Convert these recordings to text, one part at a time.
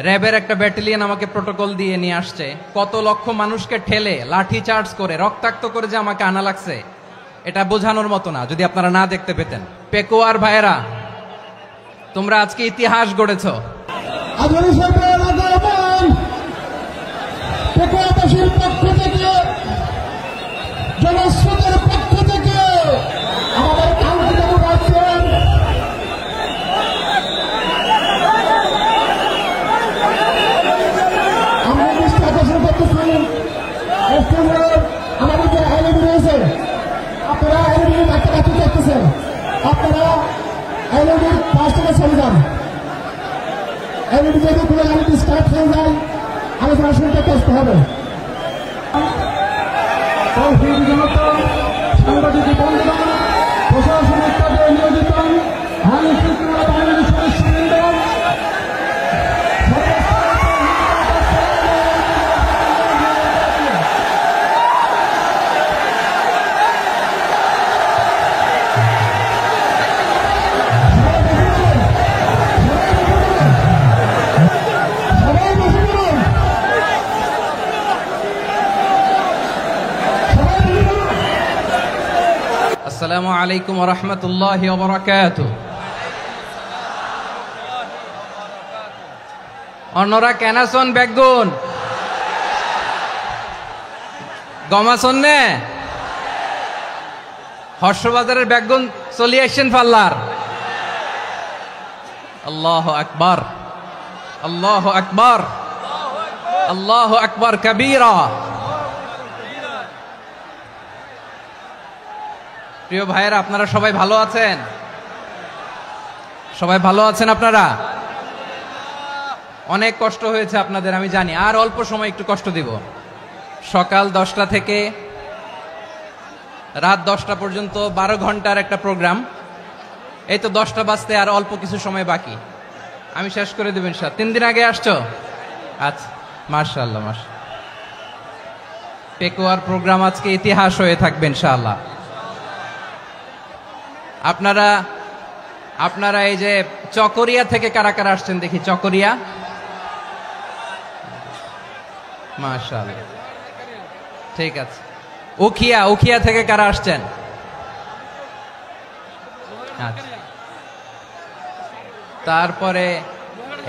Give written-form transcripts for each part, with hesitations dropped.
র্যাবের একটা ব্যাটালিয়ন আমাকে প্রোটোকল দিয়ে নিয়ে আসছে, কত লক্ষ মানুষকে ঠেলে লাঠি চার্জ করে রক্তাক্ত করে যে আমাকে আনা লাগছে, এটা বোঝানোর মতো না যদি আপনারা না দেখতে পেতেন। পেকুয়ার ভাইয়েরা, তোমরা আজকে ইতিহাস গড়েছ। জনস্রোতের পক্ষ থেকে আমাদের কাঙ্ক্ষিত রাখছেন আমরা দৃষ্টি আকর্ষণ করতেছি। আমাদের যে এলইডি রয়েছে, আপনারা এলইডি কাছাকাছি করতেছেন, আপনারা এলইডির পাশ থেকে চলে যান। এলইডি যদি কোনো এলইডি স্টার্ট হয়ে যায়, আলোচনা শুনতে কষ্ট হবে। সাংবাদিক বন্ধুগণ, প্রশাসনিক কাজে নিয়োজিত আইন শৃঙ্খলা বাহিনীর সদস্যবৃন্দ, আসসালামু আলাইকুম ওয়া রাহমাতুল্লাহি ওয়া বারাকাতুহু। অন্যরা কেনাসন বেগুন গমাসন নে হর্ষবাজারের বেগুন চলি আসছেন পাল্লার। আল্লাহু আকবার, আল্লাহু আকবার, আল্লাহু আকবার কাবীরা। প্রিয় ভাইয়েরা, আপনারা সবাই ভালো আছেন? সবাই ভালো আছেন? আপনারা অনেক কষ্ট হয়েছে আপনাদের, আমি জানি। আর অল্প সময় একটু কষ্ট দিব। সকাল 10টা থেকে রাত 10টা পর্যন্ত 12 ঘন্টার একটা প্রোগ্রাম। এই তো 10টা বাজতে আর অল্প কিছু সময় বাকি, আমি শেষ করে দেব ইনশাআল্লাহ। 3 দিন আগে আসছো? আচ্ছা, মাশাআল্লাহ মাশাআল্লাহ। পেকুয়ার প্রোগ্রাম আজকে ইতিহাস হয়ে থাকবে ইনশাআল্লাহ। আপনারা এই যে চকরিয়া থেকে কারা কারা আসছেন দেখি? চকরিয়া, মাশাআল্লাহ, ঠিক আছে। উখিয়া থেকে কারা আসছেন? আচ্ছা। তারপরে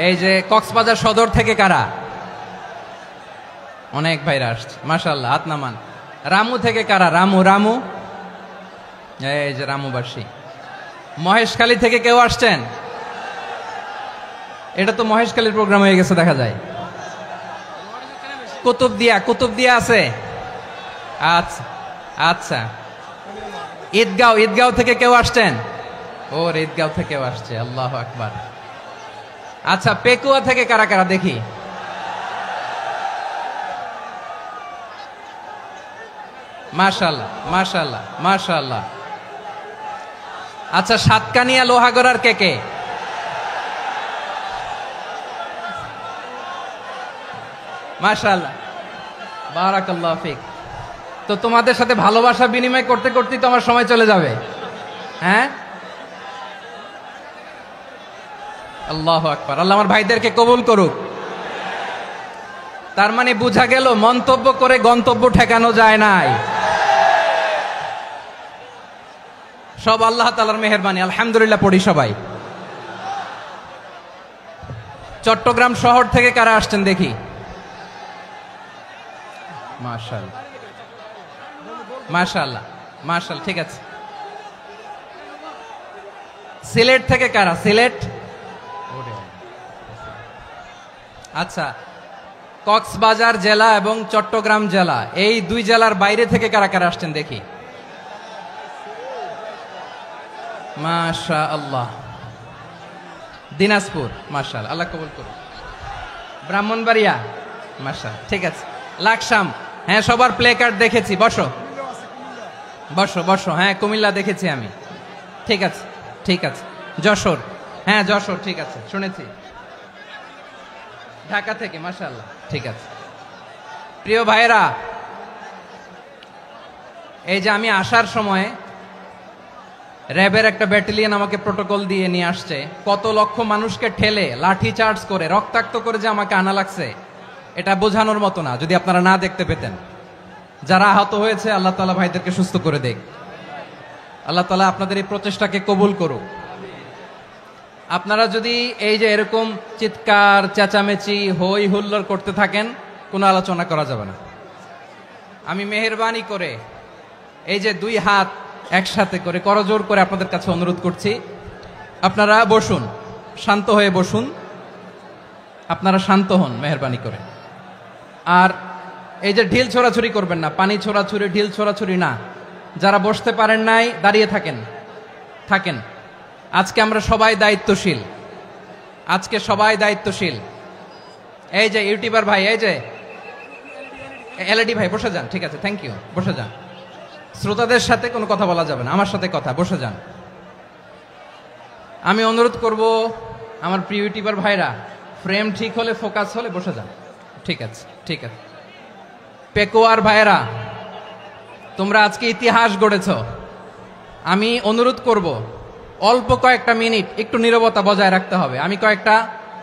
এই যে কক্সবাজার সদর থেকে কারা? অনেক ভাইরা আসছে, মাশাআল্লাহ, হাত নামান। রামু থেকে কারা? রামু, এই যে রামুবাসী। মহেশখালী থেকে কেউ আসছেন? এটা তো মহেশখালীর প্রোগ্রাম হয়ে গেছে দেখা যায়। কুতুবদিয়া আছে? আচ্ছা আচ্ছা। ঈদগাঁও থেকে কেউ আসছেন? ওর ঈদগাঁও থেকেও আসছে, আল্লাহু আকবার। আচ্ছা, পেকুয়া থেকে কারা কারা দেখি? মাশাআল্লাহ মাশাআল্লাহ মাশাআল্লাহ। আচ্ছা, সাতকানিয়া লোহাগড়ার কে? মাশাআল্লাহ, বারাকাল্লাহু ফিক। তো তোমাদের সাথে ভালোবাসা বিনিময় করতে করতেই তো আমার সময় চলে যাবে। হ্যাঁ, আল্লাহু আকবার। আল্লাহ আমার ভাইদেরকে কবুল করুক। তার মানে বোঝা গেল মন্তব্য করে গন্তব্য ঠেকানো যায় নাই। সব আল্লাহ তাআলার মেহেরবানি, আলহামদুলিল্লাহ পড়ি সবাই। চট্টগ্রাম শহর থেকে কারা আসছেন দেখি? মাশাআল্লাহ মাশাআল্লাহ মাশাআল্লাহ, ঠিক আছে। সিলেট থেকে কারা? সিলেট, আচ্ছা। কক্সবাজার জেলা এবং চট্টগ্রাম জেলা, এই দুই জেলার বাইরে থেকে কারা কারা আসছেন দেখি? মাশাআল্লাহ। দিনাজপুর, মাশাআল্লাহ, আল্লাহ কবুল করুন। ব্রাহ্মণবাড়িয়া, মাশাআল্লাহ, ঠিক আছে। লাকসাম, হ্যাঁ, সবার প্লে কার্ড দেখেছি। বসো বসো বসো। হ্যাঁ, কুমিল্লা দেখেছি আমি, ঠিক আছে ঠিক আছে। যশোর, হ্যাঁ যশোর, ঠিক আছে, শুনেছি। ঢাকা থেকে, মাশাআল্লাহ, ঠিক আছে। প্রিয় ভাইয়েরা, এই যে আমি আসার সময় র্যাবের একটা ব্যাটালিয়ন আমাকে প্রোটোকল দিয়ে নিয়ে আসছে, কত লক্ষ মানুষকে ঠেলে লাঠি চার্জ করে রক্তাক্ত করে যে আমাকে আনা লাগছে, এটা বোঝানোর মতো না যদি আপনারা না দেখতে পেতেন। যারা আহত হয়েছে আল্লাহ তাআলা ভাইদেরকে সুস্থ করে দেখ। আল্লাহ তাআলা আপনাদের এই প্রচেষ্টাকে কবুল করুক। আপনারা যদি এই যে এরকম চিৎকার চেঁচামেচি হই হুল্লোড় করতে থাকেন, কোনো আলোচনা করা যাবে না। আমি মেহেরবানি করে এই যে দুই হাত একসাথে করে করজোর করে আপনাদের কাছে অনুরোধ করছি, আপনারা বসুন, শান্ত হয়ে বসুন, আপনারা শান্ত হন মেহেরবানি করে। আর এই যে ঢিল ছোড়াছুরি করবেন না, পানি ছোড়াছুরি ঢিল ছোড়াছুরি না। যারা বসতে পারেন নাই দাঁড়িয়ে থাকেন। আজকে আমরা সবাই দায়িত্বশীল, আজকে সবাই দায়িত্বশীল। এই যে ইউটিউবার ভাই, এই যে এলইডি ভাই বসে যান, ঠিক আছে, থ্যাংক ইউ, বসে যান। শ্রোতাদের সাথে কোনো কথা বলা যাবে না, আমার সাথে কথা, বসে যান। আমি অনুরোধ করব আমার প্রিয় ইউটিউবার ভাইরা, ফ্রেম ঠিক হলে ফোকাস হলে বসে যান, ঠিক আছে, ঠিক আছে। পেকোয়ার ভাইরা, তোমরা আজকে ইতিহাস গড়েছ। আমি অনুরোধ করব অল্প কয়েকটা মিনিট একটু নীরবতা বজায় রাখতে হবে। আমি কয়েকটা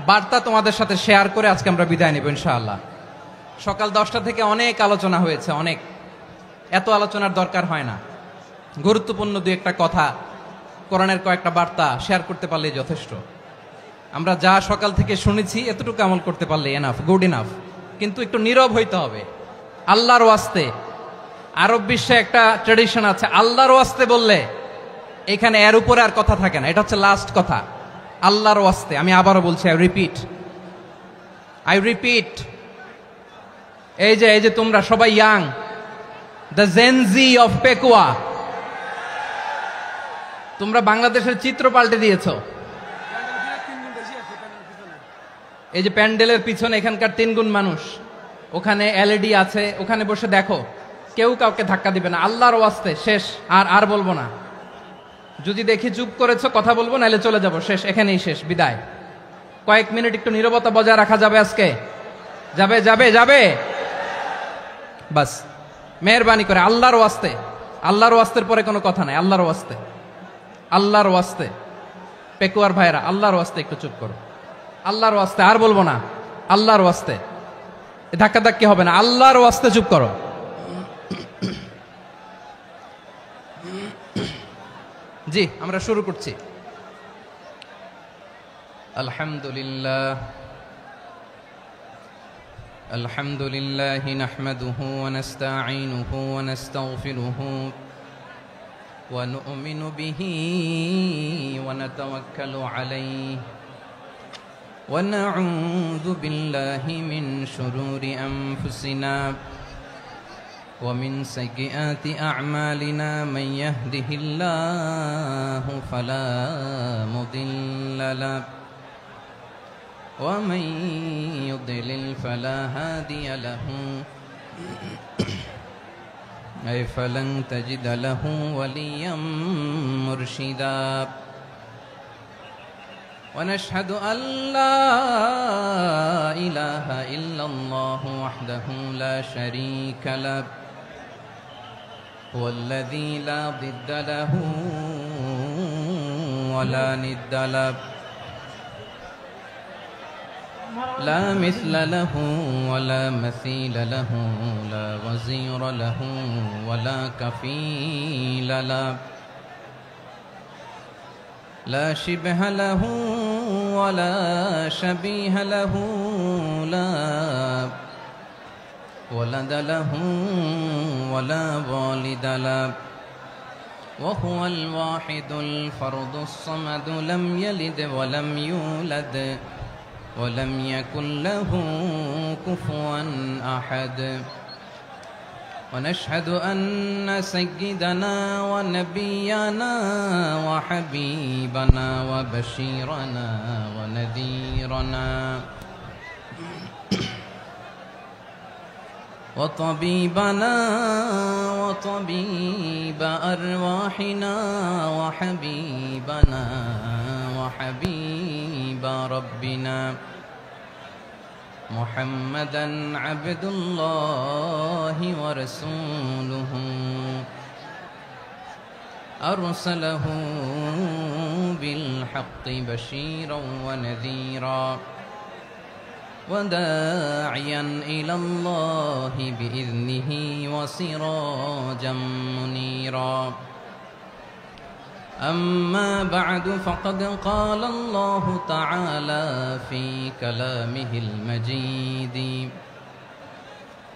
বার্তা তোমাদের সাথে শেয়ার করে আজকে আমরা বিদায় নেব ইনশাআল্লাহ। সকাল 10টা থেকে অনেক আলোচনা হয়েছে, অনেক, এত আলোচনার দরকার হয় না। গুরুত্বপূর্ণ দুই একটা কথা, কোরআনের কয়েকটা বার্তা শেয়ার করতে পারলেই যথেষ্ট। আমরা যা সকাল থেকে শুনেছি এতটুকু আমল করতে পারলে এনাফ, গুড ইনাফ। কিন্তু একটু নীরব হইতে হবে আল্লাহর ওয়াস্তে। আরব বিশ্বে একটা ট্রেডিশন আছে, আল্লাহর ওয়াস্তে বললে এখানে এর উপরে আর কথা থাকে না, এটা হচ্ছে লাস্ট কথা। আল্লাহর ওয়াস্তে, আমি আবারও বলছি, আই রিপিট। এই যে তোমরা সবাই young, the Gen Z of Pekua, তোমরা বাংলাদেশের চিত্র পাল্টে দিয়েছ। এই যে প্যান্ডেলের পিছনে এখানকার 3 গুণ মানুষ, ওখানে এলইডি আছে, ওখানে বসে দেখো, কেউ কাউকে ধাক্কা দিবে না। আল্লাহর ওয়াস্তে শেষ, আর বলবো না। যদি দেখি চুপ করেছো, কথা বলবো, নাহলে চলে যাব, শেষ, এখানেই শেষ, বিদায়। কয়েক মিনিট একটু নীরবতা বজায় রাখা যাবে আজকে? যাবে বাস, মেহেরবানি করে আল্লাহর ওয়াস্তে। আল্লাহর ওয়াস্তের পরে কোনো কথা নাই, আল্লাহর ওয়াস্তে। পেকুয়ার ভাইরা, আল্লাহর ওয়াস্তে একটু চুপ করো, আল্লাহর ওয়াস্তে, আর বলবো না, আল্লাহর ওয়াস্তে। ধাক্কাধাক্কি হবে না, আল্লাহর ওয়াস্তে চুপ করো। জি, আমরা শুরু করছি। আলহামদুলিল্লাহ নাহমাদুহু ওয়া নাস্তাঈনুহু ওয়া নাস্তাগফিরুহু ওয়া নু'মিনু বিহি ওয়া নাতাওয়াক্কালু আলাইহি ওয়া নাউযু বিল্লাহি মিন শুরুরি আনফুসিনা ومن سيئات أعمالنا من يهده الله فلا مضل له ومن يضلل فلا هادي له أي فلن تجد له وليا مرشدا ونشهد أن لا إله إلا الله وحده لا شريك له هو الذي لا ضد له ولا ند له لا مثل له ولا مثيل له لا وزير له ولا كفيل له لا شبه له ولا شبيه له لا ولد له ولا والد له وهو الواحد الفرد الصمد لم يلد ولم يولد ولم يكن له كفوا أحد ونشهد أن سيدنا ونبينا وحبيبنا وبشيرنا ونذيرنا وطبيبنا وطبيب أرواحنا وحبيبنا وحبيب ربنا محمدا عبد الله ورسوله أرسله بالحق بشيرا ونذيرا وداعيا إلى الله بإذنه وسراجا منيرا أما بعد فقد قال الله تعالى في كلامه المجيد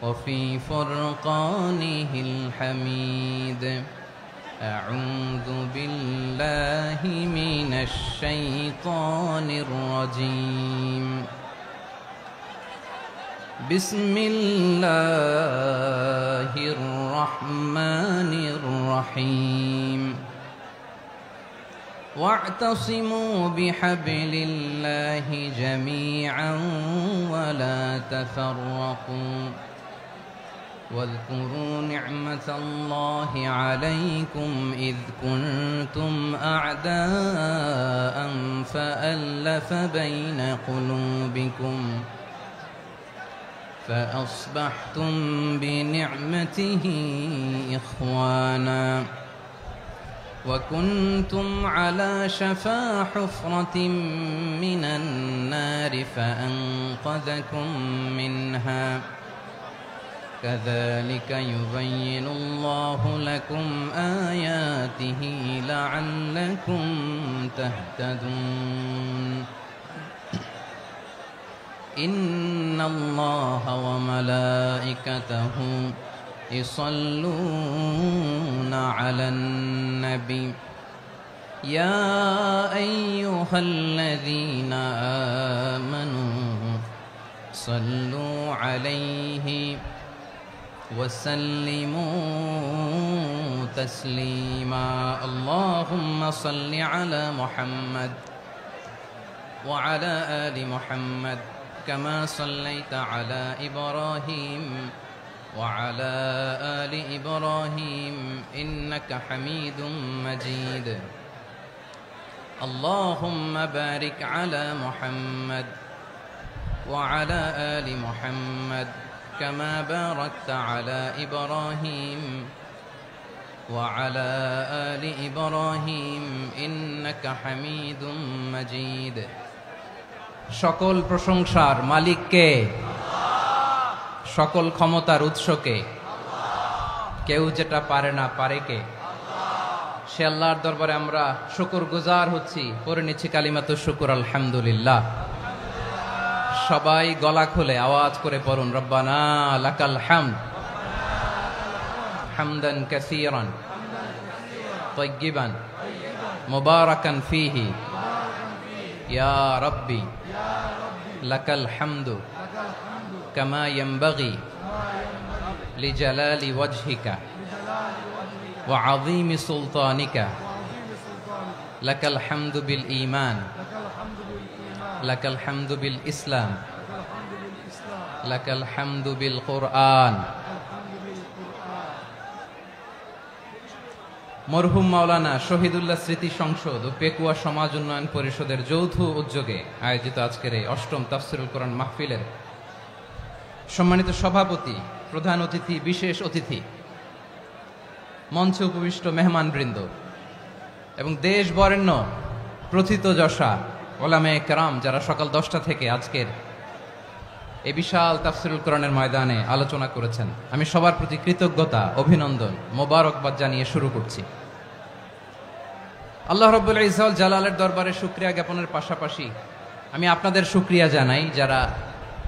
وفي فرقانه الحميد أعوذ بالله من الشيطان الرجيم بسم الله الرحمن الرحيم واعتصموا بحبل الله جميعا ولا تفرقوا واذكروا نعمة الله عليكم إذ كنتم أعداء فألف بين قلوبكم فأصبحتم بنعمته إخوانا وكنتم على شفا حفرة من النار فأنقذكم منها كذلك يبين الله لكم آياته لعلكم تهتدون إن الله وملائكته يصلون على النبي يا أيها الذين آمنوا صلوا عليه وسلموا تسليما اللهم صل على محمد وعلى آل محمد كما صليت على إبراهيم وعلى آل إبراهيم إنك حميد مجيد اللهم بارك على محمد وعلى آل محمد كما باركت على إبراهيم وعلى آل إبراهيم إنك حميد مجيد সকল প্রশংসার মালিক কে? সকল ক্ষমতার উৎস কে? কেউ যেটা পারে না পারে কে? সে আল্লাহর দরবারে আমরা শুকরগুজার হচ্ছি, পড়ে নিচ্ছি কালিমাতুশ শুকর আলহামদুলিল্লাহ। সবাই গলা খুলে আওয়াজ করে পড়ুন রব্বানা লাকাল হামদ হামদান কাসীরান তাইয়্যিবান মুবারাকান ফীহি ইয়া রাব্বি লাকাল হামদু কামা ইয়ানবাগি লিজালালি ওয়াজহিকা ওয়া আযীমি সুলতানিকা লাকাল হামদু বিল ঈমান লাকাল হামদু বিল ইসলাম লাকাল হামদু বিল কুরআন। মরহুম মাওলানা শহীদুল্লাহ স্মৃতি সংসদ ও পেকুয়া সমাজ উন্নয়ন পরিষদের যৌথ উদ্যোগে আয়োজিত আজকের এই অষ্টম তাফসীরুল কোরআন মাহফিলের সম্মানিত সভাপতি, প্রধান অতিথি, বিশেষ অতিথি, মঞ্চে উপবিষ্ট মেহমানবৃন্দ এবং দেশ বরেণ্য প্রথিতযশা ওলামায়ে কেরাম যারা সকাল 10টা থেকে আজকের এই বিশাল তাফসীরুল কোরআনের ময়দানে আলোচনা করেছেন, আমি সবার প্রতি কৃতজ্ঞতা, অভিনন্দন, মোবারকবাদ জানিয়ে শুরু করছি। আল্লাহ রাব্বুল ইজ্জত ওয়াল জালালের দরবারে শুকরিয়া জ্ঞাপনের পাশাপাশি আমি আপনাদের শুকরিয়া জানাই যারা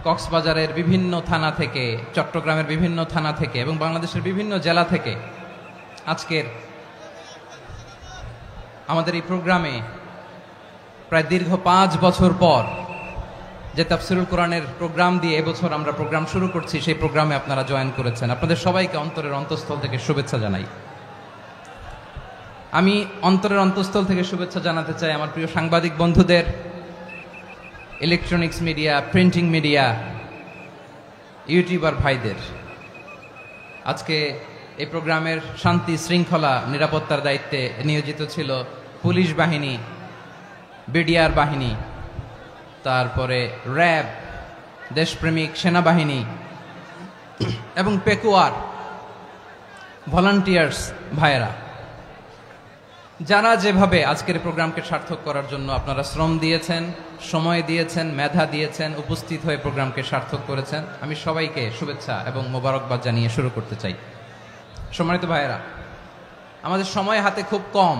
কক্সবাজারের বিভিন্ন থানা থেকে, চট্টগ্রামের বিভিন্ন থানা থেকে এবং বাংলাদেশের বিভিন্ন জেলা থেকে আজকের আমাদের এই প্রোগ্রামে প্রায় দীর্ঘ 5 বছর পর যে তাফসীরুল কোরআনের প্রোগ্রাম দিয়ে এবছর আমরা প্রোগ্রাম শুরু করছি, সেই প্রোগ্রামে আপনারা জয়েন করেছেন। আপনাদের সবাইকে অন্তরের অন্তঃস্থল থেকে শুভেচ্ছা জানাই। আমি অন্তরের অন্তঃস্থল থেকে শুভেচ্ছা জানাতে চাই আমার প্রিয় সাংবাদিক বন্ধুদের, electronics media, printing media, YouTuber ভাইদের। আজকে এই প্রোগ্রামের শান্তি শৃঙ্খলা নিরাপত্তার দায়িত্বে নিয়োজিত ছিল পুলিশ বাহিনী, বিডিআর বাহিনী, তারপরে র্যাব, দেশপ্রেমিক সেনাবাহিনী এবং পেকুয়ার ভলান্টিয়ার্স ভাইয়েরা। যারা যেভাবে আজকের প্রোগ্রামকে সার্থক করার জন্য আপনারা শ্রম দিয়েছেন, সময় দিয়েছেন, মেধা দিয়েছেন, উপস্থিত হয়ে প্রোগ্রামকে সার্থক করেছেন, আমি সবাইকে শুভেচ্ছা এবং মোবারকবাদ জানিয়ে শুরু করতে চাই। সম্মানিত ভাইয়েরা, আমাদের সময় হাতে খুব কম।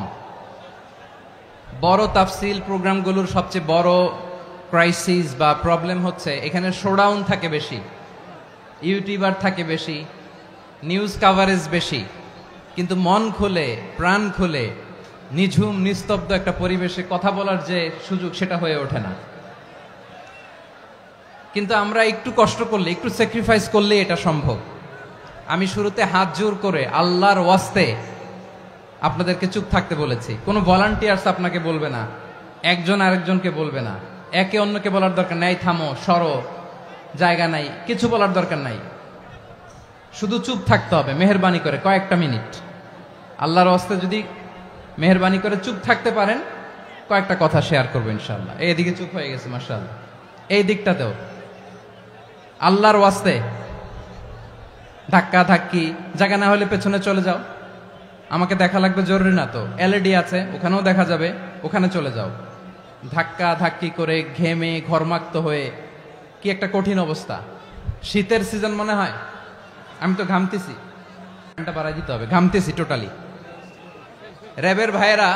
বড় তাফসিল প্রোগ্রামগুলোর সবচেয়ে বড় ক্রাইসিস বা প্রবলেম হচ্ছে এখানে শোডাউন থাকে বেশি, ইউটিউবার থাকে বেশি, নিউজ কাভারেজ বেশি, কিন্তু মন খুলে প্রাণ খুলে নিঝুম নিস্তব্ধ একটা পরিবেশে কথা বলার যে সুযোগ সেটা হয়ে ওঠে না। কিন্তু আমরা একটু কষ্ট করলে, একটু স্যাক্রিফাইস করলে এটা সম্ভব। আমি শুরুতে হাত জোর করে আল্লাহর ওয়াস্তে আপনাদেরকে চুপ থাকতে বলেছি। কোনো ভলান্টিয়ার্স আপনাকে বলবে না, একজন আরেকজনকে বলবে না, একে অন্যকে বলার দরকার নাই, থামো সরো জায়গা নাই, কিছু বলার দরকার নাই, শুধু চুপ থাকতে হবে মেহেরবানি করে কয়েকটা মিনিট। আল্লাহর ওয়াস্তে যদি মেহেরবানি করে চুপ থাকতে পারেন, কয়েকটা কথা শেয়ার করবো ইনশাআল্লাহ। এইদিকে চুপ হয়ে গেছে মাশাআল্লাহ, এই দিকটাতেও আল্লাহর ওয়াস্তে ধাক্কা ধাক্কি জায়গা না হলে পেছনে চলে যাও। আমাকে দেখা লাগবে জরুরি না তো, এলইডি আছে ওখানেও দেখা যাবে, ওখানে চলে যাও। ধাক্কা ধাক্কি করে ঘেমে ঘরমাক্ত হয়ে কি একটা কঠিন অবস্থা। শীতের সিজন মনে হয়, আমি তো ঘামতেছি, ফ্যানটা বাড়াই দিতে হবে, ঘামতেছি টোটালি। র্যাবের ভাইয়েরা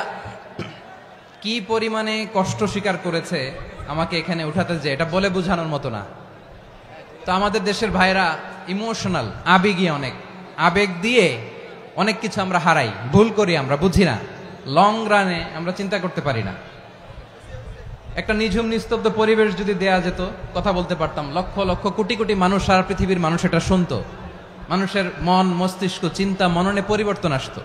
কি পরিমাণে কষ্ট স্বীকার করেছে আমাকে এখানে উঠাতে, যে এটা বলে বোঝানোর মতো না। তো আমাদের দেশের ভাইয়েরা ইমোশনাল, আবেগী অনেক, আবেগ দিয়ে অনেক কিছু আমরা হারাই, ভুল করি, আমরা বুঝি না, লং রানে আমরা চিন্তা করতে পারি না। একটা নিঝুম নিস্তব্ধ পরিবেশ যদি দেয়া যেত, কথা বলতে পারতাম, লক্ষ লক্ষ কোটি কোটি মানুষ, সারা পৃথিবীর মানুষ এটা শুনতো, মানুষের মন মস্তিষ্ক চিন্তা মননে পরিবর্তন আসতো।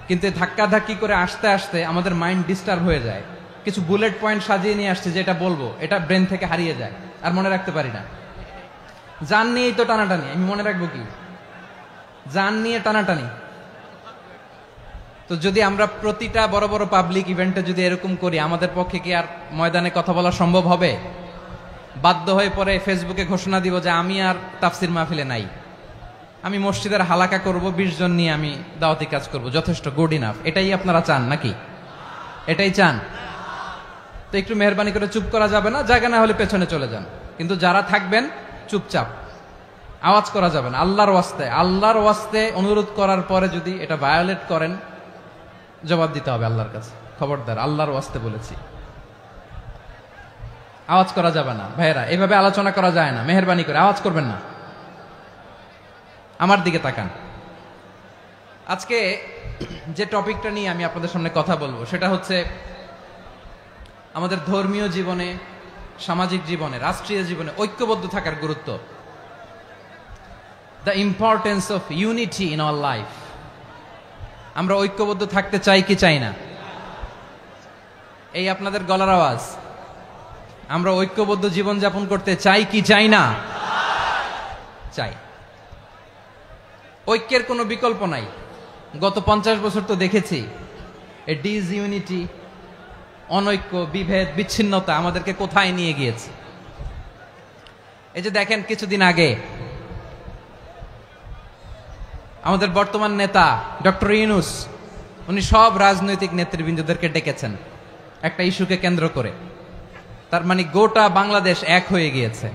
কিন্তু ধাক্কা ধাক্কি করে আসতে আসতে আমাদের মাইন্ড ডিস্টার্ব হয়ে যায়। কিছু বুলেট পয়েন্ট সাজিয়ে নিয়ে আসছে, যেটা বলবো এটা ব্রেন থেকে হারিয়ে যায়, আর মনে রাখতে পারি না। জান নিয়েই তো টানাটানি, আমি মনে রাখবো কি? জান নিয়ে টানাটানি। তো যদি আমরা প্রতিটা বড় বড় পাবলিক ইভেন্টে যদি এরকম করি, আমাদের পক্ষে কি আর ময়দানে কথা বলা সম্ভব হবে? বাধ্য হয়ে পরে ফেসবুকে ঘোষণা দিব যে আমি আর তাফসির মাহফিলে নাই, আমি মসজিদের হালাকা করব, 20 জন নিয়ে আমি দাওয়াতি কাজ করব, যথেষ্ট, গুড ইনাফ। এটাই আপনারা চান নাকি? এটাই চান? তো একটু মেহরবানি করে চুপ করা যাবে না, জায়গা না হলে পেছনে চলে যান। কিন্তু যারা থাকবেন চুপচাপ, আওয়াজ করা যাবে না। আল্লাহর ওয়াস্তে, আল্লাহর ওয়াস্তে অনুরোধ করার পরে যদি এটা ভায়োলেট করেন, জবাব দিতে হবে আল্লাহর কাছে। খবরদার, আল্লাহর ওয়াস্তে বলেছি, আওয়াজ করা যাবে না। ভাইয়েরা, এভাবে আলোচনা করা যায় না, মেহরবানি করে আওয়াজ করবেন না। আমার দিকে তাকান। আজকে যে টপিকটা নিয়ে আমি আপনাদের সামনে কথা বলবো সেটা হচ্ছে আমাদের ধর্মীয় জীবনে, সামাজিক জীবনে, রাষ্ট্রীয় জীবনে ঐক্যবদ্ধ থাকার গুরুত্ব। The importance of unity in our life. আমরা ঐক্যবদ্ধ থাকতে চাই কি চাই না? এই আপনাদের গলার আওয়াজ। আমরা ঐক্যবদ্ধ জীবন যাপন করতে চাই কি চাই না? চাই। ঐক্যের কোনো বিকল্প নাই। গত 50 বছর তো দেখেছি এ ডিসইউনিটি, অনৈক্য, বিভেদ, বিচ্ছিন্নতা আমাদেরকে কোথায় নিয়ে গিয়েছে। এই যে দেখেন, কিছুদিন আগে আমাদের বর্তমান নেতা ডক্টর ইউনূস, উনি সব রাজনৈতিক নেতৃবৃন্দদেরকে ডেকেছেন একটা ইস্যুকে কেন্দ্র করে। তার মানে গোটা বাংলাদেশ এক হয়ে গিয়েছে।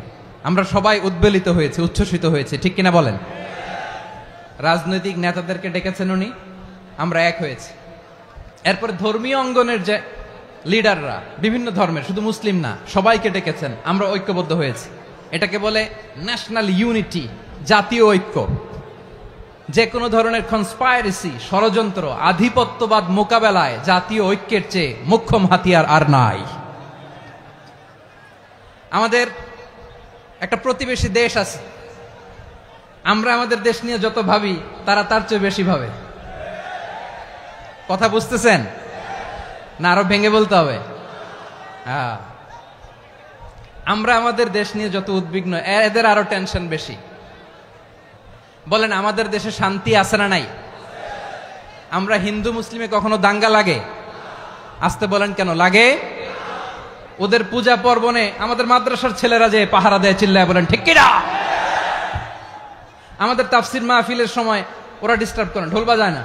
আমরা সবাই উদ্বেলিত হয়েছে, উচ্ছ্বসিত হয়েছে, ঠিক কিনা বলেন? রাজনৈতিক নেতাদেরকে ডেকেছেন উনি, আমরা এক হয়েছি। এরপর ধর্মীয় অঙ্গনের যে লিডাররা, বিভিন্ন ধর্মের, শুধু মুসলিম না, সবাইকে ডেকেছেন, আমরা ঐক্যবদ্ধ হয়েছি। এটাকে বলে ন্যাশনাল ইউনিটি, জাতীয় ঐক্য। যে কোনো ধরনের কনস্পাইরেসি, ষড়যন্ত্র, আধিপত্যবাদ মোকাবেলায় জাতীয় ঐক্যের চেয়ে মোক্ষম হাতিয়ার আর নাই। আমাদের একটা প্রতিবেশী দেশ আছে, আমরা আমাদের দেশ নিয়ে যত ভাবি তারা তার চেয়ে বেশি ভাবে। কথা বুঝতেছেন না? আরো ভেঙে বলতে হবে। হ্যাঁ, আমরা আমাদের দেশ নিয়ে যত উদ্বিগ্ন, এদের আরো টেনশন বেশি। বলেন, আমাদের দেশে শান্তি আছে না নাই? আমরা হিন্দু মুসলিমে কখনো দাঙ্গা লাগে? আসতে বলেন, কেন লাগে? ওদের পূজা পার্বণে আমাদের মাদ্রাসার ছেলেরা যে পাহারা দেয়, চিল্লায় বলেন ঠিক কিনা? আমাদের তাফসির মাহফিলের সময় ওরা ডিস্টার্ব করেন, ঢোল বাজায় না।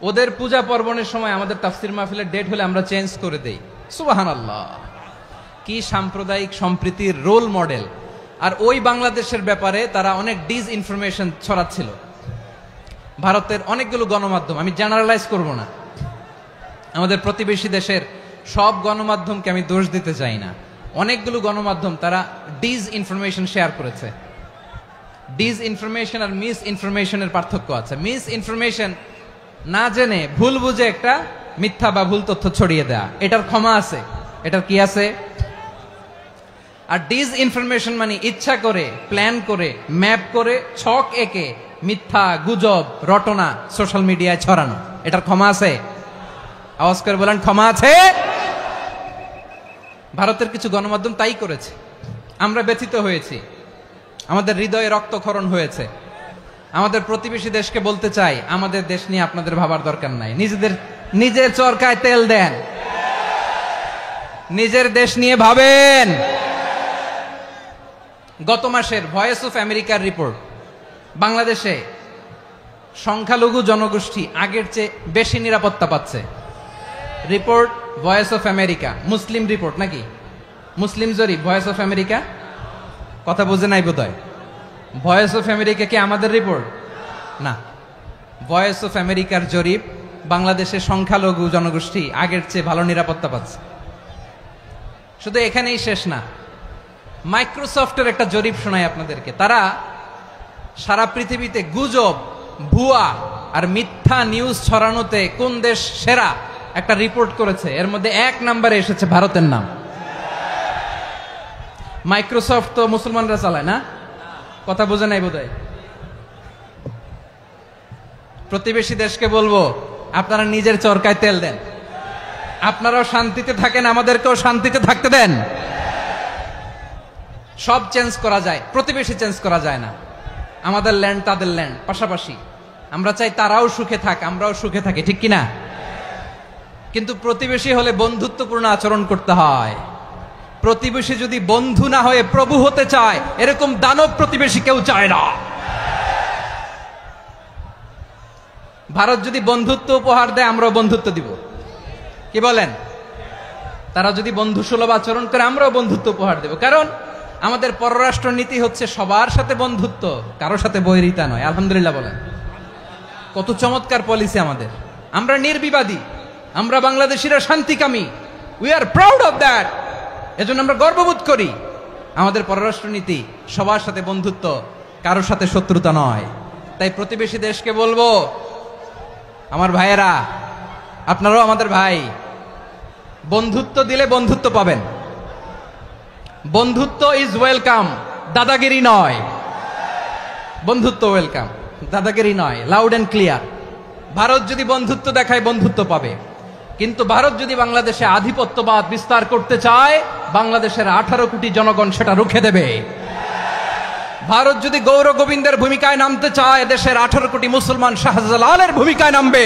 ওদের পূজা পার্বণের সময় আমাদের তাফসির মাহফিলের ডেট হলে আমরা চেঞ্জ করে দেই। সুবহানাল্লাহ, কি সাম্প্রদায়িক সম্প্রীতির রোল মডেল। আর ওই বাংলাদেশের ব্যাপারে তারা অনেক ডিস ইনফরমেশন ছড়াচ্ছিল। ভারতের অনেকগুলো গণমাধ্যম, আমি জেনারেলাইজ করব না, আমাদের প্রতিবেশী দেশের সব গণমাধ্যমকে আমি দোষ দিতে চাই না, অনেকগুলো গণমাধ্যম তারা ডিস ইনফরমেশন শেয়ার করেছে। ডিস ইনফরমেশন আর মিস ইনফরমেশনের পার্থক্য আছে। মিস ইনফরমেশন না জেনে ভুল বুঝে একটা মিথ্যা বা ভুল তথ্য ছড়িয়ে দেয়া, এটার ক্ষমা আছে, এটার কি আছে। আর ডিস ইনফরমেশন মানে ইচ্ছা করে, প্ল্যান করে, ম্যাপ করে, ছক এঁকে মিথ্যা, গুজব, রটনা সোশ্যাল মিডিয়ায় ছড়ানো, এটার ক্ষমা আছে? আওয়াজ করে বলেন, ক্ষমা আছে? ভারতের কিছু গণমাধ্যম তাই করেছে, আমরা ব্যথিত হয়েছি, আমাদের হৃদয়ে রক্তক্ষরণ হয়েছে। আমাদের প্রতিবেশী দেশকে বলতে চাই, আমাদের দেশ নিয়ে আপনাদের ভাবার দরকার নাই, নিজের চরকায় তেল দেন, নিজের দেশ নিয়ে ভাবেন। গত মাসের ভয়েস অফ আমেরিকার রিপোর্ট, বাংলাদেশে সংখ্যালঘু জনগোষ্ঠী আগের চেয়ে বেশি নিরাপত্তা পাচ্ছে। Report voice of America, Muslim report নাকি? মুসলিম জরিপ, ভয়েস অফ আমেরিকা। কথা বুঝে নাই বোধহয়। ভয়েস অফ আমেরিকা কি আমাদের রিপোর্ট? না, ভয়েস অফ আমেরিকার জরিপ, বাংলাদেশের সংখ্যালঘু জনগোষ্ঠী আগের চেয়ে ভালো নিরাপত্তা পাচ্ছে। শুধু এখানেই শেষ না, মাইক্রোসফটের একটা জরিপ শোনাই আপনাদেরকে। তারা সারা পৃথিবীতে গুজব, ভুয়া আর মিথ্যা নিউজ ছড়ানোতে কোন দেশ সেরা একটা রিপোর্ট করেছে। এর মধ্যে 1 নম্বরে এসেছে ভারতের নাম। মাইক্রোসফট তো মুসলমানরা চালায় না, কথা বোঝে নাই বোধহয়। প্রতিবেশী দেশকে বলবো, আপনারা নিজের চরকায় তেল দেন, আপনারাও শান্তিতে থাকেন, আমাদেরকেও শান্তিতে থাকতে দেন। সব চেঞ্জ করা যায়, প্রতিবেশী চেঞ্জ করা যায় না। আমাদের ল্যান্ড তাদের ল্যান্ড, পাশাপাশি। আমরা চাই তারাও সুখে থাক, আমরাও সুখে থাকি, ঠিক কিনা? কিন্তু প্রতিবেশী হলে বন্ধুত্বপূর্ণ আচরণ করতে হয়। প্রতিবেশী যদি বন্ধু না হয়ে প্রভু হতে চায়, এরকম দানব প্রতিবেশী কেউ চায় না। ভারত যদি বন্ধুত্ব উপহার দেয়, আমরাও বন্ধুত্ব দিব, কি বলেন? তারা যদি বন্ধু সুলভ আচরণ করে, আমরাও বন্ধুত্ব উপহার দেব। কারণ আমাদের পররাষ্ট্র নীতি হচ্ছে সবার সাথে বন্ধুত্ব, কারোর সাথে বৈরিতা নয়। আলহামদুলিল্লাহ বলেন, কত চমৎকার পলিসি আমাদের। আমরা নির্বিবাদী, আমরা বাংলাদেশিরা শান্তিকামী, we are proud of that. এজন্য আমরা গর্ববোধ করি। আমাদের পররাষ্ট্র নীতি সবার সাথে বন্ধুত্ব, কারোর সাথে শত্রুতা নয়। তাই প্রতিবেশী দেশকে বলবো, আমার ভাইয়েরা, আপনারাও আমাদের ভাই, বন্ধুত্ব দিলে বন্ধুত্ব পাবেন। বন্ধুত্ব ইজ ওয়েলকাম, দাদাগিরি নয়। বন্ধুত্ব ওয়েলকাম, দাদাগিরি নয়, লাউড এন্ড ক্লিয়ার। ভারত যদি বন্ধুত্ব দেখায়, বন্ধুত্ব পাবে। কিন্তু ভারত যদি বাংলাদেশে আধিপত্যবাদ বিস্তার করতে চায়, বাংলাদেশের 18 কোটি জনগণ সেটা রুখে দেবে। ভারত যদি গৌর গোবিন্দের ভূমিকায় নামতে চায়, দেশের 18 কোটি মুসলমান শাহজালালের ভূমিকায় নামবে।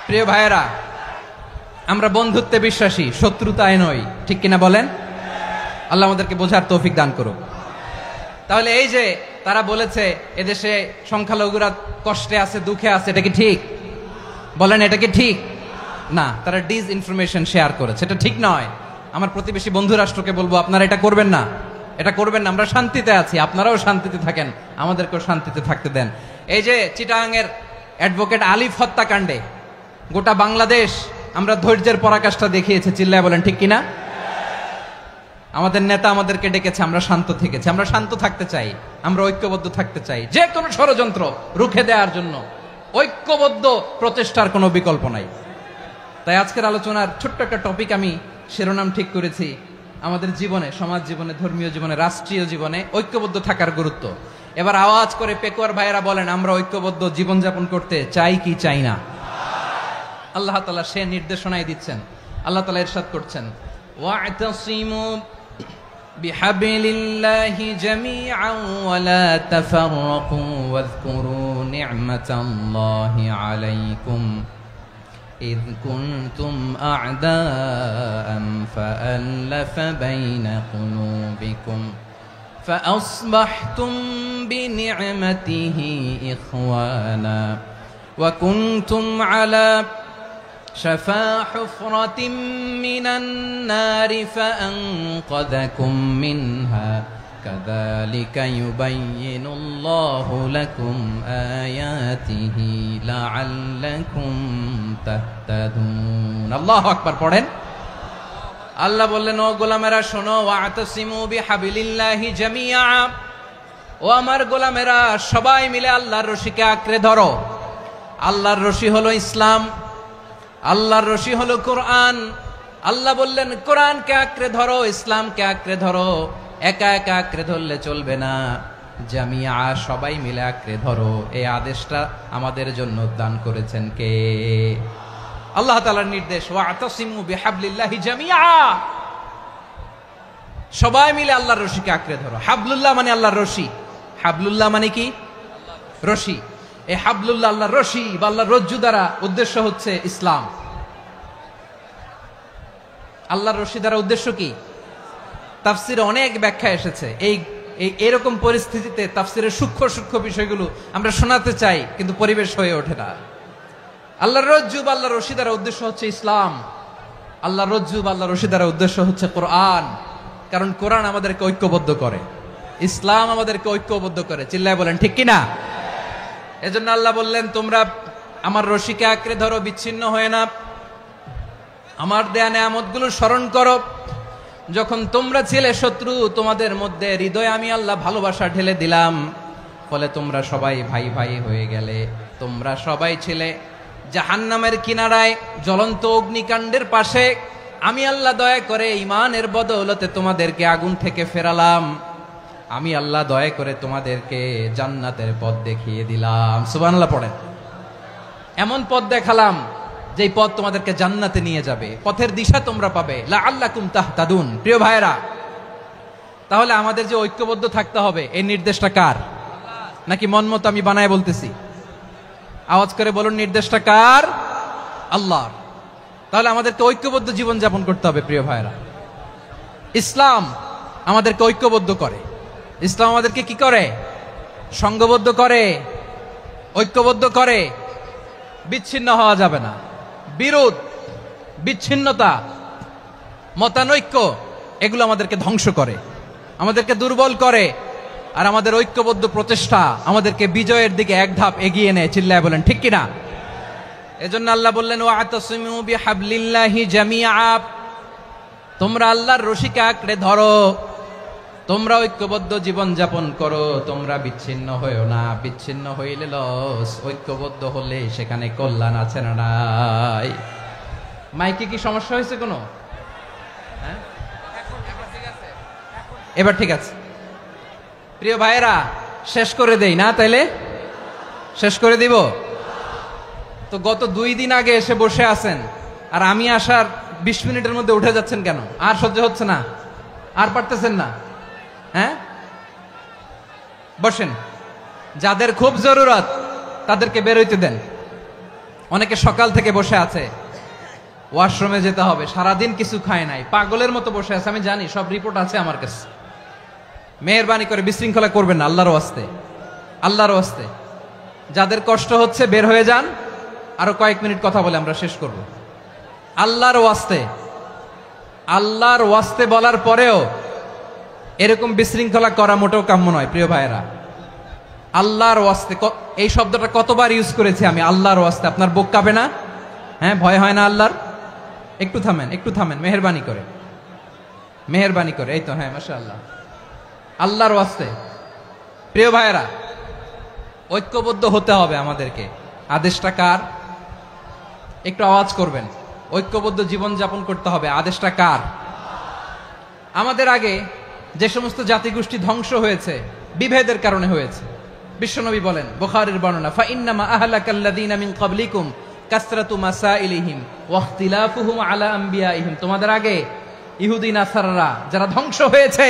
প্রিয় ভাইয়েরা, আমরা বন্ধুত্বে বিশ্বাসী, শত্রুতায় নই, ঠিক কিনা বলেন? আল্লাহ আমাদেরকে বোঝার তৌফিক দান করুক। তাহলে এই যে তারা বলেছে এদেশে সংখ্যালঘুরা কষ্টে আছে, দুঃখে আছে, এটা কি ঠিক? বলেন, এটা কি ঠিক? না, তারা ডিস ইনফরমেশন শেয়ার করেছে, এটা ঠিক নয়। আমার প্রতিবেশী বন্ধু রাষ্ট্রকে বলবো, আপনারা এটা করবেন না, এটা করবেন না। আমরা শান্তিতে আছি, আপনারাও শান্তিতে থাকেন, আমাদেরকেও শান্তিতে থাকতে দেন। এই যে চিটাগাংয়ের অ্যাডভোকেট আলিফ হত্যাকাণ্ডে গোটা বাংলাদেশ আমরা ধৈর্যের পরাকাষ্ঠা দেখিয়েছে, চিল্লায় বলেন ঠিক কিনা? আমাদের নেতা আমাদেরকে ডেকেছে, আমরা শান্ত থেকেছি। আমরা শান্ত থাকতে চাই, আমরা ঐক্যবদ্ধ থাকতে চাই। যে কোনো ষড়যন্ত্র রুখে দেওয়ার জন্য ঐক্যবদ্ধ প্রচেষ্টার কোনো বিকল্প নাই। তাই আজকের আলোচনার ছোট্ট একটা টপিক আমি শিরোনাম ঠিক করেছি, আমাদের জীবনে, সমাজ জীবনে, ধর্মীয় জীবনে, রাষ্ট্রীয় জীবনে ঐক্যবদ্ধ থাকার গুরুত্ব। এবার আওয়াজ করে পেকুয়ার ভাইয়েরা বলেন, আমরা ঐক্যবদ্ধ জীবনযাপন করতে চাই কি চাই না? আল্লাহ তাআলা সে নির্দেশনাই দিচ্ছেন। আল্লাহ তাআলা ইরশাদ করছেন, ওয়া'তাসিমু بحبل الله جميعا ولا تفرقوا واذكروا نعمة الله عليكم إذ كنتم أعداء فألف بين قلوبكم فأصبحتم بنعمته إخوانا وكنتم على شفا حفرة من النار فأنقذكم منها كذلك يبين الله لكم آياته لعلكم تهتدون الله أكبر পড়েন আল্লাহ বললেন ও গোলামেরা শোনো ওয়াতাসিমু বিহাবিলিল্লাহি জামিআ ও আমার গোলামেরা সবাই মিলে আল্লাহর রশিকে আঁকড়ে ধরো আল্লাহর রশি হলো ইসলাম আল্লাহর রশি হলো কোরআন আল্লাহ বললেন কোরআনকে আঁকড়ে ধরো ইসলামকে আঁকড়ে ধরো একা একা আঁকড়ে ধরলে চলবে না জামিআ সবাই মিলে আঁকড়ে ধরো এই আদেশটা আমাদের জন্য দান করেছেন কে আল্লাহ তাআলার নির্দেশ ওয়াতাসিমু বিহাবলিল্লাহি জামিআ সবাই মিলে আল্লাহর রশিকে আঁকড়ে ধরো হাবলুল্লাহ মানে আল্লাহর রশি হাবলুল্লাহ মানে কি রশি এই হাবলুল্লাহ আল্লাহর রশি বা আল্লাহর রজ্জু দ্বারা উদ্দেশ্য হচ্ছে ইসলাম আল্লাহর রশি দ্বারা উদ্দেশ্য কি তাফসিরে অনেক ব্যাখ্যা এসেছে এই এরকম পরিস্থিতিতে তাফসিরের সূক্ষ্ম সূক্ষ্ম বিষয়গুলো আমরা শোনাতে চাই কিন্তু পরিবেশ হয়ে ওঠে না আল্লাহর রজ্জু বা আল্লাহর রশি দ্বারা উদ্দেশ্য হচ্ছে ইসলাম আল্লাহর রজ্জু বা আল্লাহর রশি দ্বারা উদ্দেশ্য হচ্ছে কোরআন কারণ কোরআন আমাদেরকে ঐক্যবদ্ধ করে ইসলাম আমাদেরকে ঐক্যবদ্ধ করে চিল্লায় বলেন ঠিক কিনা এজন্য আল্লাহ বললেন তোমরা আমার রশিকে আঁকড়ে ধরো বিচ্ছিন্ন হয়ে না আমার দেয়া নেয়ামতগুলো স্মরণ করো যখন তোমরা ছিলে শত্রু তোমাদের মধ্যে হৃদয়ে আমি আল্লাহ ভালোবাসা ঢেলে দিলাম ফলে তোমরা সবাই ভাই ভাই হয়ে গেলে তোমরা সবাই ছিলে জাহান্নামের কিনারায় জ্বলন্ত অগ্নিকাণ্ডের পাশে আমি আল্লাহ দয়া করে ঈমানের বদৌলতে তোমাদেরকে আগুন থেকে ফেরালাম আমি আল্লাহ দয়া করে তোমাদেরকে জান্নাতের পথ দেখিয়ে দিলাম সুবহানাল্লাহ পড়েন এমন পথ দেখালাম যেই পথ তোমাদেরকে জান্নাতে নিয়ে যাবে পথের দিশা তোমরা পাবে লাআল্লাকুম তাহতাদুন প্রিয় ভাইরা তাহলে আমাদের যে ঐক্যবদ্ধ থাকতে হবে এই নির্দেশটা কার নাকি মন মতো আমি বানায় বলতেছি আওয়াজ করে বলুন নির্দেশটা কার আল্লাহর তাহলে আমাদেরকে ঐক্যবদ্ধ জীবন যাপন করতে হবে প্রিয় ভাইরা ইসলাম আমাদেরকে ঐক্যবদ্ধ করে ইসলাম আমাদেরকে কি করে সংঘবদ্ধ করে ঐক্যবদ্ধ করে বিচ্ছিন্ন হওয়া যাবে না বিরোধ বিচ্ছিন্নতা মতানৈক্য এগুলো আমাদেরকে ধ্বংস করে আমাদেরকে দুর্বল করে আর আমাদের ঐক্যবদ্ধ প্রচেষ্টা আমাদেরকে বিজয়ের দিকে এক ধাপ এগিয়ে নেয় চিল্লায় বলেন ঠিক কিনা এজন্য আল্লাহ বললেন ওয়াতাসিমু বিহাবলিল্লাহি জামিআ তোমরা আল্লাহর রশিকে আঁকড়ে ধরো তোমরা ঐক্যবদ্ধ জীবন যাপন করো তোমরা বিচ্ছিন্ন হইও না বিচ্ছিন্ন হইলে লস ঐক্যবদ্ধ হলে সেখানে কল্যাণ আছে না নাই মাইকে কি সমস্যা হয়েছে কোনো এবার ঠিক আছে প্রিয় ভাইয়েরা শেষ করে দেই না তাইলে শেষ করে দিব তো গত 2 দিন আগে এসে বসে আছেন আর আমি আসার 20 মিনিটের মধ্যে উঠে যাচ্ছেন কেন আর সহ্য হচ্ছে না আর পারতেছেন না হ্যাঁ বসেন যাদের খুব জরুরত তাদেরকে বের হইতে দেন অনেকে সকাল থেকে বসে আছে ওয়াশরুমে যেতে হবে সারাদিন কিছু খায় নাই পাগলের মতো বসে আছে আমি জানি সব রিপোর্ট আছে আমার কাছে মেহেরবানি করে বিশৃঙ্খলা করবেন না আল্লাহর ওয়াস্তে আল্লাহর ওয়াস্তে যাদের কষ্ট হচ্ছে বের হয়ে যান আরো কয়েক মিনিট কথা বলে আমরা শেষ করব আল্লাহর ওয়াস্তে বলার পরেও এরকম বিশৃঙ্খলা করা মোটেও কাম্য নয় প্রিয় ভাইয়েরা আল্লাহর ওয়াস্তে এই শব্দটা কতবার ইউজ করেছি আমি আল্লাহর ওয়াস্তে আপনার বুক কাঁপে না হ্যাঁ ভয় হয় না আল্লাহর একটু থামেন মেহেরবানি করে এই তো হ্যাঁ মাশাআল্লাহ আল্লাহর ওয়াস্তে প্রিয় ভাইয়েরা ঐক্যবদ্ধ হতে হবে আমাদেরকে আদেশটা কার একটু আওয়াজ করবেন ঐক্যবদ্ধ জীবন যাপন করতে হবে আদেশটা কার আমাদের আগে যে সমস্ত জাতিগোষ্ঠী ধ্বংস হয়েছে বিভেদের কারণে হয়েছে বিশ্বনবী বলেন বুখারীর বর্ণনা ফা ইন্নামা আহলাকাল্লাযীনা মিন ক্বাবলিকুম কাসরাতু মাসাইলিহিম ওয়া ইখতিলাফুহুম আলা আমবিয়াইহিম তোমাদের আগে ইহুদি নাসারারা যারা ধ্বংস হয়েছে,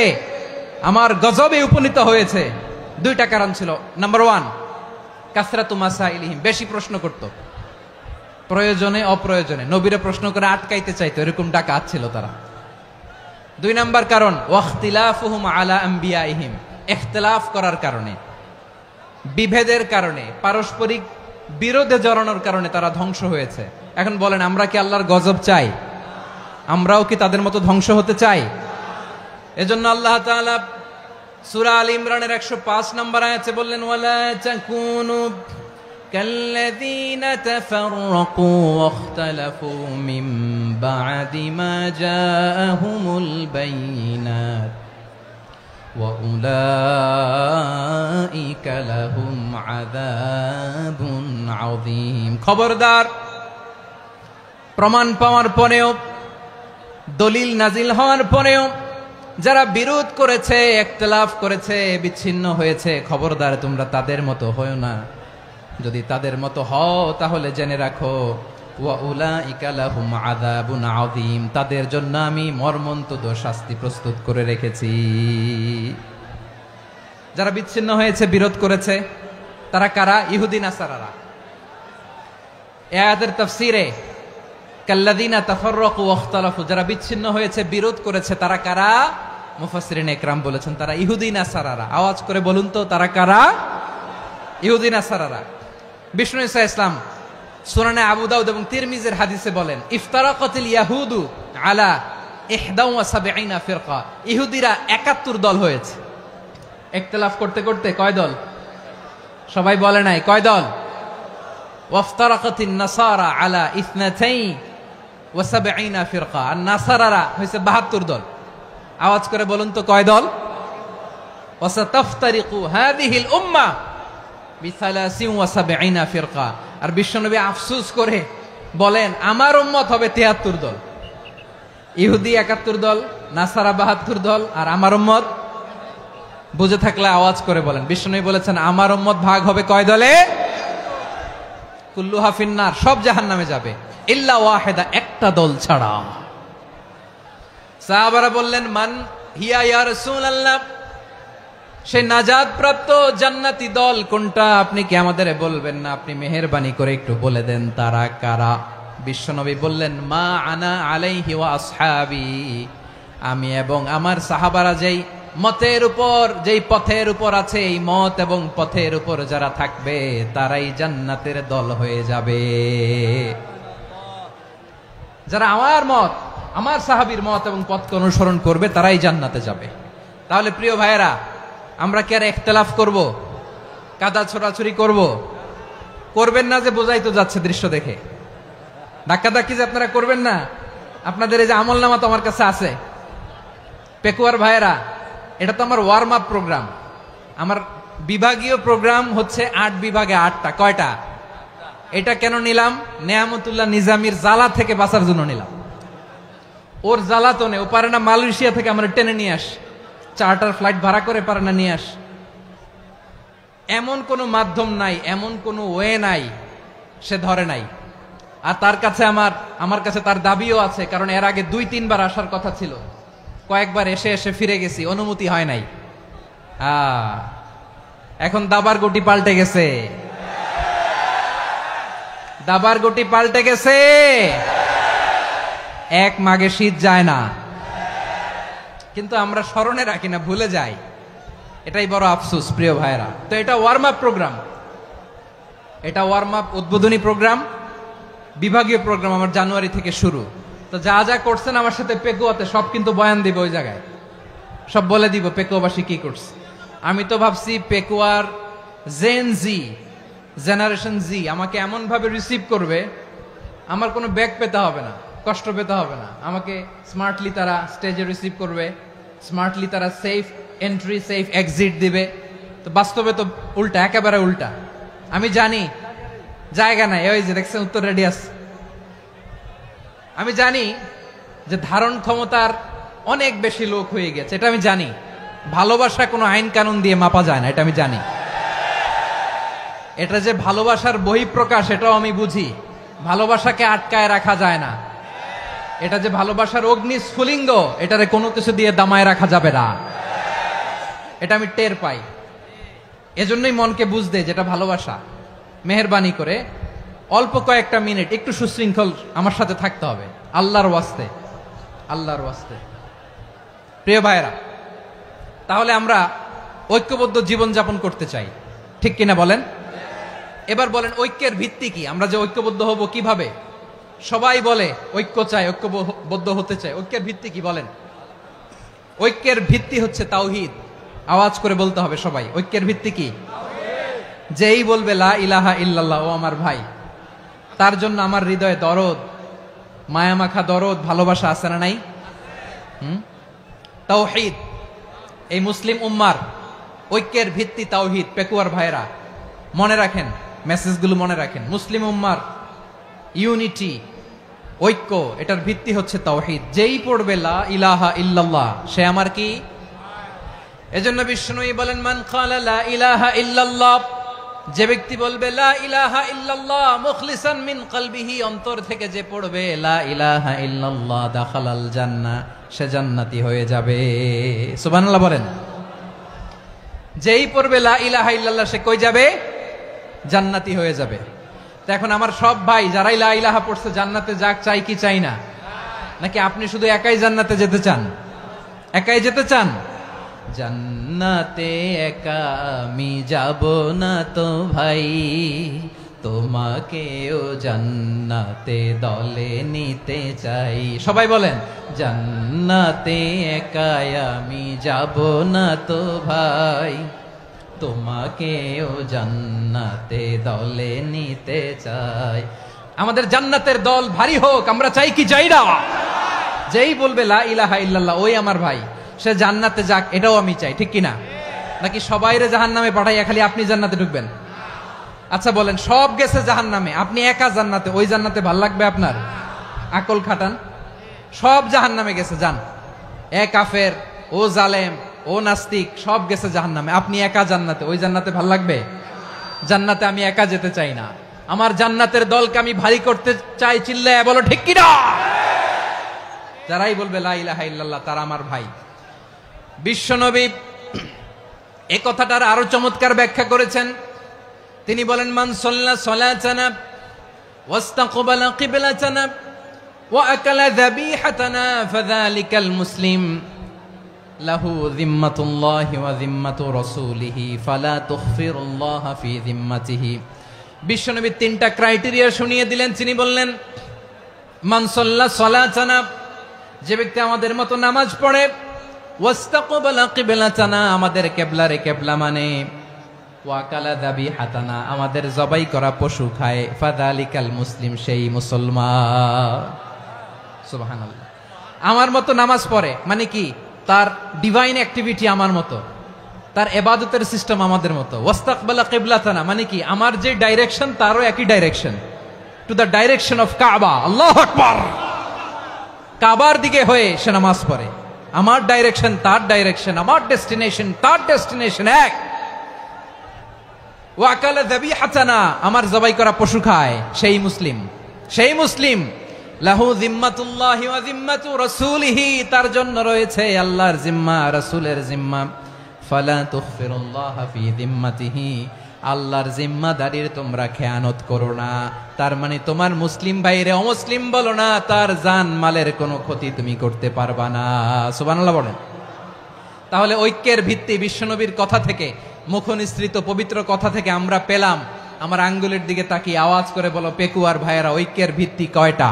আমার গজবে উপনীত হয়েছে, দুইটা কারণ ছিল। নাম্বার 1, কাসরাতু মাসাইলিহিম, বেশি প্রশ্ন করত, প্রয়োজনে অপ্রয়োজনে নবীরে প্রশ্ন করে আটকাইতে চাইতো, এরকম ডাকাত ছিল তারা। 2 নাম্বার কারণ ওয়াখতিলাফুহুম আলা আম্বিয়াইহিম, ইখতিলাফ করার কারণে, বিভেদের কারণে, পারস্পরিক বিরোধে জড়ানোর কারণে তারা ধ্বংস হয়েছে। এখন বলেন, আমরা কি আল্লাহর গজব চাই? আমরাও কি তাদের মতো ধ্বংস হতে চাই? এজন্য আল্লাহ তাআলা সূরা আল ইমরানের 105 নম্বর আয়াতে বললেন, ওয়ালা তাকুনু কাল্লাযীনা তাফাররাকু ওয়াখতালাফু মিন বা'দি মা জাআহুমুল বাইয়িনাত ওয়া উলাইকা লাহুম আযাবুন আযীম। খবরদার, প্রমাণ পাওয়ার পরেও, দলিল নাজিল হওয়ার পরেও যারা বিরোধ করেছে, ইখতিলাফ করেছে, বিচ্ছিন্ন হয়েছে, খবরদার তোমরা তাদের মতো হয়ো না। যদি তাদের মতো হও তাহলে জেনে রাখো, ওয়া উলাইকা লাহুম আযাবুন আযীম, তাদের জন্য আমি মর্মন্তুদ শাস্তি প্রস্তুত করে রেখেছি। যারা বিচ্ছিন্ন হয়েছে, বিরোধ করেছে, তারা কারা? ইহুদি নাসারারা। এই আয়াতের তাফসীরে কাল্লাযীনা তাফাররাকু ওয়াখতালাফু, যারা বিচ্ছিন্ন হয়েছে, বিরোধ করেছে, তারা কারা? মুফাসসিরিন ইকরাম বলেছেন তারা ইহুদি নাসারারা। আওয়াজ করে বলুন তো, তারা কারা? ইহুদি নাসারারা। বিষ্ণু ঈসা ইসলাম সুনানে আবু দাউদ এবং তিরমিজির হাদিসে বলেন, ইফতারাকাতিল ইয়াহুদু আলা 71 ফিরকা, ইহুদিরা 71 দল হয়েছে। ইখতিলাফ করতে করতে কয় দল? সবাই বলে নাই, কয় দল? ওয়াফতারাকাতিন নাসারা আলা 72 ফিরকা, আর নাসারারা হয়েছে 72 দল। আওয়াজ করে বলুন তো, কয় দল? ওয়াসাতাফতারিকু হাযিহিল উম্মাহ বি73 ফিরকা। আর বিশ্বনবী আফসোস করে বলেন, আমার উম্মত হবে 73 দল। ইহুদি 71 দল, নাসারা 72 দল, আর আমার উম্মত, বুঝে থাকলে আওয়াজ করে বলেন। বিশ্বনবী বলেছেন, আমার উম্মত ভাগ হবে কয় দলে? কুল্লুহা ফিন্নার, সব জাহান্নামে যাবে, ইল্লা ওয়াহিদা, একটা দল ছাড়া। সাহাবারা বললেন, মান হিয়া ইয়া রাসূলুল্লাহ, সেই নাজাত প্রাপ্ত জান্নাতি দল কোনটা? আপনি কি আমাদের বলবেন না? আপনি মেহেরবানি করে একটু বলে দেন তারা কারা। বিশ্বনবী বললেন, মা আনা আলাইহি ওয়া আসহাবি, আমি এবং আমার সাহাবারা যেই মতের উপর, যেই পথের উপর আছে, এই মত এবং পথের উপর যারা থাকবে তারাই জান্নাতের দল হয়ে যাবে। যারা আমার মত, আমার সাহাবীর মত এবং পথকে অনুসরণ করবে তারাই জান্নাতে যাবে। তাহলে প্রিয় ভাইয়েরা, আমরা কি আর ইখতিলাফ করব? কাদা ছোড়াছুরি করব? করবেন না যে বোঝাই তো যাচ্ছে দৃশ্য দেখে। ধাক্কাধাক্কি যে আপনারা করবেন না। আপনাদের এই যে আমলনামা তো আমার কাছে আছে। পেকুয়ার ভাইয়েরা, এটা তো আমার ওয়ার্ম আপ প্রোগ্রাম। আমার বিভাগীয় প্রোগ্রাম হচ্ছে 8 বিভাগে 8টা। কয়টা? এটা কেন নিলাম? নেয়ামতুল্লাহ নিজামীর জ্বালা থেকে বাঁচার জন্য নিলাম। ওর জ্বালাতনে ও পারে না মালয়েশিয়া থেকে আমরা টেনে নিয়ে আস, চার্টার ফ্লাইট ভাড়া করে পারে না নিয়ে আস। এমন কোনো মাধ্যম নাই, এমন কোনো ওয়ে নাই সে ধরে নাই। আর তার কাছে আমার কাছে তার দাবিও আছে, কারণ এর আগে 2-3 বার আসার কথা ছিল। কয়েকবার এসে এসে ফিরে গেছি, অনুমতি হয় নাই। এখন দাবার গুটি পাল্টে গেছে, দাবার গুটি পাল্টে গেছে। এক মাঘে শীত যায় না, কিন্তু আমরা স্মরণে রাখি না, ভুলে যাই। এটাই বড় আফসোস প্রিয় ভাইরা। তো এটা ওয়ার্ম আপ প্রোগ্রাম, এটা ওয়ার্ম আপ উদ্বোধনী প্রোগ্রাম, বিভাগীয় প্রোগ্রাম আমার জানুয়ারি থেকে শুরু। তো যা যা করছেন আমার সাথে পেকুয়াতে সব কিন্তু বয়ান দিব, ওই জায়গায় সব বলে দিব পেকুয়াবাসী কি করছে। আমি তো ভাবছি পেকুয়ার জেন জি, জেনারেশন জি আমাকে এমন ভাবে রিসিভ করবে, আমার কোনো ব্যাক পেতে হবে না, কষ্ট পেতে হবে না। আমাকে স্মার্টলি তারা স্টেজে রিসিভ করবে, স্মার্টলি তারা সেফ এন্ট্রি সেফ এক্সিট দিবে। তো বাস্তবে তো উল্টা, একেবারে উল্টা। আমি জানি জায়গা নাই, ওই যে দেখছেন উত্তর রেডিয়াস। আমি জানি যে ধারণ ক্ষমতার অনেক বেশি লোক হয়ে গেছে, এটা আমি জানি। ভালোবাসা কোনো আইন কানুন দিয়ে মাপা যায় না, এটা আমি জানি। এটা যে ভালোবাসার বহিঃপ্রকাশ এটাও আমি বুঝি। ভালোবাসাকে আটকায় রাখা যায় না। এটা যে ভালোবাসার অগ্নি স্ফুলিঙ্গ, এটারে কোনো কিছু দিয়ে দামায় রাখা যাবে না। এটা আমি টের পাই, এজন্যই মনকে বুঝতে যেটা ভালোবাসা। মেহেরবানি করে অল্প কয়েকটা মিনিট একটু সুশৃঙ্খল আমার সাথে থাকতে হবে, আল্লাহর ওয়াস্তে, আল্লাহর ওয়াস্তে। প্রিয় ভাইরা, তাহলে আমরা ঐক্যবদ্ধ জীবন যাপন করতে চাই, ঠিক কিনা বলেন? এবার বলেন ঐক্যের ভিত্তি কি? আমরা যে ঐক্যবদ্ধ হব কিভাবে? সবাই বলে ঐক্য চাই, ঐক্যবদ্ধ হতে চাই। ঐক্যের ভিত্তি কি বলেন? ঐক্যের ভিত্তি হচ্ছে তাওহীদ। আওয়াজ করে বলতে হবে সবাই, ঐক্যের ভিত্তি কি? যেই বলবে লা ইলাহা ইল্লাল্লাহ, ও আমার ভাই, তার জন্য আমার হৃদয়ে দরদ, মায়ামাখা দরদ, ভালোবাসা আছে না নাই? তাওহীদ। এই মুসলিম উম্মার ঐক্যের ভিত্তি তাওহীদ। পেকুয়ার ভাইরা মনে রাখেন, মেসেজগুলো মনে রাখেন। মুসলিম উম্মার ইউনিটি, ঐক্য, এটার ভিত্তি হচ্ছে তাওহীদ। যেই পড়বে লা ইলাহা ইল্লাল্লাহ, সে আমার কি? এজন্য বিষ্ণুই বলেন, মান ক্বালা লা ইলাহা ইল্লাল্লাহ, যে ব্যক্তি বলবে লা ইলাহা ইল্লাল্লাহ মুখলিসান মিন কলবিহি, অন্তর থেকে যে পড়বে লা ইলাহা ইল্লাল্লাহ, দাখালাল জান্নাহ, সে জান্নাতি হয়ে যাবে। সুবহানাল্লাহ বলেন। যেই পড়বে লা ইলাহা ইল্লাল্লাহ, সে কই যাবে? জান্নাতি হয়ে যাবে। তো এখন আমার সব ভাই যারাই লা ইলাহা পড়ছে জান্নাতে যাক, চাই কি চাই না? নাকি আপনি শুধু একাই জান্নাতে যেতে চান? একাই যেতে চান? জান্নাতে একা আমি যাব না তো ভাই, তোমাকেও জান্নাতে দলে নিতে চাই। সবাই বলেন, জান্নাতে একা আমি যাব না তো ভাই, তোমাকেও জান্নাতে দলে নিতে চাই। আমাদের জান্নাতের দল ভারী হোক, আমরা চাই কি চাই না? যেই বলবে লা ইলাহা ইল্লাল্লাহ, ওই আমার ভাই, সে জান্নাতে যাক, এটাও আমি চাই, ঠিক কিনা? নাকি সবাইরে জাহান্নামে পাঠাইয়া খালি আপনি জান্নাতে ঢুকবেন? আচ্ছা বলেন, সব গেছে জাহান্নামে, আপনি একা জান্নাতে, ওই জান্নাতে ভাল লাগবে আপনার? আকল খাটান। সব জাহান্নামে গেছে, যান। এ কাফের, ও জালেম, ও নাস্তিক, সব গেছে জাহান্নামে, আপনি একা জান্নাতে, ওই জান্নাতে ভাল লাগবে? জান্নাতে আমি একা যেতে চাই না, আমার জান্নাতের দলকে আমি ভারী করতে চাই। চিল্লায় বলো ঠিক কিনা? যারাই বলবে লা ইলাহা ইল্লাল্লাহ, তারা আমার ভাই। বিশ্বনবী এ কথাটার আরো চমৎকার ব্যাখ্যা করেছেন। তিনি বলেন, মান সাল্লা সালাতানা ওয়াস্তাকবালা কিবলাতানা ওয়া আকালা যাবিহাতানা ফাযালিকাল মুসলিম লাহু যিম্মাতুল্লাহি ওয়া যিম্মাতু রাসূলিহি ফালা তুখফিরুল্লাহা ফি যিম্মাতিহি। বিশ্বনবী তিনটা ক্রাইটেরিয়া শুনিয়ে দিলেন। তিনি বললেন, মান সাল্লা সালাতানা, যে ব্যক্তি আমাদের মতো নামাজ পড়ে, ওয়াস্তাকবালা কিবলাতানা, আমাদের কিবলারে কিবলা মানে, ওয়া কালা যাবিহাতানা, আমাদের জবাই করা পশু খায়, ফাযালিকাল মুসলিম, সেই মুসলমান। সুবহানাল্লাহ। আমার মতো নামাজ পড়ে মানে কি? তার ডিভাইন অ্যাক্টিভিটি আমার মতো, তার ইবাদতের সিস্টেম আমাদের মতো। ওয়াস্তাকবালা কিবলাতানা মানে কি? আমার যে ডাইরেকশন তারও একই direction, to the direction of কাবা। আল্লাহু আকবার। কাবার দিকে হয়ে সে নামাজ পড়ে। আমার ডাইরেকশন তার ডাইরেকশন, আমার ডেস্টিনেশন তার ডেস্টিনেশন এক। ওয়া আকালা যাবিহাতানা, আমার জবাই করা পশু খায়, সেই মুসলিম, সেই মুসলিম। লাহু যিম্মাতুল্লাহি ওয়া যিম্মাতু রাসূলিহি, তার জন্য রয়েছে আল্লাহর জিম্মা, রাসূলের জিম্মা। ফালা তুখফিরুল্লাহা ফি যিম্মাতিহি, আল্লাহর জিম্মাদারির তোমরা খেয়ানত করো না। তার মানে তোমার মুসলিম ভাইরে অমুসলিম বলো না, তার জান মালের কোনো ক্ষতি তুমি করতে পারবা না। সুবহানাল্লাহ বলেন। তাহলে ঐক্যের ভিত্তি বিশ্বনবীর কথা থেকে, মুখনিসৃত পবিত্র কথা থেকে আমরা পেলাম। আমার আঙ্গুলের দিকে তাকিয়ে আওয়াজ করে বলো পেকুয়ার ভাইয়েরা, ঐক্যের ভিত্তি কয়টা?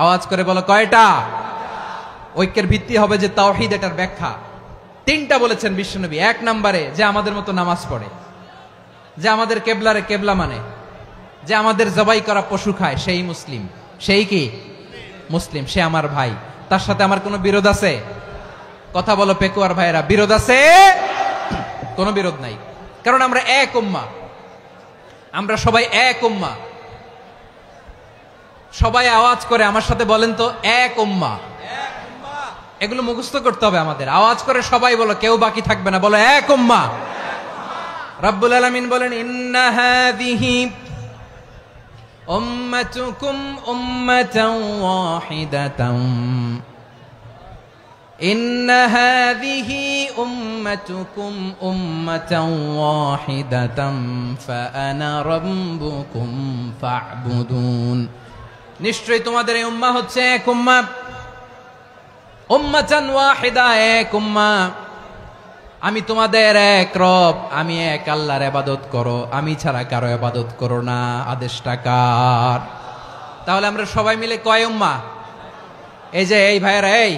আওয়াজ করে বলো কয়টা? ঐক্যের ভিত্তি হবে যে তাওহীদ, এটার ব্যাখ্যা তিনটা বলেছেন বিশ্বনবী। এক নম্বরে, যে আমাদের মতো নামাজ পড়ে, যে আমাদের কেবলারে কেবলা মানে, যে আমাদের জবাই করা পশু খায়, সেই মুসলিম। সেই কি? মুসলিম, সে আমার ভাই। তার সাথে আমার কোনো বিরোধ আছে? কথা বলো পেকুয়ার ভাইয়েরা, বিরোধ আছে? কোনো বিরোধ নাই, কারণ আমরা এক উম্মাহ, আমরা সবাই এক উম্মাহ। সবাই আওয়াজ করে আমার সাথে বলেন তো, এক উম্মাহ। এগুলো মুখস্থ করতে হবে আমাদের। আওয়াজ করে সবাই বলো, কেউ বাকি থাকবে না, বলো এক উম্মাহ। রব্বুল আলামিন বলেন, ইন্না হাযিহি উম্মাতুকুম উম্মাতান ওয়াহিদাতান ইন্না হাযিহি উম্মাতুকুম উম্মাতান ওয়াহিদাতান ফাআনা রাব্বুকুম ফা'বুদুন। নিশ্চয়ই তোমাদের এই উম্মাহ হচ্ছে এক উম্মাহ, উম্মাতান ওয়াহিদা, এক উম্মাহ। আমি তোমাদের এক রব, আমি এক আল্লাহর ইবাদত করো, আমি ছাড়া কারো ইবাদত করো না। আদেশটা কার? তাহলে আমরা সবাই মিলে কয় উম্মাহ? এই যে এই ভাইয়েরা, এই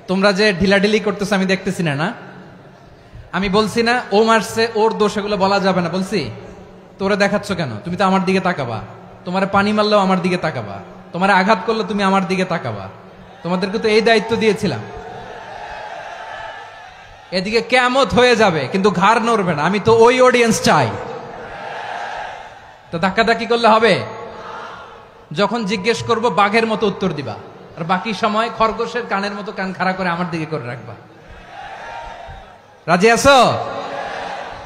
তোমরা যে ঢিলাঢিলি করতেছো আমি দেখতেছি না, না আমি বলছি না ও মারছে ওর দোষ, এগুলো বলা যাবে না বলছি? তোরা দেখাচ্ছ কেন? তুমি তো আমার দিকে তাকাবা। তোমার পানি মারলেও আমার দিকে তাকাবা, তোমার আঘাত করলে তুমি আমার দিকে তাকাবা। তোমাদেরকে তো এই দায়িত্ব দিয়েছিলাম। এদিকে কিয়ামত হয়ে যাবে কিন্তু ঘাড় নড়বে না, আমি তো ওই অডিয়েন্স চাই। তো ধাক্কাধাক্কি করলে হবে? যখন জিজ্ঞেস করব বাঘের মতো উত্তর দিবা, আর বাকি সময় খরগোশের কানের মতো কান খাড়া করে আমার দিকে করে রাখবা। রাজি আছো?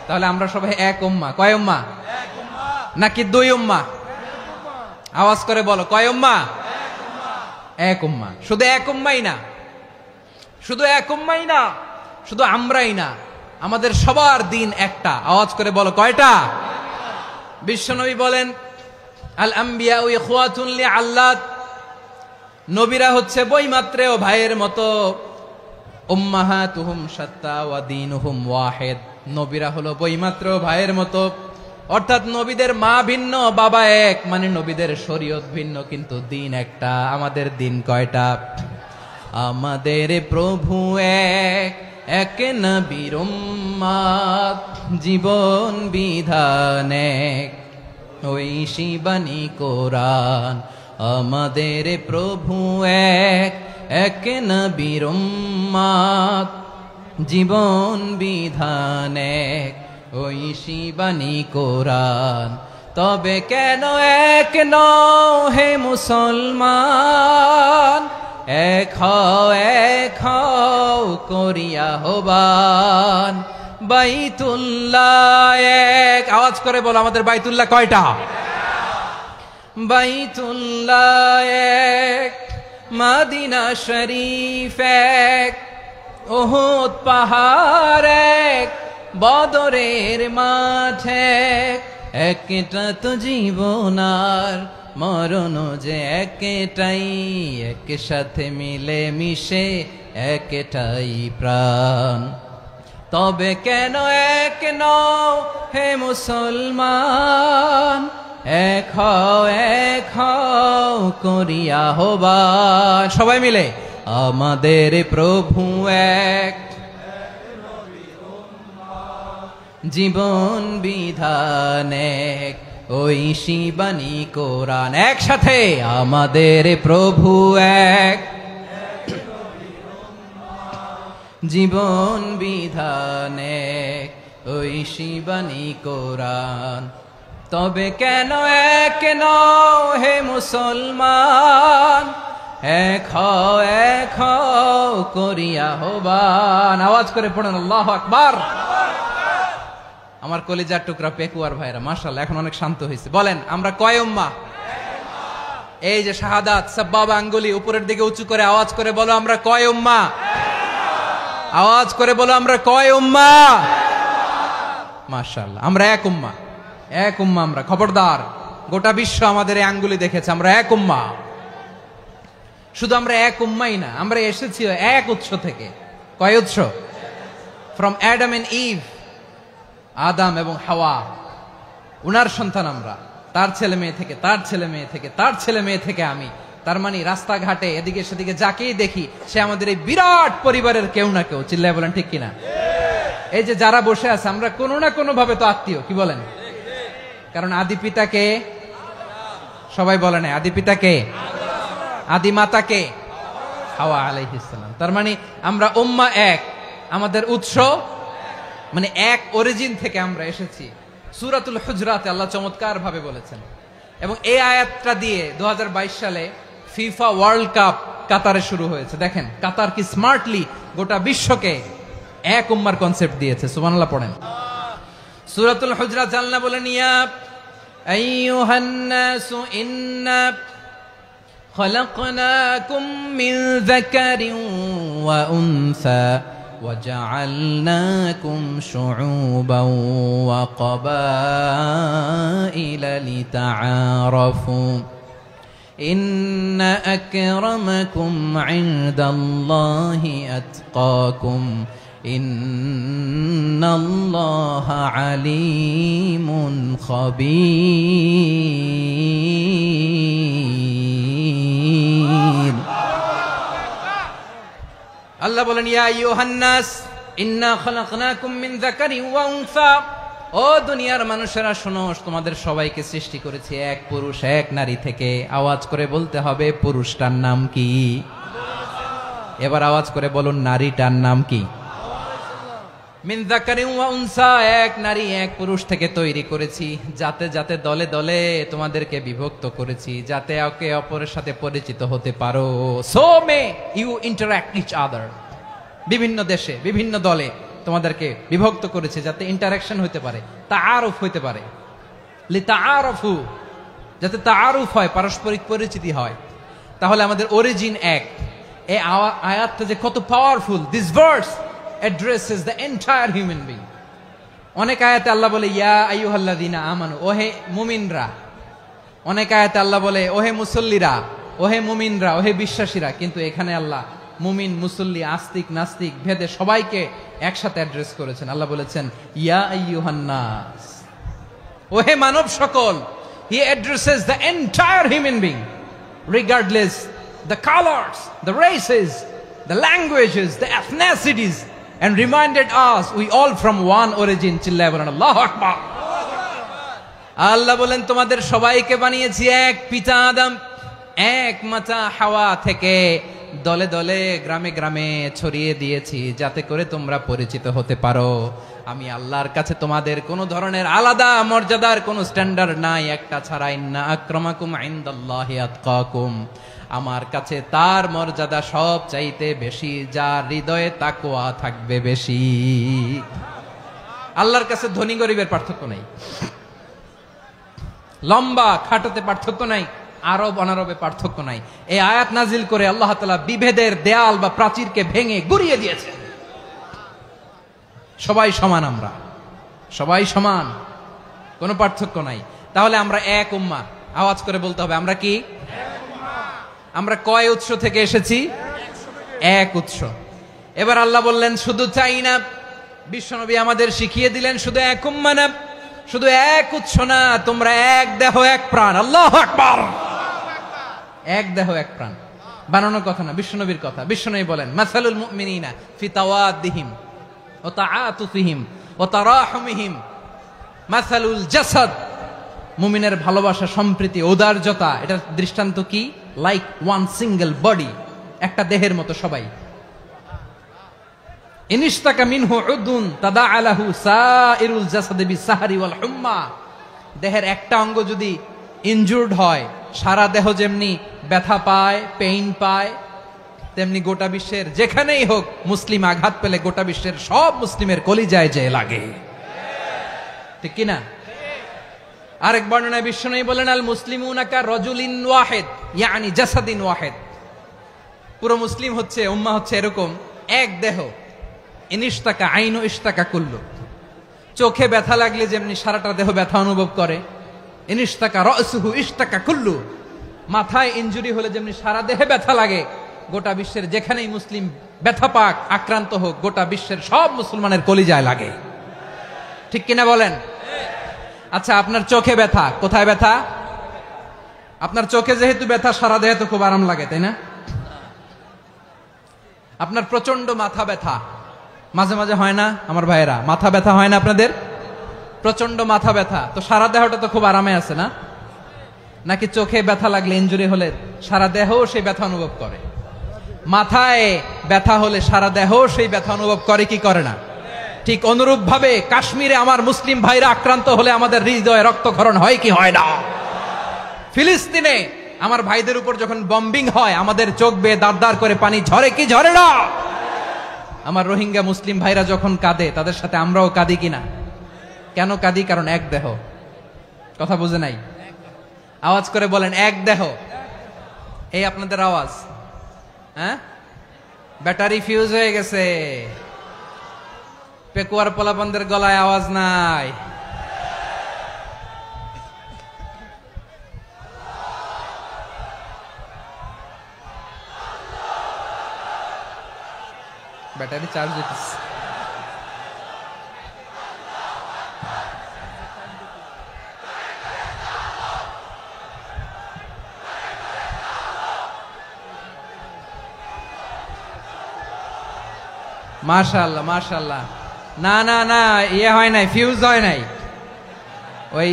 তাহলে আমরা সবাই এক উম্মাহ। কয় উম্মাহ? নাকি দুই উম্মাহ? আওয়াজ করে বলো, কয় উম্মাহ? এক উম্মাহ। শুধু এক উম্মাই না, শুধু এক উম্মাই না, শুধু আমরাই না, আমাদের সবার দিন একটা। আওয়াজ করে বলো, কয়টা? বিশ্বনবী বলেন, আল আম্বিয়া ইখওয়াতুন লিআল্লাত, নবীরা হচ্ছে বৈমাত্রেয় ভাইয়ের মতো। উম্মাহাতুহুম শাত্তা ওয়া দীনুহুম ওয়াহিদ, নবীরা হলো বৈমাত্রেয় ভাইয়ের মতো। অর্থাৎ নবীদের মা ভিন্ন, বাবা এক, মানে নবীদের শরীয়ত ভিন্ন কিন্তু দিন একটা। আমাদের দিন কয়টা? আমাদের প্রভু এক, এক নবীর উম্মাত, জীবন বিধান এক, ওই শিবানী কোরআন। আমাদের প্রভু এক, এক নবীর উম্মাত, জীবন বিধান এক, ওই শিবানী কোরআন। তবে কেন এক নও হে মুসলমান? এক হও করিয়া হবান। বাইতুল্লাহ এক, আওয়াজ করে বলো আমাদের বাইতুল্লাহ কয়টা? বাইতুল্লাহ এক, মদিনা শরীফ এক, উহুদ পাহাড় এক, বদরের মাঠ এক। একটা তো জীবন আর মরণ যে একটাই, একসাথে মিলে মিশে একটাই প্রাণ। তবে কেন এক নও হে মুসলমান? এক হও করিয়া হবান। সবাই মিলে, আমাদের প্রভু এক, জীবন বিধান এক, ওই শিবানী কোরআন। একসাথে, আমাদের প্রভু এক, জীবন বিধান এক, ওই শিবানী কোরআন। তবে কেন এক নও হে মুসলমান? এক হও করিয়া হবান। আওয়াজ করে পড়েন আল্লাহু আকবার। আমার কলিজার টুকরা পেকুয়ার ভাইরা মাশাআল্লাহ এখন অনেক শান্ত হয়েছে। বলেন আমরা কয় উম্মাহ? এই যে শাহাদাত সাব্বাবা আঙ্গুলি উপরের দিকে উঁচু করে আওয়াজ করে বলো আমরা কয় উম্মাহ? আওয়াজ করে বলো আমরা কয় উম্মাহ? মাশাআল্লাহ আমরা এক উম্মাহ, এক উম্মাহ আমরা। খবরদার, গোটা বিশ্ব আমাদের এই আঙ্গুলি দেখেছে, আমরা এক উম্মাহ। শুধু আমরা এক উম্মাই না, আমরা এসেছি এক উৎস থেকে। কয় উৎস? ফ্রম অ্যাডাম এন্ড ইভ, আদম এবং হাওয়া, উনার সন্তান আমরা। তার ছেলে মেয়ে থেকে, তার ছেলে মেয়ে থেকে, তার ছেলে মেয়ে থেকে আমি। তার মানে রাস্তাঘাটে এদিকে সেদিকে যাকেই দেখি সে আমাদের এই বিরাট পরিবারের কেউ না কেউ। চিল্লায় বলেন ঠিক কিনা? এই যে যারা বসে আছে আমরা কোনো না কোনো ভাবে তো আত্মীয়, কি বলেন? কারণ আদি পিতাকে সবাই বলে না, আদি পিতাকে, আদি মাতাকে হাওয়া আলাইহিস সালাম। তার মানে আমরা উম্মাহ এক, আমাদের উৎস মানে এক অরিজিন থেকে আমরা এসেছি। সূরাতুল হুজরাতে আল্লাহ চমৎকার ভাবে বলেছেন, এবং এই আয়াতটা দিয়ে 2022 সালে ফিফা ওয়ার্ল্ড কাপ কাতারে শুরু হয়েছে। দেখেন কাতার কি স্মার্টলি গোটা বিশ্বকে এক উম্মার কনসেপ্ট দিয়েছে। সুবহানাল্লাহ পড়েন। সূরাতুল হুজরাত আল্লাহ বলেন, ইয়া আইয়ুহান নাসু ইন্না খলাকনাকুম মিন যাকারিন ওয়া উনসা وجعلناكم شعوبا وقبائل لتعارفوا إن أكرمكم عند الله أتقاكم إن الله عليم خبير আল্লাহ বলেন ইয়া আইয়ুহান নাস ইন্না খলাকনাকুম মিন যাকারিন ওয়া উনসা, ও দুনিয়ার মানুষেরা শোনো, তোমাদের সবাইকে সৃষ্টি করেছি এক পুরুষ এক নারী থেকে। আওয়াজ করে বলতে হবে পুরুষটার নাম কি? এবার আওয়াজ করে বলুন নারীটার নাম কি? মিন যাকারিন ওয়া উনসা, এক নারী এক পুরুষ থেকে তৈরি করেছি। যাতে যাতে দলে দলে তোমাদেরকে বিভক্ত করেছি, যাতে একে অপরের সাথে পরিচিত হতে পারো। So may you interact each other. বিভিন্ন দেশে বিভিন্ন দলে তোমাদেরকে বিভক্ত করেছে যাতে ইন্টারাকশন হতে পারে, তাআরুফ হতে পারে। লিতাআরফু, যাতে তাআরুফ হয়, পারস্পরিক পরিচিতি হয়। তাহলে আমাদের অরিজিন এক। এই আয়াতটা যে কত powerful! This verse addresses the entire human being. অনেক আয়াতে আল্লাহ বলে ইয়া আইয়ুহাল্লাযীনা আমানু, ওহে মুমিনরা। অনেক আয়াতে আল্লাহ বলে ওহে মুসল্লিরা, ওহে মুমিনরা, ওহে বিশ্বাসীরা। কিন্তু এখানে আল্লাহ মুমিন মুসল্লি আস্তিক নাস্তিক ভেদে সবাইকে একসাথে অ্যাড্রেস করেছেন। আল্লাহ বলেছেন ইয়া আইয়ুহান নাস, ওহে মানব সকল। He addresses the entire human being regardless the colors, the races, the languages, the ethnicities, and reminded us we all from one origin. চিল্লায় বলেন আল্লাহু আকবার। আল্লাহ বলেন তোমাদের সবাইকে বানিয়েছি এক পিতা আদম, এক মাতা হাওয়া থেকে। দলে দলে গ্রামে গ্রামে ছড়িয়ে দিয়েছি যাতে করে তোমরা পরিচিত হতে পারো। আমি আল্লাহর কাছে তোমাদের কোনো ধরনের আলাদা মর্যাদার কোনো স্ট্যান্ডার্ড নাই একটা ছাড়া। ইন্না আক্রামাকুম ইনদাল্লাহি আতকাকুম, আমার কাছে তার মর্যাদা সব চাইতে বেশি যার হৃদয়ে তাকওয়া থাকবে বেশি। আল্লাহর কাছে ধনী গরিবের পার্থক্য নাই, লম্বা খাটোতে পার্থক্য নাই, আরব অনারবে পার্থক্য নাই। এই আয়াত নাজিল করে আল্লাহ তাআলা বিভেদের দেয়াল বা প্রাচীরকে ভেঙে গুড়িয়ে দিয়েছেন। সবাই সমান, আমরা সবাই সমান, কোনো পার্থক্য নাই। তাহলে আমরা এক উম্মাহ। আওয়াজ করে বলতে হবে আমরা কি? আমরা কয় উৎস থেকে এসেছি? এক উৎস। এবার আল্লাহ বললেন শুধু চাই না, বিশ্বনবী আমাদের শিখিয়ে দিলেন শুধু এক উম্মাহ না, শুধু এক উৎস না, তোমরা এক দেহ এক প্রাণ। আল্লাহু আকবার। এক দেহ এক প্রাণ বানানো কথা না, বিশ্বনবীর কথা। বিশ্বনবী বলেন মাসালুল মুমিনিনা ফি তাওয়াদ্দিহিম ওয়া তাআতুফিহিম ওয়া তারাহুমিহিম মাসালুল জাসাদ। মুমিনের ভালোবাসা, সম্প্রীতি, ঔদার্যতা, এটার দৃষ্টান্ত কি? লাইক ওয়ান সিঙ্গেল বডি, একটা দেহের মতো সবাই। ইনিশতাকা মিনহু উদুন তাদাআ লাহু সাইরুল জাসাদি বিসাহরি ওয়াল হুম্মা। দেহের একটা অঙ্গ যদি ইনজুরড হয়, সারা দেহ যেমনি ব্যথা পায়, পেইন পায়, তেমনি গোটা বিশ্বের যেখানেই হোক মুসলিম আঘাত পেলে গোটা বিশ্বের সব মুসলিমের কলিজায় যে লাগে, ঠিক কিনা? আরেক বর্ণনায় বিশ্বনবী বলেন আল মুসলিমুনা কা রাজুলিন ওয়াহিদ ইয়ানি জাসাদিন ওয়াহিদ। পুরো মুসলিম হচ্ছে, উম্মাহ হচ্ছে এরকম এক দেহ। ইনিশতাকা আইনু ইশতাকা কুল্লু। চোখে ব্যথা লাগলে যেমনি সারাটা দেহ ব্যথা অনুভব করে, ইনিশতাকা রাসুহু ইশতাকা কুল্লু। মাথায় ইনজুরি হলে যেমনি সারা দেহে ব্যথা লাগে, গোটা বিশ্বের যেখানেই মুসলিম ব্যথা পাক, আক্রান্ত হোক, গোটা বিশ্বের সব মুসলমানের কলিজায় লাগে, ঠিক কিনা বলেন? আচ্ছা, আপনার চোখে ব্যথা, কোথায় ব্যথা? আপনার চোখে যেহেতু ব্যথা, সারা দেহে তো খুব আরাম লাগে, তাই না? আপনার প্রচন্ড মাথা ব্যথা মাঝে মাঝে হয় না আমার ভাইয়েরা? মাথা ব্যথা হয় না আপনাদের? প্রচন্ড মাথা ব্যথা, তো সারা দেহটা তো খুব আরামে আছে না? নাকি চোখে ব্যথা লাগলে, ইনজুরি হলে সারা দেহ সেই ব্যথা অনুভব করে? মাথায় ব্যথা হলে সারা দেহ সেই ব্যথা অনুভব করে কি করে না? ঠিক অনুরূপ ভাবে কাশ্মীরে আমার মুসলিম ভাইরা আক্রান্ত হলে আমাদের হৃদয়ে রক্তক্ষরণ হয় কি হয় না? ফিলিস্তিনে আমার ভাইদের উপর যখন বম্বিং হয়, আমাদের চোখ বেয়ে দাঁড় দাঁড় করে পানি ঝরে কি ঝরে না? আমার রোহিঙ্গা মুসলিম ভাইরা যখন কাঁদে, তাদের সাথে আমরাও কাঁদি কিনা? কেন কাঁদি? কারণ এক দেহ। কথা বুঝে নাই? আওয়াজ করে বলেন এক দেহ। এই আপনাদের আওয়াজ। হ্যাঁ, ব্যাটারি ফিউজ হয়ে গেছে। পেকুয়ার পোলাপানদের গলায় আওয়াজ নাই। ব্যাটারি চার্জ দিতেছে। মাশাআল্লাহ মাশাআল্লাহ। না না না, ইয়ে হয় নাই, ফিউজ হয় নাই। ওই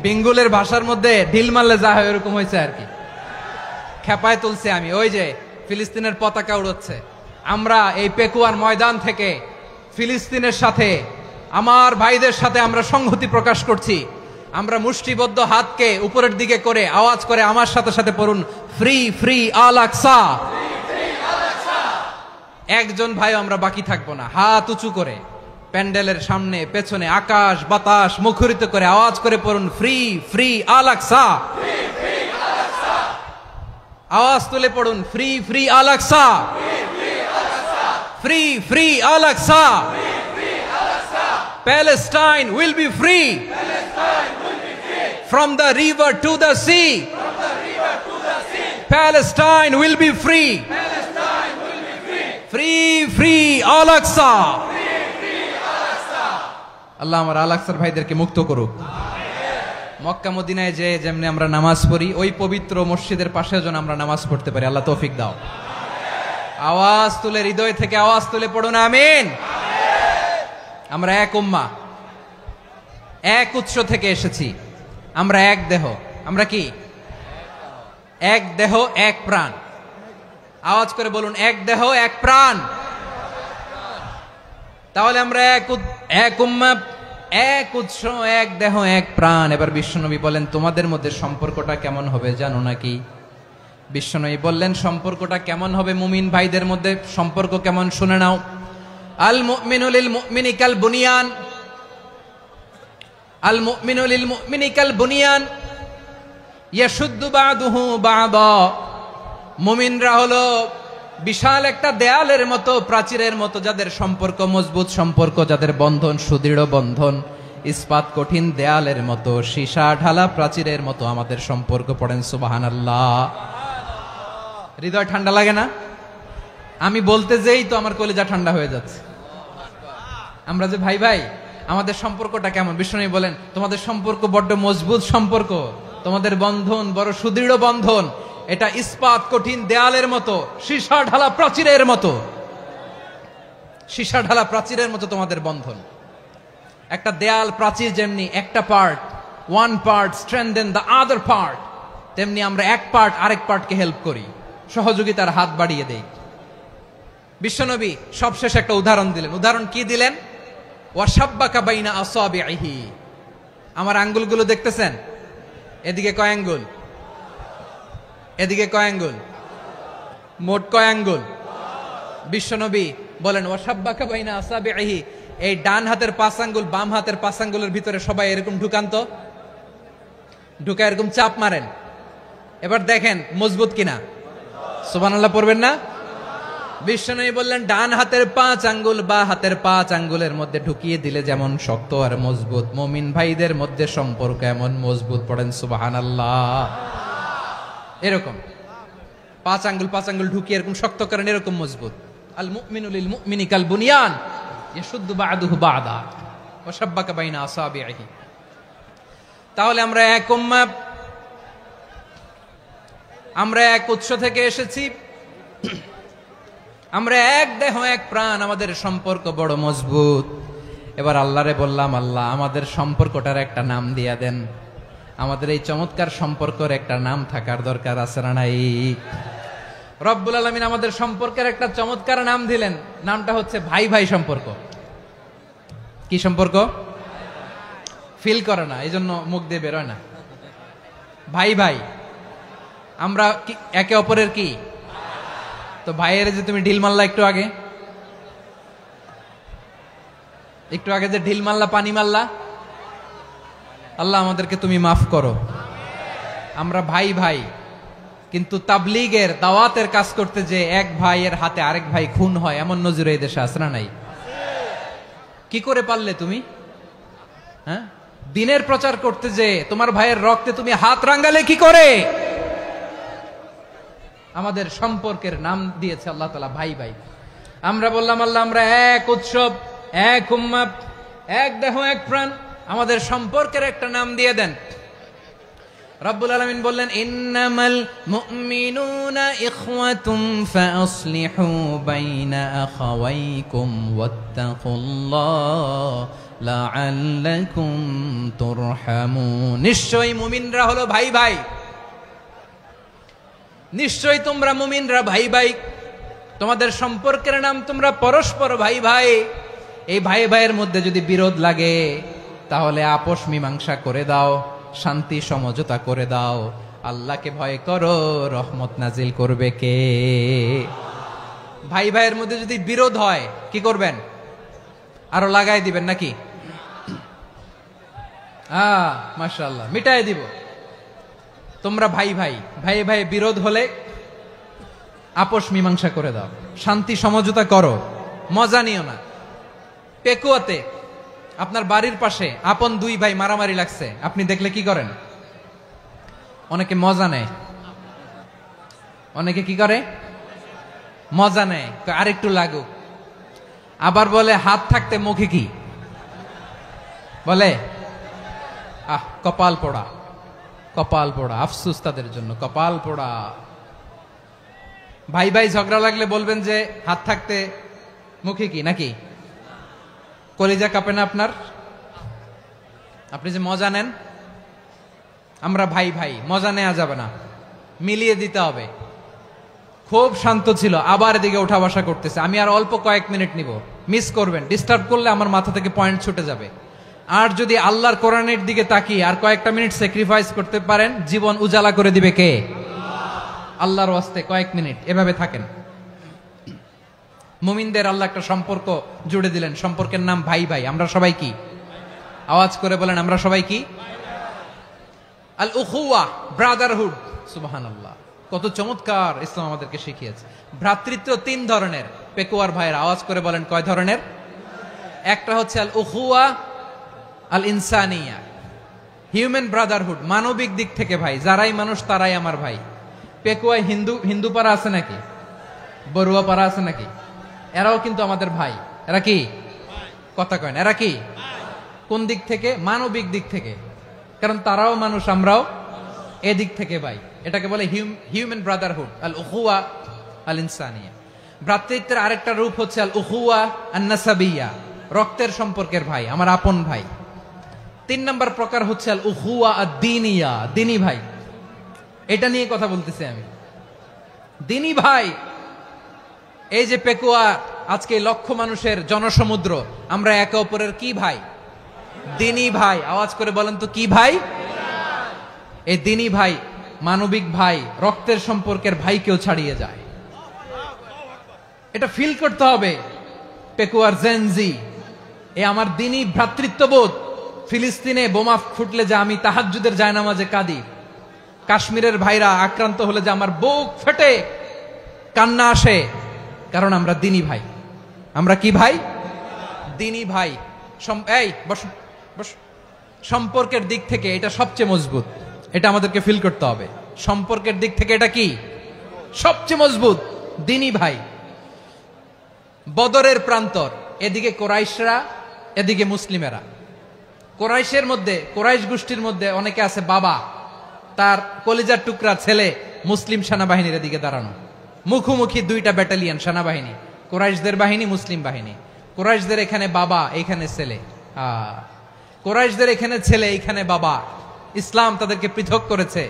বেঙ্গলের ভাষার মধ্যে ঢিল মারলে যা হয় ওরকম হয়েছে আর কি। খেপায় তুলছে আমি। ওই যে ফিলিস্তিনের পতাকা উড়ছে। আমরা এই পেকুয়ার ময়দান থেকে ফিলিস্তিনের সাথে, আমার ভাইদের সাথে আমরা সংহতি প্রকাশ করছি। আমরা মুষ্টিবদ্ধ হাতকে উপরের দিকে করে আওয়াজ করে আমার সাথে সাথে পড়ুন, ফ্রি ফ্রি আল আকসা। একজন ভাই আমরা বাকি থাকবো না। হাত উঁচু করে প্যান্ডেলের সামনে পেছনে আকাশ বাতাস মুখরিত করে আওয়াজ করে পড়ুন, ফ্রি ফ্রি আল আকসা। আওয়াজ তুলে পড়ুন, free free Al Aqsa, free free Al Aqsa. Palestine will be free from the river to the sea. Palestine will be free. Free free Al Aqsa. আল্লাহ আমার আল আকসার ভাইদেরকে মুক্ত করুক। মক্কা মদিনায় যে যেমনি আমরা নামাজ পড়ি, ওই পবিত্র মসজিদের পাশে যেন আমরা নামাজ পড়তে পারি। আল্লাহ তৌফিক দাও। আওয়াজ তুলে, হৃদয় থেকে আওয়াজ তুলে পড়ুন আমিন। আমরা এক উম্মাহ, এক উৎস থেকে এসেছি। আমরা এক দেহ। আমরা কি? এক দেহ এক প্রাণ। আওয়াজ করে বলুন, এক দেহ এক প্রাণ। তাহলে আমরা এক উম্মাহ, এক উৎস, এক দেহ এক প্রাণ। এবার বিশ্বনবী বলেন, তোমাদের মধ্যে সম্পর্কটা কেমন হবে জানো নাকি? বিশ্বনবী বললেন, সম্পর্কটা কেমন হবে মুমিন ভাইদের মধ্যে? সম্পর্ক কেমন শুনে নাও। আল মুমিনু লিল মুমিনি কাল বুনিয়ান, আল মুমিনু লিল মুমিনি কাল বুনিয়ান ইয়াশুদ্দু বাদুহু বাদা। মুমিনরা হলো বিশাল একটা দেয়ালের মতো, প্রাচীরের মতো, যাদের সম্পর্ক মজবুত সম্পর্ক, যাদের বন্ধন সুদৃঢ় বন্ধন, ইস্পাত কঠিন দেয়ালের মতো, সীসা ঢালা প্রাচীরের মতো আমাদের সম্পর্ক। পড়েন সুবহানাল্লাহ। হৃদয় ঠান্ডা লাগে না? আমি বলতে যেই তো আমার কলিজা ঠান্ডা হয়ে যাচ্ছে। আমরা যে ভাই ভাই, আমাদের সম্পর্কটা কেমন? বিষ্ণু বলেন, তোমাদের সম্পর্ক বড্ড মজবুত সম্পর্ক, তোমাদের বন্ধন বড় সুদৃঢ় বন্ধন। এটা ইস্পাত কঠিন দেয়ালের মতো, সীসা ঢালা প্রাচীরের মতো, সীসা ঢালা প্রাচীরের মতো তোমাদের বন্ধন। একটা দেয়াল প্রাচীর যেমনি একটা part, one part strengthen the other part, তেমনি আমরা এক পার্ট আরেক পার্টকে হেল্প করি, সহযোগিতার হাত বাড়িয়ে দেই। বিশ্বনবী সবশেষ একটা উদাহরণ দিলেন। উদাহরণ কি দিলেন? ওয়াশাব্বাকা বাইনা আসাবিহি। আমার আঙ্গুলগুলো দেখতেছেন? এদিকে কয় আঙ্গুল? এদিকে কয় আঙ্গুল? মোট কয় আঙ্গুল? বিশ্বনবী বলেন, ওয়াশাব্বাকা বাইনা আসাবিহি। এই ডান হাতের 5 আঙ্গুল বাম হাতের 5 আঙ্গুলের ভিতরে সবাই এরকম ঢুকান তো, ঢুকা এরকম চাপ মারেন। এবার দেখেন মজবুত কিনা। সুবহানাল্লাহ পড়বেন না? বিশ্বনবী বললেন, ডান হাতের 5 আঙ্গুল বা হাতের 5 আঙ্গুলের মধ্যে ঢুকিয়ে দিলে যেমন শক্ত আর মজবুত, মুমিন ভাইদের মধ্যে সম্পর্ক এমন মজবুত। পড়েন সুবহানাল্লাহ। এরকম 5 আঙ্গুল ঢুকিয়ে এরকম শক্ত করেন, এরকম মজবুত। আল মুমিনু লিল মুমিনি কাল বুনিয়ান ইয়াশুদ্দু বাদুহু বাদা ওয়া শাব্বাকা বাইনা আসাবিহি। তাহলে আমরা এক উম্মাহ, আমরা এক উৎস থেকে এসেছি, আমরা এক দেহ এক প্রাণ, আমাদের সম্পর্ক বড় মজবুত। এবার আল্লাহরে বললাম, আল্লাহ আমাদের সম্পর্কটার একটা নাম দিয়া দেন। আমাদের এই চমৎকার সম্পর্কের একটা নাম থাকার দরকার আছে না নাই? রব্বুল আলামিন আমাদের সম্পর্কের একটা চমৎকার নাম দিলেন। নামটা হচ্ছে ভাই ভাই সম্পর্ক। কি সম্পর্ক? ফিল করে না, এই জন্য মুখ দিয়ে বেরোয় না। ভাই ভাই, আমরা একে অপরের কি? তো ভাইয়ের যে তুমি ঢিল মারলা একটু আগে, একটু আগে যে ঢিল মারলা, পানি মারলা, আল্লাহ আমাদেরকে তুমি মাফ করো। আমরা ভাই ভাই, কিন্তু তাবলীগের দাওয়াতের কাজ করতে যে এক ভাইয়ের হাতে আরেক ভাই খুন হয়, এমন নজির এই দেশে আছে না নাই? কি করে পারলে তুমি? হ্যাঁ, দিনের প্রচার করতে যে তোমার ভাইয়ের রক্তে তুমি হাত রাঙ্গালে কি করে? আমাদের সম্পর্কের নাম দিয়েছে আল্লাহ তাআলা ভাই ভাই। আমরা বললাম আল্লাহ আমরা এক উৎসব, এক উম্মাত, এক দেহ এক প্রাণ, আমাদের সম্পর্কের একটা নাম দিয়ে দেন। রব্বুল আলামিন বললেন ইন্নামাল মুমিনুনা ইখওয়াতুম ফাসলিহু বাইনা আখাওয়াইকুম ওয়াত্তাকুল্লাহ লাআল্লাকুম তুরহামুন। নিশ্চয়ই মুমিনরা হলো ভাই ভাই, নিশ্চয়ই তোমরা মুমিনরা ভাই ভাই, তোমাদের সম্পর্কের নাম তোমরা পরস্পর ভাই ভাই। এই ভাই ভাইয়ের মধ্যে যদি বিরোধ লাগে তাহলে আপোষ মীমাংসা করে দাও, শান্তি সমঝোতা করে দাও। আল্লাহকে ভয় করো, রহমত নাজিল করবে কে? ভাই ভাইয়ের মধ্যে যদি বিরোধ হয় কি করবেন? আরো লাগাই দিবেন নাকি? মাশাআল্লাহ, মিটাই দিব। তোমরা ভাই ভাই, ভাই ভাই বিরোধ হলে আপোষ মীমাংসা করে দাও, শান্তি সমঝোতা করো, মজা নিও না। পেকুয়াতে আপনার বাড়ির পাশে আপন দুই ভাই মারামারি লাগছে, আপনি দেখলে কি করেন? অনেকে মজা নেয়, অনেকে কি করে? মজা নেয়, আরেকটু লাগুক। আবার বলে হাত থাকতে মুখে কি বলে? কপাল পোড়া, কপাল পোড়া। আফসোস তাদের জন্য, কপাল পোড়া। ভাই ভাই ঝগড়া লাগলে বলবেন যে হাত থাকতে মুখে কি, নাকি? কলিজা কাঁপে না আপনার? আপনি যে মজা নেন। আমরা ভাই ভাই, মজা নেওয়া যাবে না, মিলিয়ে দিতে হবে। খুব শান্ত ছিল, আবার এদিকে ওঠা বসা করতেছে। আমি আর অল্প কয়েক মিনিট নিব, মিস করবেন। ডিস্টার্ব করলে আমার মাথা থেকে পয়েন্ট ছুটে যাবে। আর যদি আল্লাহর কোরআনের দিকে তাকিয়ে আর কয়েকটা মিনিট স্যাক্রিফাইস করতে পারেন, জীবন উজালা করে দিবে কে? আল্লাহর ওয়াস্তে কয়েক মিনিট এভাবে থাকেন। মুমিনদের আল্লাহ একটা সম্পর্ক জুড়ে দিলেন, সম্পর্কের নাম ভাই ভাই। আমরা সবাই কি? আওয়াজ করে বলেন, আমরা সবাই কি? আল উখুয়া, ব্রাদারহুড। সুবহানাল্লাহ, কত চমৎকার ইসলাম আমাদেরকে শিখিয়েছে। ভ্রাতৃত্ব তিন ধরনের। পেকুয়ার ভাইয়ের আওয়াজ করে বলেন, কয় ধরনের? একটা হচ্ছে আল উখুয়া আল ইনসানিয়া, হিউম্যান ব্রাদারহুড, মানবিক দিক থেকে ভাই। যারাই মানুষ তারাই আমার ভাই। পেকুয়ায় হিন্দু পাড়া আছে নাকি? বড়ুয়া পাড়া আছে নাকি? এরাও কিন্তু আমাদের ভাই। এরা কি? কথা কয় না, এরা কি? কোন দিক থেকে? মানবিক দিক থেকে। কারণ তারাও মানুষ, আমরাও এদিক থেকে ভাই। এটাকে বলে হিউম্যান ব্রাদারহুড, আল উখুয়া আল ইনসানিয়া। ভ্রাতৃত্বের আরেকটা রূপ হচ্ছে আল উখুয়া আন নাসাবিয়া, রক্তের সম্পর্কের ভাই, আমার আপন ভাই। তিন নম্বর প্রকার হচ্ছে আল উখুয়া আদ দীনিয়া, দিনী ভাই। এটা নিয়ে কথা বলতেছি আমি। দিনী ভাই, এই যে পেকুয়া, আজকে লক্ষ মানুষের জনসমুদ্র, আমরা একে অপরের কি ভাই? দিনী ভাই। আওয়াজ করে বলেন তো, কি ভাই? এই দিনী ভাই, মানবিক ভাই, রক্তের সম্পর্কের ভাইকেও ছাড়িয়ে যায়। এটা ফিল করতে হবে। পেকুয়ার জেনজি, এ আমার দিনী ভ্রাতৃত্ববোধ। ফিলিস্তিনে বোমা ফুটলে যে আমি তাহাজ্জুদের জায়নামাজে কাঁদি, কাশ্মীরের ভাইরা আক্রান্ত হলে যে আমার বুক ফেটে কান্না আসে, কারণ আমরা দিনী ভাই। আমরা কি ভাই? দিনী ভাই। এই বস বস। সম্পর্কের দিক থেকে এটা সবচেয়ে মজবুত, এটা আমাদেরকে ফিল করতে হবে। সম্পর্কের দিক থেকে এটা কি? সবচেয়ে মজবুত, দিনী ভাই। বদরের প্রান্তর, এদিকে কোরাইশরা, এদিকে মুসলিমেরা। কোরাইশের মধ্যে, কোরাইশ গোষ্ঠীর মধ্যে অনেকে আছে বাবা, তার কলিজার টুকরা ছেলে মুসলিম সেনাবাহিনীর এদিকে দাঁড়ানো, মুখোমুখি দুইটা ব্যাটালিয়ন সেনাবাহিনী, কোরাইশদের বাহিনী, মুসলিম বাহিনী। কোরাইশদের এখানে বাবা, এইখানে ছেলে। কোরাইশদের এখানে ছেলে, এইখানে বাবা। ইসলাম তাদেরকে পৃথক করেছে।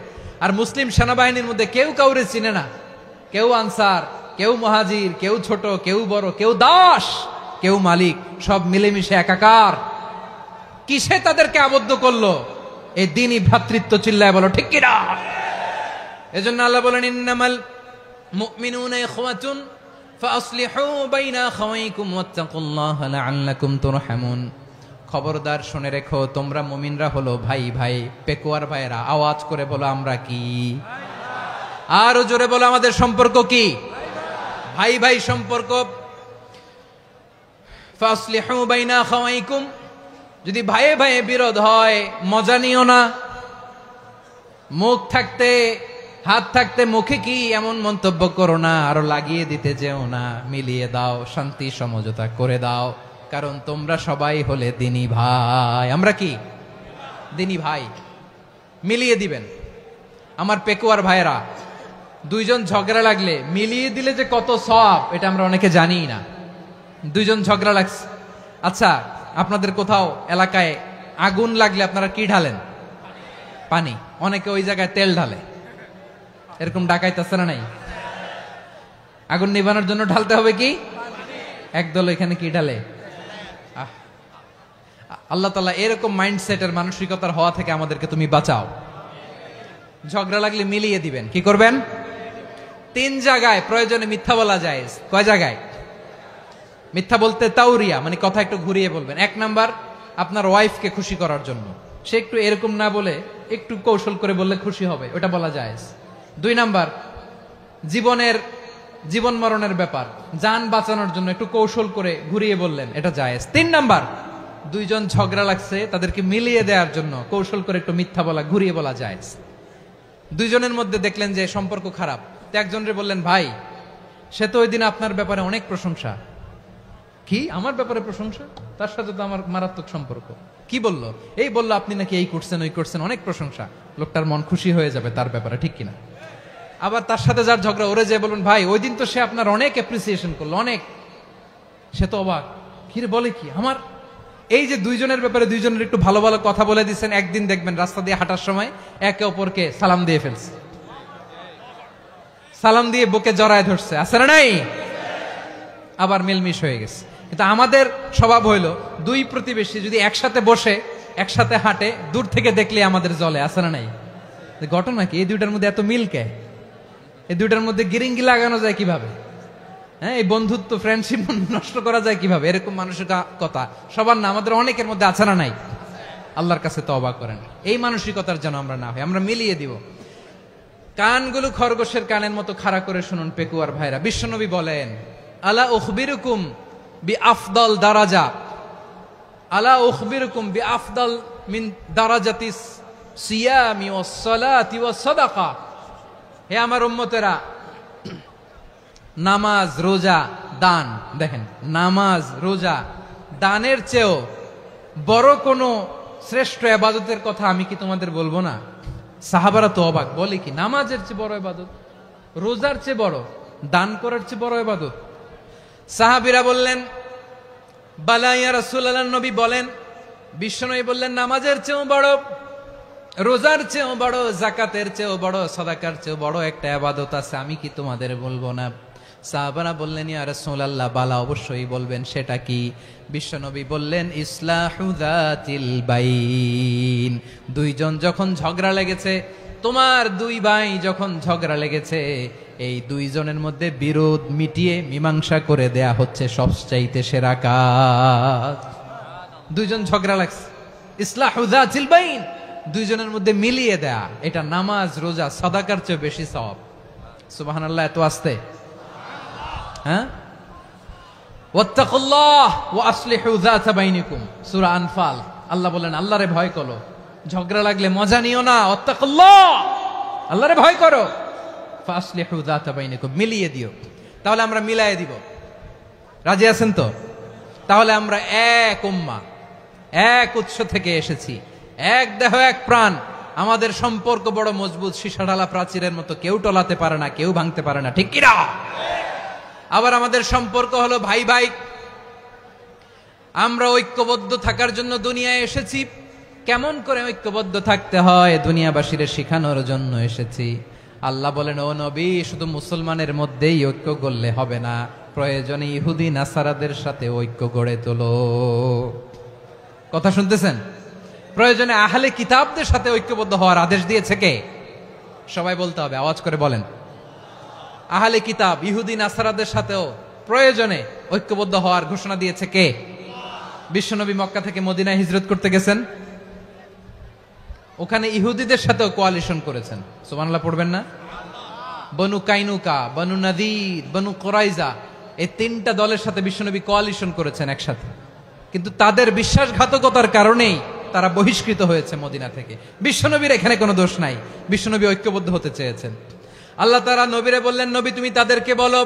আর মুসলিম সেনাবাহিনীর মধ্যে কেউ কাউরে চিনে না। কেউ আনসার, কেউ মুহাজির, কেউ ছোট, কেউ বড়, কেউ দাস, কেউ মালিক, সব মিলেমিশে একাকার। কিসে তাদেরকে আবদ্ধ করলো? এই দিনই ভ্রাতৃত্ব। চিল্লায় বলো ঠিক কিনা? এজন্য আল্লাহ বলেন, ইন্নামাল মুমিনুনা ইখওয়াতুন ফাসলিহু বাইনা আখাওয়াইকুম ওয়াত্তাকুল্লাহা লাআল্লাকুম তুরহামুন। খবরদার শুনে রেখো, তোমরা মুমিনরা হলো ভাই ভাই। পেকুয়ার ভাইয়েরা আওয়াজ করে বলো আমরা কি? আরো জোরে বলো আমাদের সম্পর্ক কি? ভাই ভাই সম্পর্ক। ফাসলিহু বাইনা আখাওয়াইকুম, যদি ভাইয়ে ভাইয়ে বিরোধ হয় মজা নিও না। মুখ থাকতে হাত থাকতে মুখে কি এমন মন্তব্য করো না, আরো লাগিয়ে দিতে যেও না। মিলিয়ে দাও, শান্তি সমঝোতা করে দাও, কারণ তোমরা সবাই হলে দিনী ভাই। আমরা কি দিনী ভাই? মিলিয়ে দিবেন। আমার পেকুয়ার ভাইয়েরা, দুইজন ঝগড়া লাগলে মিলিয়ে দিলে যে কত সওয়াব, এটা আমরা অনেকে জানিই না। দুইজন ঝগড়া লাগছে, আচ্ছা আপনাদের কোথাও এলাকায় আগুন লাগলে আপনারা কি ঢালেন? পানি। অনেকে ওই জায়গায় তেল ঢালে, এরকম ডাকাইতেছে না নাই? আগুন নিভানোর জন্য ঢালতে হবে কি? একদল এখানে কি ঢালে? আল্লাহ তাআলা এরকম মাইন্ডসেটের মানসিকতার হওয়া থেকে আমাদেরকে তুমি বাঁচাও। ঝগড়া লাগলে মিলিয়ে দিবেন। কি করবেন? 3 জায়গায় প্রয়োজনে মিথ্যা বলা যায়। কয় জায়গায় মিথ্যা বলতে? তাউরিয়া, মানে কথা একটু ঘুরিয়ে বলবেন। 1 নাম্বার, আপনার ওয়াইফকে খুশি করার জন্য, সে একটু এরকম না বলে একটু কৌশল করে বললে খুশি হবে, ওটা বলা যায়। 2 নাম্বার, জীবন মরণের ব্যাপার, জান বাঁচানোর জন্য একটু কৌশল করে ঘুরিয়ে বললেন, এটা জায়েজ। 3 নাম্বার, দুইজন ঝগড়া লাগছে তাদেরকে মিলিয়ে দেওয়ার জন্য কৌশল করে একটু মিথ্যা বলা, ঘুরিয়ে বলা জায়েজ। দুইজনের মধ্যে দেখলেন যে সম্পর্ক খারাপ, তো একজনরে বললেন, ভাই সে তো ওই দিন আপনার ব্যাপারে অনেক প্রশংসা। কি আমার ব্যাপারে প্রশংসা? তার সাথে তো আমার মারাত্মক সম্পর্ক। কি বললো? এই বললো আপনি নাকি এই করছেন ওই করছেন, অনেক প্রশংসা। লোকটার মন খুশি হয়ে যাবে তার ব্যাপারে, ঠিক কিনা? আবার তার সাথে যার ঝগড়া, ওরে যে বলুন, ভাই ওই দিন তো সে আপনার অনেক অ্যাপ্রিসিয়েশন করলো, অনেক। সে তো অবাক, কি রে বলে কি আমার? এই যে দুইজনের ব্যাপারে দুইজনের একটু ভালো ভালো কথা বলে দিচ্ছেন, একদিন দেখবেন রাস্তা দিয়ে হাঁটার সময় একে অপরকে সালাম দিয়ে ফেলছে, সালাম দিয়ে বুকে জড়ায় ধরছে, আছে না নাই? আবার মিলমিশ হয়ে গেছে। কিন্তু আমাদের স্বভাব হইলো, দুই প্রতিবেশী যদি একসাথে বসে একসাথে হাঁটে, দূর থেকে দেখলে আমাদের জলে, আছে না নাই? ঘটনা কি? এই দুইটার মধ্যে এত মিল কে? এই দুইটার মধ্যে গিরিঙ্গি লাগানো যায় কিভাবে? হ্যাঁ, এই বন্ধুত্ব ফ্রেন্ডশিপ নষ্ট করা যায় কিভাবে? এরকম মানসিকতা সবার না, আমাদের অনেকের মধ্যে আছে না নাই? আল্লাহর কাছে তওবা করেন, এই মানসিকতার যেন আমরা না হই, আমরা মিলিয়ে দিব। কানগুলো খরগোশের কানের মতো খাড়া করে শুনুন পেকুয়ার ভাইরা। বিশ্বনবী বলেন, আলা উখবিরুকুম বি আফদল দারাজা, আলা উখবিরুকুম বি আফদল মিন দারাজাতিস সিয়ামি ওয়াস সালাতি ওয়াস সাদাকা। হে আমার উম্মতেরা, নামাজ, রোজা, দান, দেখেন নামাজ, রোজা, দানের চেয়েও বড় কোন শ্রেষ্ঠ ইবাদতের কথা আমি কি তোমাদের বলবো না? সাহাবারা তো অবাক, বলে কি নামাজের চেয়ে বড় ইবাদত, রোজার চেয়ে বড়, দান করার চেয়ে বড় ইবাদত? সাহাবীরা বললেন, বালা ইয়া রাসূলুল্লাহ। নবী বলেন, বিশ্বনবী বললেন, নামাজের চেয়েও বড়, রোজার চেয়েও বড়, যাকাতের চেয়েও বড়, সাদাকার চেয়েও বড় একটা ইবাদত আছে, আমি কি তোমাদের বলবো না? সাহাবারা বললেন, ইয়া রাসূলুল্লাহ, বালা অবশ্যই বলবেন, সেটা কি? বিশ্বনবী বললেন, ইসলাহু যাতিল বাইন। দুইজন যখন ঝগড়া লেগেছে, তোমার দুই ভাই যখন ঝগড়া লেগেছে, এই দুইজনের মধ্যে বিরোধ মিটিয়ে মীমাংসা করে দেয়া হচ্ছে সবচাইতে সেরা কাজ। দুইজন ঝগড়া লাগছে, ইসলাহু যাতিল বাইন, দুইজনের মধ্যে মিলিয়ে দেয়া, এটা নামাজ, রোজা, সাদাকার চেয়ে বেশি সওয়াব। সুবহানাল্লাহ, এত আস্তে? হ্যাঁ, ওয়াত্তাকুল্লাহ ওয়া আসলিহু যাতা বাইনিকুম, সূরা আনফাল। আল্লাহ বলেন, আল্লাহরে ভয় করো, ঝগড়া লাগলে মজা নিও না, ওয়াত্তাকুল্লাহ, আল্লাহরে ভয় করো, ফাসলিহু যাতা বাইনিকুম, মিলিয়ে দিও। তাহলে আমরা মিলায়ে দিব, রাজি আছেন তো? তাহলে আমরা এক উম্মাহ, এক উৎস থেকে এসেছি, এক দেহ এক প্রাণ, আমাদের সম্পর্ক বড় মজবুত, সীসাঢালা প্রাচীরের মতো, কেউ টলাতে পারে না, কেউ ভাঙতে পারে না, ঠিক কিনা? আবার আমাদের সম্পর্ক হলো ভাই ভাই, আমরা ঐক্যবদ্ধ থাকার জন্য দুনিয়ায় এসেছি। কেমন করে ঐক্যবদ্ধ থাকতে হয় দুনিয়াবাসীর শেখানোর জন্য এসেছি। আল্লাহ বলেন, ও নবী, শুধু মুসলমানের মধ্যেই ঐক্য গড়লে হবে না, প্রয়োজনে ইহুদি নাসারাদের সাথে ঐক্য গড়ে তোলো। কথা শুনতেছেন? প্রয়োজনে আহলে কিতাবদের সাথে ঐক্যবদ্ধ হওয়ার আদেশ দিয়েছে কে? সবাই বলতে হবে, আওয়াজ করে বলেন। আহলে কিতাব ইহুদি নাসারাদের সাথেও প্রয়োজনে ঐক্যবদ্ধ হওয়ার ঘোষণা দিয়েছে কে? বিশ্বনবী মক্কা থেকে মদিনায় হিজরত করতে গেছেন, ওখানে ইহুদিদের সাথেও কোয়ালিশন করেছেন। সুবহানাল্লাহ পড়বেন না? বনু কাইনুকা, বনু নাদির, বনু কুরাইজা, এই তিনটা দলের সাথে বিশ্বনবী কোয়ালিশন করেছেন একসাথে। কিন্তু তাদের বিশ্বাসঘাতকতার কারণেই তারা বহিষ্কৃত হয়েছে মদিনা থেকে। বিশ্বনবীর এখানে কোনো দোষ নাই, বিশ্বনবী ঐক্যবদ্ধ হতে চেয়েছেন। আল্লাহ তাআলা নবীরে বললেন, নবী তুমি তাদেরকে বলো,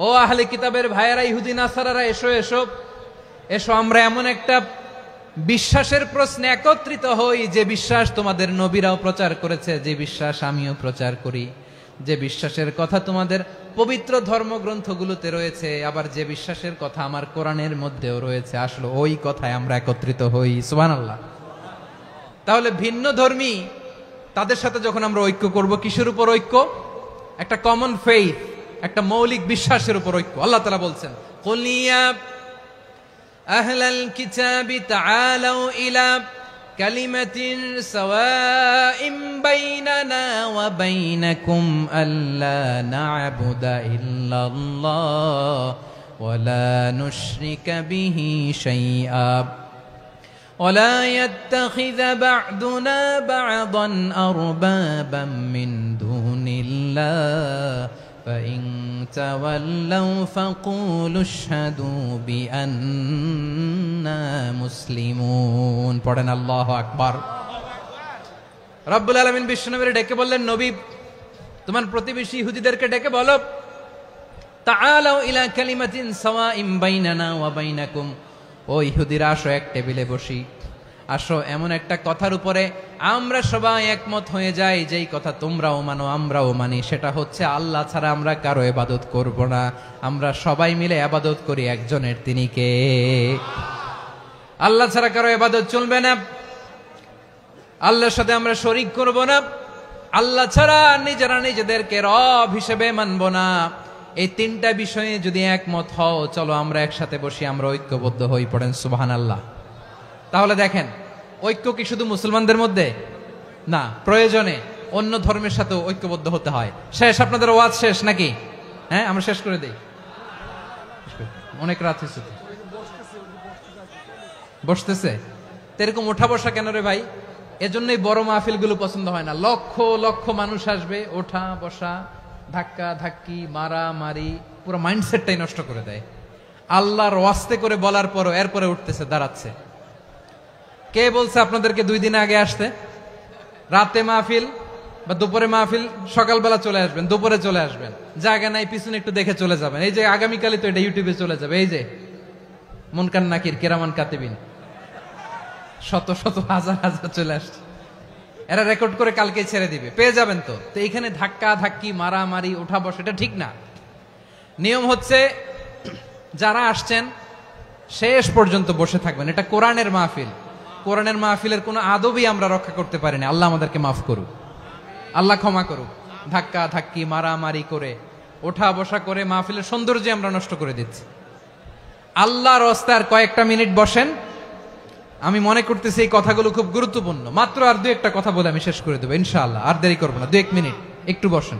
ও আহলে কিতাবের ভাইয়েরা, ইহুদি নাসারারা, এসো এসো এসো, আমরা এমন একটা বিশ্বাসের প্রশ্নে একত্রিত হই যে বিশ্বাস তোমাদের নবীরাও প্রচার করেছে, যে বিশ্বাস আমিও প্রচার করি, যে বিশ্বাসের কথা তোমাদের পবিত্র ধর্মগ্রন্থগুলোতে রয়েছে, আবার যে বিশ্বাসের কথা আমার কোরআনের মধ্যেও রয়েছে, আসলে ওই কথায় আমরা একত্রিত হই। সুবহানাল্লাহ। তাহলে ভিন্ন ধর্মী তাদের সাথে যখন আমরা ঐক্য করব, কিসের উপর ঐক্য? একটা কমন ফেইথ, একটা মৌলিক বিশ্বাসের উপর ঐক্য। আল্লাহ তাআলা বলছেন, কুল ইয়া আহলাল কিতাবি তাআলাউ ইলা কালিমাতিন সাওয়াইম বাইনানা ওয়া বাইনাকুম আল্লা না'বুদা ইল্লাল্লাহ ওয়া লা নুশরিকা বিহি শাইআ ولا يتخذ بعضنا بعضا أربابا من دون الله فإن تولوا فقولوا اشهدوا بأننا مسلمون। পড়েন আল্লাহু আকবার। রব্বুল আলামিন বিশ্বনবীকে ডেকে বললেন, নবী তোমার প্রতিবেশী ইহুদিদেরকে ডেকে বলো, তাআলাউ ইলা কালিমাতিন সাওয়াইম বাইনানা ওয়া বাইনাকুম, ও ইহুদিরা আসো, এক টেবিলে বসি, আসো এমন একটা কথার উপরে আমরা সবাই একমত হয়ে যাই, যেই কথা তোমরাও মানো আমরাও মানি, সেটা হচ্ছে আল্লাহ ছাড়া আমরা কারো ইবাদত করব না, আমরা সবাই মিলে ইবাদত করি একজনের, তিনি কে? আল্লাহ ছাড়া কারো ইবাদত চলবে না, আল্লাহর সাথে আমরা শরীক করব না, আল্লাহ ছাড়া নিজেরা নিজেদেরকে রব হিসেবে মানব না। এই তিনটা বিষয়ে যদি একমত হও, চলো আমরা একসাথে বসি, আমরা ঐক্যবদ্ধ হই। পড়েন সুবহানাল্লাহ। তাহলে দেখেন, ঐক্য কি শুধু মুসলমানদের মধ্যে না, প্রয়োজনে অন্য ধর্মের সাথে ঐক্যবদ্ধ হতে হয়। শেষ, আপনাদের ওয়াজ শেষ নাকি? হ্যাঁ, আমরা শেষ করে দেই, অনেক রাত হয়েছে। বসতেছে তো এরকম ওঠা বসা কেন রে ভাই? এজন্যই বড় মাহফিল গুলো পছন্দ হয় না। লক্ষ লক্ষ মানুষ আসবে, ওঠা বসা, ধাক্কা ধাক্কি, মারামারি, পুরো মাইন্ডসেটটাই নষ্ট করে দেয়। আল্লাহর ওয়াস্তে করে বলার পরও এরপরে উঠতেছে, দাঁড়াচ্ছে। কে বলছে আপনাদেরকে 2 দিন আগে আসতে? রাতে মাহফিল বা দুপুরে মাহফিল, সকালবেলা চলে আসবেন, দুপুরে চলে আসবেন, জায়গা নাই পিছনে একটু দেখে চলে যাবেন। এই যে আগামীকালই তো এটা ইউটিউবে চলে যাবে, এই যে মুনকার নাকির কিরামান কাতিবিন, শত শত হাজার হাজার চলে আসছে, এরা রেকর্ড করে কালকে ছেড়ে দিবে, পেয়ে যাবেন। তো এইখানে ধাক্কা ধাক্কি, মারামারি, ওঠা বসা, এটা ঠিক না। নিয়ম হচ্ছে যারা আসছেন শেষ পর্যন্ত বসে থাকবেন। এটা কোরআনের মাহফিল, কোরআনের মাহফিলের কোনো আদবই আমরা রক্ষা করতে পারিনি। আল্লাহ আমাদেরকে মাফ করুক, আল্লাহ ক্ষমা করুক। ধাক্কা ধাক্কি, মারামারি করে, ওঠা বসা করে মাহফিলের সৌন্দর্য আমরা নষ্ট করে দিচ্ছি। আল্লাহর রাস্তায় আর কয়েকটা মিনিট বসেন। আমি মনে করতেছি এই কথাগুলো খুব গুরুত্বপূর্ণ। মাত্র আর 2-1টা কথা বলে আমি শেষ করে দেবো ইনশাআল্লাহ, আর দেরি করবো না। 2-1 মিনিট একটু বসেন,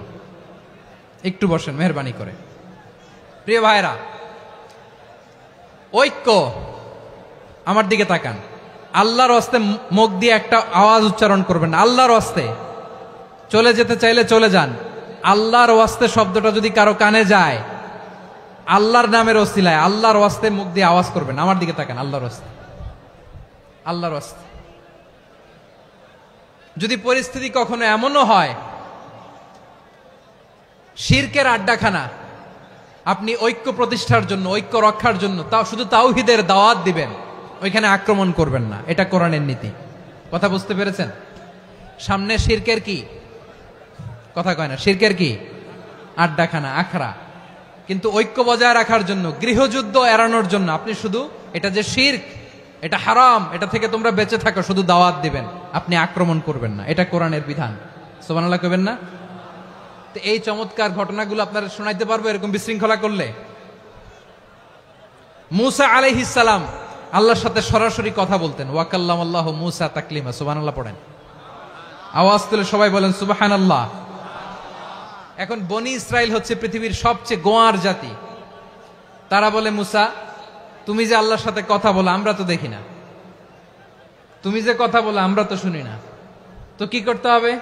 একটু বসেন মেহরবানি করে। প্রিয় ভাইরা, ঐক্য, আমার দিকে তাকান। আল্লাহর হস্তে মুখ দিয়ে একটা আওয়াজ উচ্চারণ করবেন, আল্লাহর হস্তে। চলে যেতে চাইলে চলে যান। আল্লাহর ওয়াস্তে শব্দটা যদি কারো কানে যায়, আল্লাহর নামের ওসিলায় আল্লাহর ওয়াস্তে মুখ দিয়ে আওয়াজ করবেন। আমার দিকে তাকান, আল্লাহর ওয়াস্তে, আল্লাহর ওয়াস্তে। যদি পরিস্থিতি কখনো এমনও হয় শিরকের আড্ডাখানা, আপনি ঐক্য প্রতিষ্ঠার জন্য, ঐক্য রক্ষার জন্য তাও শুধু তাওহীদের দাওয়াত দিবেন, ওইখানে আক্রমণ করবেন না। এটা কোরআনের নীতি। কথা বুঝতে পেরেছেন? সামনে শিরকের কি কথা কয় না, শিরকের কি আড্ডাখানা, আখড়া। কিন্তু ঐক্য বজায় রাখার জন্য, গৃহযুদ্ধ এড়ানোর জন্য আপনি শুধু এটা যে শিরক, এটা হারাম, এটা থেকে তোমরা বেঁচে থাকো, শুধু দাওয়াত দিবেন, আপনি আক্রমণ করবেন না। এটা কোরআনের বিধান। সুবহানাল্লাহ কইবেন না? তো এই চমৎকার ঘটনাগুলো আপনারা শোনাইতে পারবো এরকম বিশৃঙ্খলা করলে। মূসা আলাইহিস সালাম আল্লাহর সাথে সরাসরি কথা বলতেন। ওয়াকাল্লামাল্লাহু মূসা তাকলিমা। সুবহানাল্লাহ পড়েন, আওয়াজ তুলে সবাই বলেন সুবহানাল্লাহ। এখন বনি ইসরাইল হচ্ছে পৃথিবীর সবচেয়ে গোয়ার জাতি। তারা বলে, মূসা তুমি যে আল্লাহর সাথে কথা বলো আমরা তো দেখি না, তুমি যে কথা বলো আমরা তো শুনি না, তো কি করতে হবে?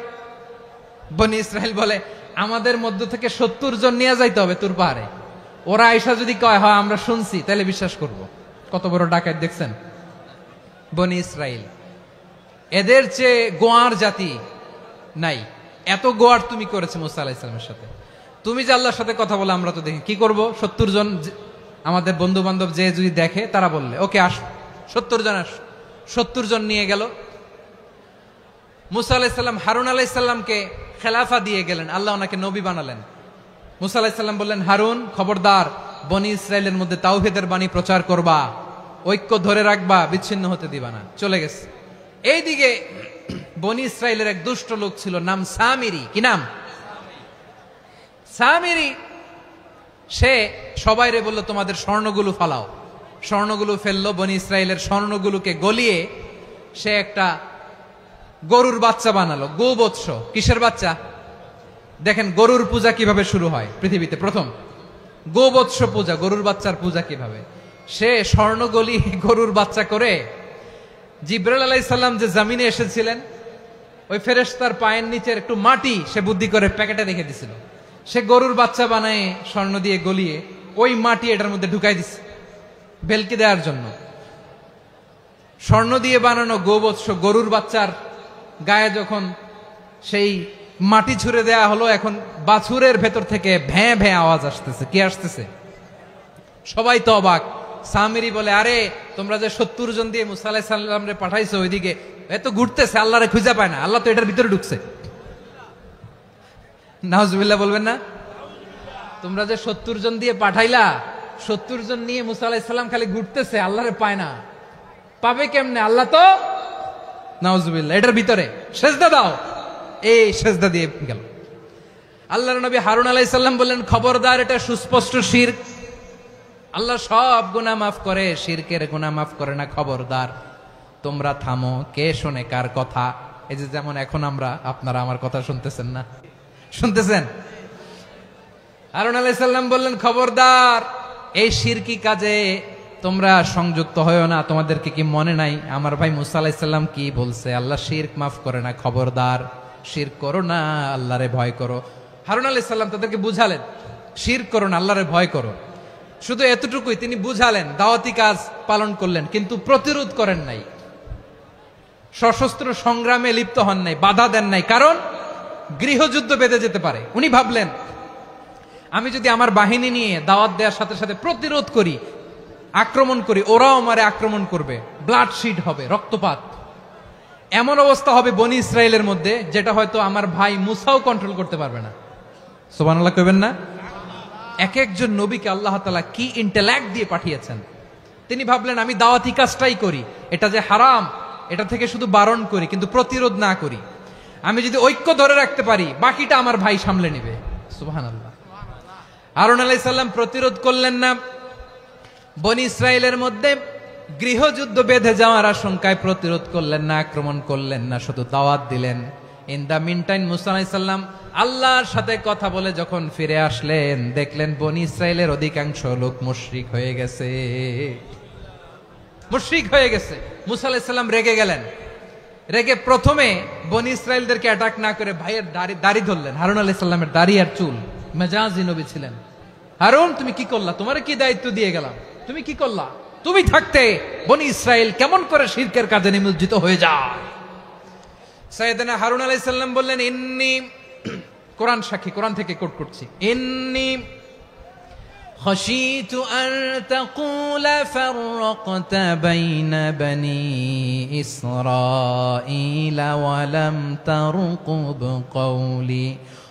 বনি ইসরাইল বলে আমাদের মধ্য থেকে 70 জন নিয়ে যাইতে হবে তুর পাহাড়ে। ওরা আয়সা যদি কয় হয় আমরা শুনছি তাহলে বিশ্বাস করব। কত বড় ডাকাত দেখছেন বনি ইসরাইল। এদের চেয়ে গোয়ার জাতি নাই, এত গোয়ার তুমি করেছে মুসা আলাইহিস সালামের সাথে। তুমি যে আল্লাহর সাথে কথা বলে আমরা তো দেখি, কি করব? 70 জন আমাদের বন্ধু বান্ধব যে যদি দেখে তারা বললে ওকে আস, 70 জন আস। 70 জন নিয়ে গেল। মুসা আলাইহিস সালাম হারুন আলাইহিস সালামকে খেলাফা দিয়ে গেলেন, আল্লাহ ওনাকে নবী বানালেন। মুসা আলাইহিস সালাম বললেন, হারুন খবরদার বনি ইসরাইলের মধ্যে তাওহীদের বাণী প্রচার করবা, ঐক্য ধরে রাখবা, বিচ্ছিন্ন হতে দিবা না। চলে গেছে। এইদিকে বনি ইসরাইলের এক দুষ্ট লোক ছিল, নাম সামিরি। কি নাম? সামিরি। সে সবাইরে বলল তোমাদের স্বর্ণগুলো ফালাও। স্বর্ণগুলো ফেললো, বনি ইসরাইলের স্বর্ণগুলোকে গলিয়ে সে একটা গরুর বাচ্চা বানালো। গোবৎস। কিসের বাচ্চা? দেখেন গরুর পূজা কিভাবে শুরু হয় পৃথিবীতে প্রথম, গোবৎস পূজা, গরুর বাচ্চার পূজা কিভাবে। সে স্বর্ণ গলি গরুর বাচ্চা করে জিব্রাইল আলাইহিস সালাম যে জমিনে এসেছিলেন ওই ফেরেশতার পায়ের নিচের একটু মাটি সে বুদ্ধি করে প্যাকেটে রেখে দিছিল। সে গরুর বাচ্চা বানায় স্বর্ণ দিয়ে গলিয়ে ওই মাটি এটার মধ্যে ঢুকাই দিছে ভেলকি দেওয়ার জন্য। স্বর্ণ দিয়ে বানানো গোবৎস গরুর বাচ্চার গায়ে যখন সেই মাটি ছুঁড়ে দেয়া হলো, এখন বাছুরের ভেতর থেকে ভ্যাঁ ভ্যাঁ আওয়াজ আসতেছে। কি আসতেছে? সবাই তো অবাক। সামিরি বলে, আরে তোমরা যে 70 জন দিয়ে মুসা আলাইহিস সালামরে পাঠাইছো ওইদিকে, এত ঘুরতেছে, আল্লাহরে খুঁজে পায় না, আল্লাহ তো এটার ভিতরে ঢুকছে। নাউজুবিল্লাহ বলবেন না? তোমরা যে 70 জন দিয়ে পাঠাইলা, 70 জন নিয়ে মুসা আলাইহিস সালাম খালি ঘুরতেছে, আল্লাহরে পায় না। পাবে কেমনে? আল্লাহ তো নাউজুবিল্লাহ এটার ভিতরে। সেজদা দাও। এই সেজদা দিয়ে গেল। আল্লাহর নবী হারুন আলাইহিস সালাম বললেন, খবরদার, এটা সুস্পষ্ট শিরক। আল্লাহ সব গুনাহ মাফ করে, শিরকের গুনাহ মাফ করে না। খবরদার, তোমরা থামো। কে শোনে কার কথা? এই যে যেমন এখন আপনারা আমার কথা শুনতেছেন না? শুনতেছেন? হারুন আলাইহিস সালাম বললেন, খবরদার, এই শিরকি কাজে তোমরা সংযুক্ত হয়ো না। তোমাদেরকে কি মনে নাই আমার ভাই মুসা আলাইহিস সালাম কি বলছে? আল্লাহ শিরক মাফ করে না। খবরদার, শিরক করো না, আল্লাহরে ভয় করো। হারুন আলাইহিস সালাম তাদেরকে বুঝালেন, শিরক করো না, আল্লাহরে ভয় করো। শুধু এতটুকুই তিনি বুঝালেন, দাওয়াতি কাজ পালন করলেন, কিন্তু প্রতিরোধ করেন নাই, সশস্ত্র সংগ্রামে লিপ্ত হন নাই, বাধা দেন নাই। কারণ গৃহযুদ্ধ বেঁধে যেতে পারে। উনি ভাবলেন, আমি যদি আমার বাহিনী নিয়ে দাওয়াত দেওয়ার সাথে সাথে প্রতিরোধ করি, আক্রমণ করি, ওরাও আমারে আক্রমণ করবে, ব্লাডশিড হবে, রক্তপাত। এমন অবস্থা হবে বনি ইসরায়েলের মধ্যে যেটা হয়তো আমার ভাই মুসাও কন্ট্রোল করতে পারবে না। সুবহানাল্লাহ কইবেন না? এক একজন নবীকে আল্লাহ তাআলা কি ইন্টেলেক্ট দিয়ে পাঠিয়েছেন। তিনি ভাবলেন, আমি দাওয়াতি কাজটাই করি, এটা যে হারাম এটা থেকে শুধু বারণ করি, কিন্তু প্রতিরোধ না করি। আমি যদি ঐক্য ধরে রাখতে পারি, বাকিটা আমার ভাই সামলে নেবে। সুবহানাল্লাহ। হারুন আলাইহিস সালাম প্রতিরোধ করলেন না। বনি ইসরায়েলের মধ্যে গৃহযুদ্ধ বেঁধে যাওয়ার আশঙ্কায় প্রতিরোধ করলেন না, আক্রমণ করলেন না, শুধু দাওয়াত দিলেন। ইন দা মিন টাইম মুসা আলাইহিস সালাম আল্লাহর সাথে কথা বলে যখন ফিরে আসলেন, দেখলেন বনি ইসরায়েলের অধিকাংশ লোক মুশরিক হয়ে গেছে। মুশরিক হয়ে গেছে। মুসা আলাইহিস সালাম রেগে গেলেন। রেগে প্রথমে বনি ইসরায়েলদেরকে অ্যাটাক না করে ভাইয়ের দাড়ি ধরলেন। হারুন আলাইহিস সালামের দাড়ি আর চুল। মেজাজি নবী ছিলেন। হারুন, তুমি কি করলা? তোমার কি দায়িত্ব দিয়ে গেলাম, তুমি কি করলা? তুমি থাকতে বনি ইসরায়েল কেমন করে শিরকের কাজে নিমজ্জিত হয়ে যায়? সাইয়েদনা হারুন আলাইহিস সালাম বললেন, ইন্নী, কোরআন সাক্ষী, কোরআন থেকে কোট করছি, ইন্নী খাশিতু আন তাকুলা ফাররাকতা বাইনা বনি ইসরাঈলা ওয়া লাম তারকুব কওলি।